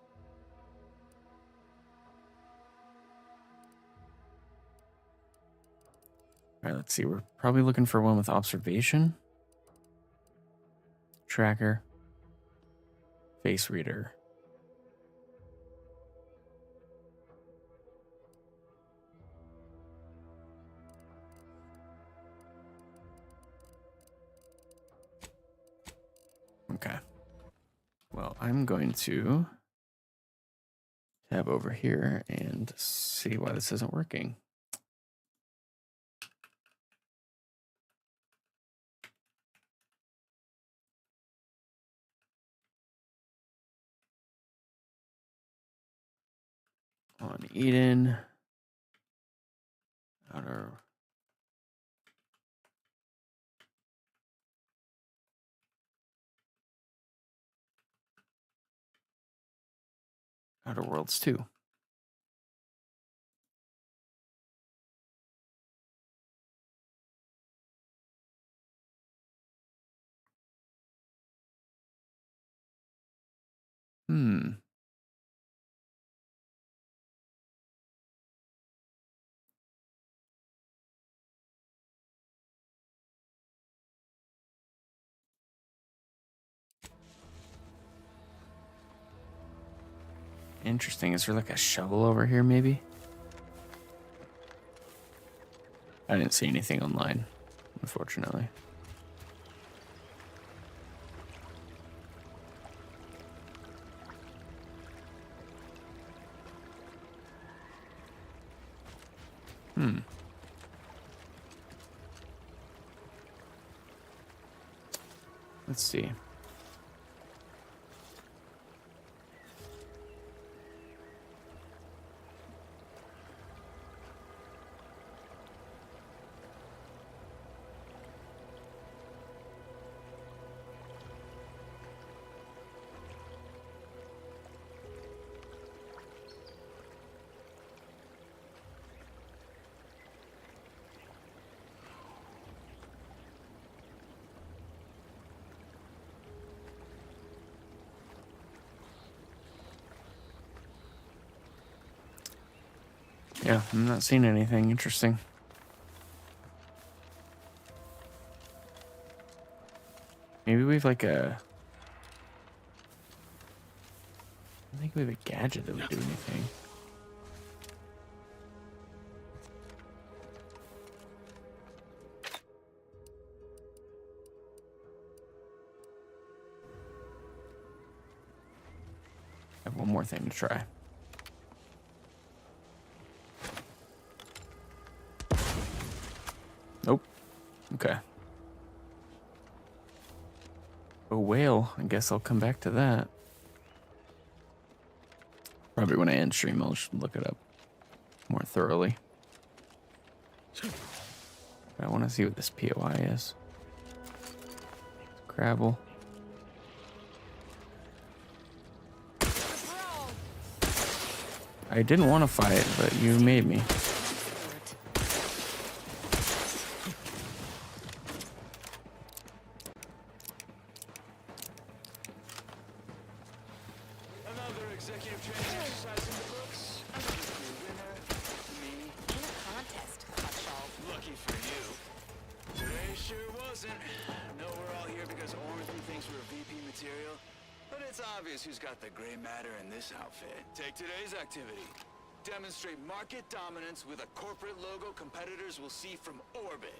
[SPEAKER 1] All right, let's see. We're probably looking for one with observation, tracker, face reader. Okay. Well, I'm going to tab over here and see why this isn't working. On Eden. Outer. Outer Worlds 2. Interesting. Is there like a shovel over here, maybe? I didn't see anything online, unfortunately. Let's see. Yeah, I'm not seeing anything interesting. Maybe we have like a... I think we have a gadget that would do anything. I have one more thing to try. Nope. Okay. A whale. I guess I'll come back to that. Probably when I end stream, I'll just look it up more thoroughly. I want to see what this POI is. Crabble. I didn't want to fight, but you made me.
[SPEAKER 6] Another executive training exercise in the books. Winner, me.
[SPEAKER 7] In a contest, Hutchall.
[SPEAKER 6] Lucky for you. Today sure wasn't. No, we're all here because Ormsby thinks we're VP material. But it's obvious who's got the gray matter in this outfit. Take today's activity. Demonstrate market dominance with a corporate logo competitors will see from orbit.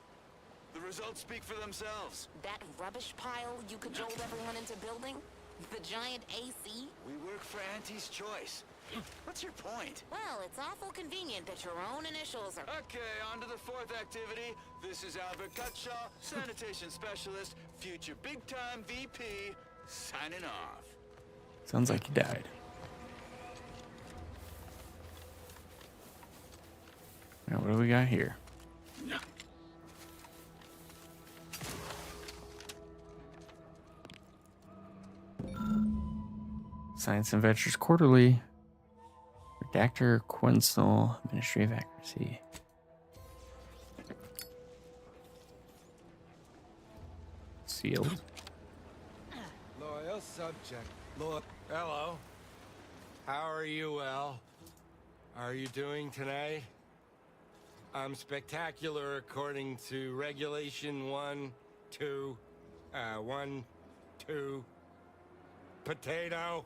[SPEAKER 6] The results speak for themselves.
[SPEAKER 7] That rubbish pile you cajoled everyone into building? The giant AC?
[SPEAKER 6] We work for Auntie's Choice. What's your point?
[SPEAKER 7] Well, it's awful convenient that your own initials are...
[SPEAKER 6] Okay, on to the fourth activity. This is Albert Cutshaw, sanitation specialist, future big-time VP, signing off.
[SPEAKER 1] Sounds like he died. Now, what do we got here? Science and Ventures Quarterly. Redactor Quenzel, Ministry of Accuracy. Sealed.
[SPEAKER 18] Loyal subject. Look, hello. How are you, Al? Are you doing tonight? I'm spectacular according to Regulation 1, 2, 1, 2, potato.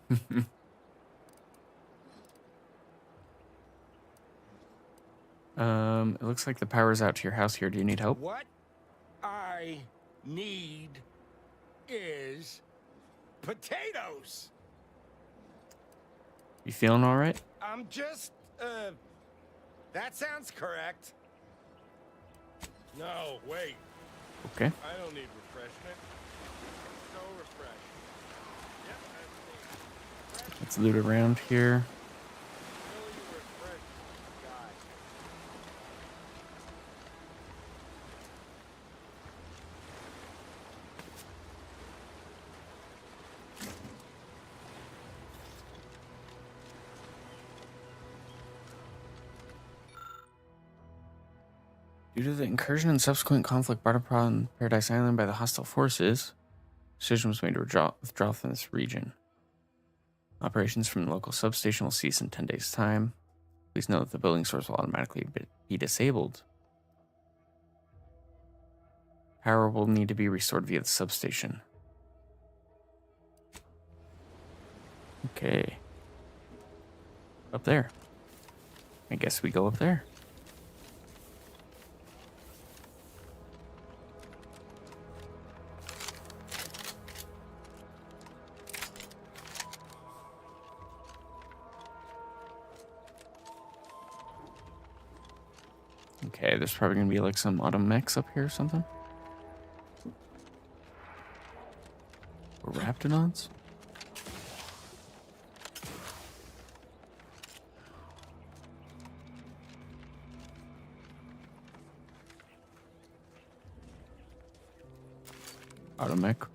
[SPEAKER 1] It looks like the power's out to your house here. Do you need help?
[SPEAKER 18] What I need is potatoes.
[SPEAKER 1] You feeling all right?
[SPEAKER 18] I'm just, that sounds correct. No, wait.
[SPEAKER 1] Okay.
[SPEAKER 18] I don't need refreshment. So refreshing. Yep,
[SPEAKER 1] Let's loot around here. Due to the incursion and subsequent conflict brought upon Paradise Island by the hostile forces, a decision was made to withdraw from this region. Operations from the local substation will cease in 10 days' time. Please note that the building source will automatically be disabled. Power will need to be restored via the substation. Okay. Up there. I guess we go up there. Okay, there's probably gonna be like some auto mechs up here or something. Or Raptidons? Auto mech.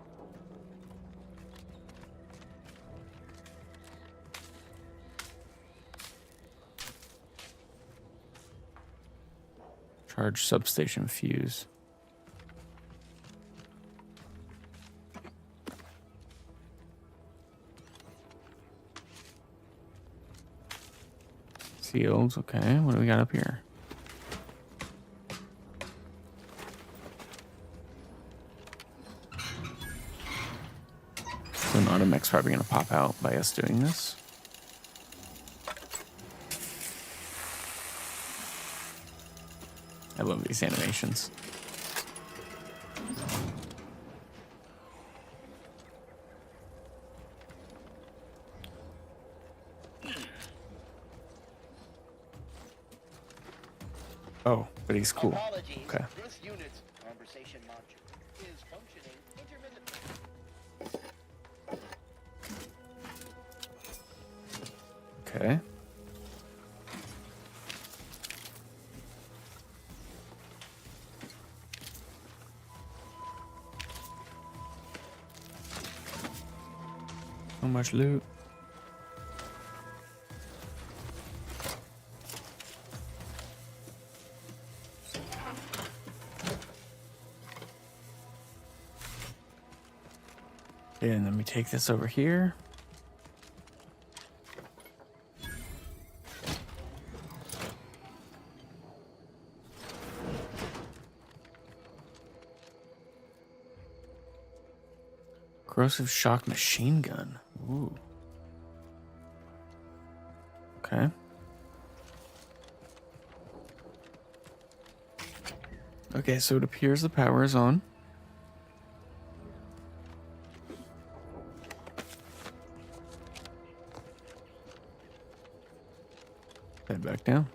[SPEAKER 1] Charge substation fuse. Sealed. Okay, what do we got up here? So an automech's probably going to pop out by us doing this. I love these animations. Oh, but he's cool. Okay.
[SPEAKER 21] This unit's conversation module is functioning intermittently.
[SPEAKER 1] Okay. So much loot. And then we take this over here. Corrosive shock machine gun. Ooh. Okay. Okay, so it appears the power is on. back down.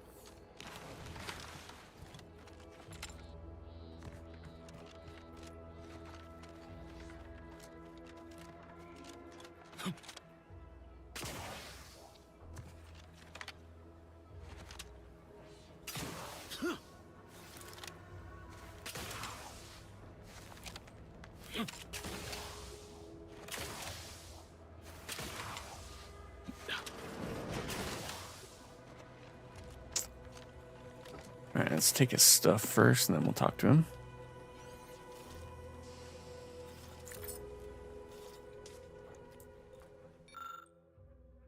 [SPEAKER 1] Alright, let's take his stuff first, and then we'll talk to him.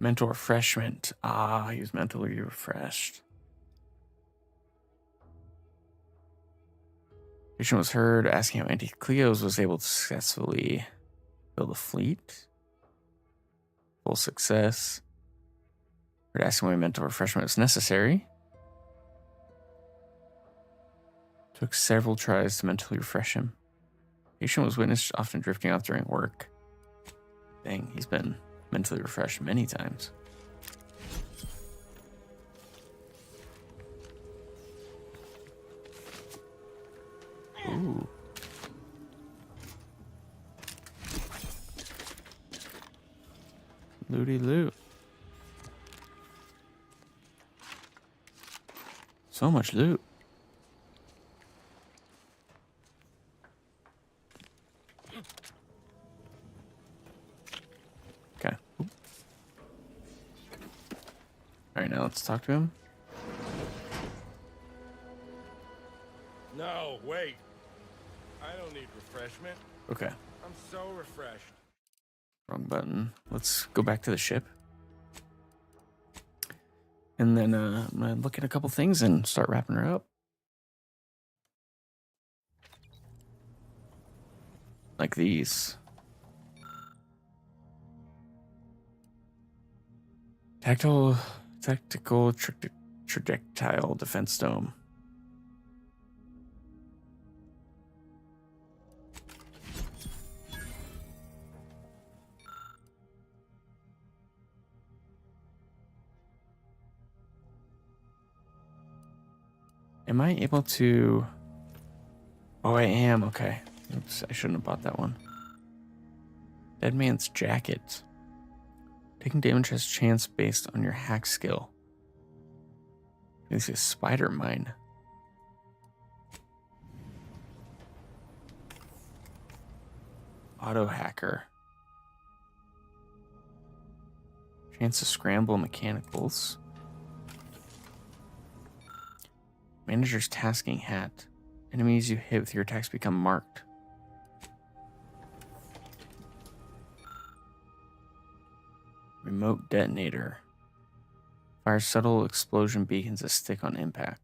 [SPEAKER 1] Mental refreshment. Ah, he's mentally refreshed. Patient was heard asking how Auntie Cleo's was able to successfully build a fleet. Full success. Heard asking why mental refreshment was necessary. Took several tries to mentally refresh him. Patient was witnessed often drifting off during work. Dang, he's been mentally refreshed many times. Ooh. Looty loot. So much loot. Okay. Alright, now let's talk to him.
[SPEAKER 18] No, wait. I don't need refreshment.
[SPEAKER 1] Okay.
[SPEAKER 18] I'm so refreshed.
[SPEAKER 1] Wrong button. Let's go back to the ship. And then I'm going to look at a couple things and start wrapping her up. Like these. Tactical projectile defense dome. Am I able to... Oh, I am. Okay. Oops, I shouldn't have bought that one. Dead Man's Jacket. Taking damage has chance based on your hack skill. This is Spider Mine. Auto Hacker. Chance to scramble mechanicals. Manager's Tasking Hat. Enemies you hit with your attacks become marked. Remote Detonator. Fires subtle explosion beacons that stick on impact.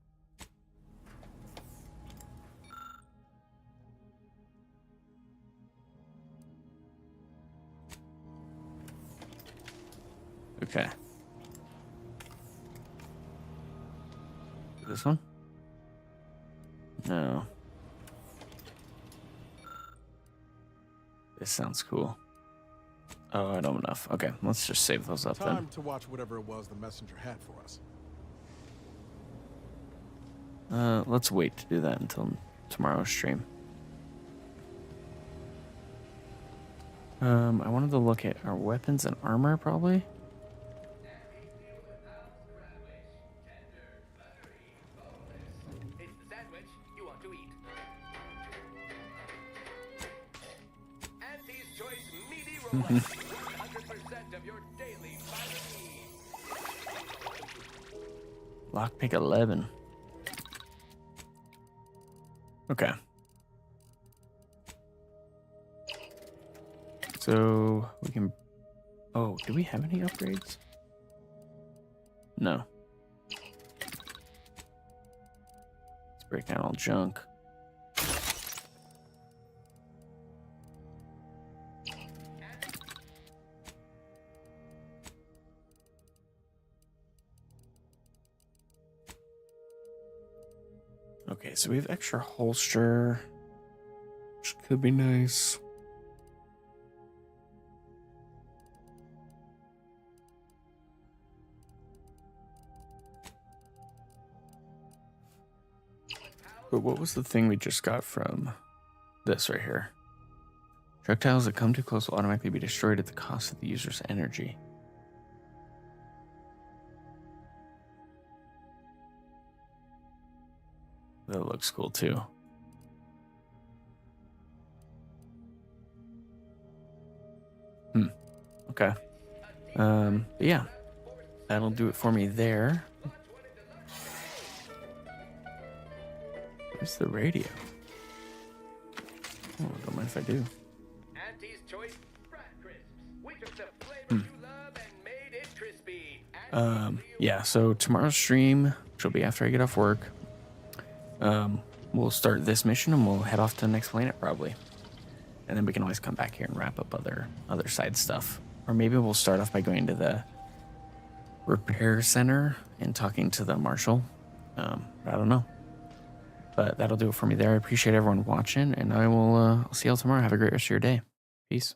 [SPEAKER 1] Okay. This one? No. This sounds cool. Oh, I don't have enough. Okay, let's just save those up then.
[SPEAKER 8] Time to watch whatever it was the messenger had for us.
[SPEAKER 1] Let's wait to do that until tomorrow's stream. I wanted to look at our weapons and armor, probably.
[SPEAKER 21] It's the sandwich you want to eat. Auntie's Choice Meaty Roll-Up. 100% of your daily vitamin E.
[SPEAKER 1] Lockpick 11. Okay. So we can... Oh, do we have any upgrades? No. Let's break down all junk. Okay, so we have extra holster, which could be nice. But what was the thing we just got from this right here? Projectiles that come too close will automatically be destroyed at the cost of the user's energy. That looks cool too. Okay. But yeah, that'll do it for me there. Where's the radio? Oh, don't mind if I do.
[SPEAKER 21] Auntie's Choice Brat Crisps. We took the flavors you love and made it crispy.
[SPEAKER 1] Yeah, so tomorrow's stream, which will be after I get off work, we'll start this mission and we'll head off to the next planet probably. And then we can always come back here and wrap up other side stuff. Or maybe we'll start off by going to the repair center and talking to the marshal. I don't know. But that'll do it for me there. I appreciate everyone watching, and I will I'll see y'all tomorrow. Have a great rest of your day. Peace.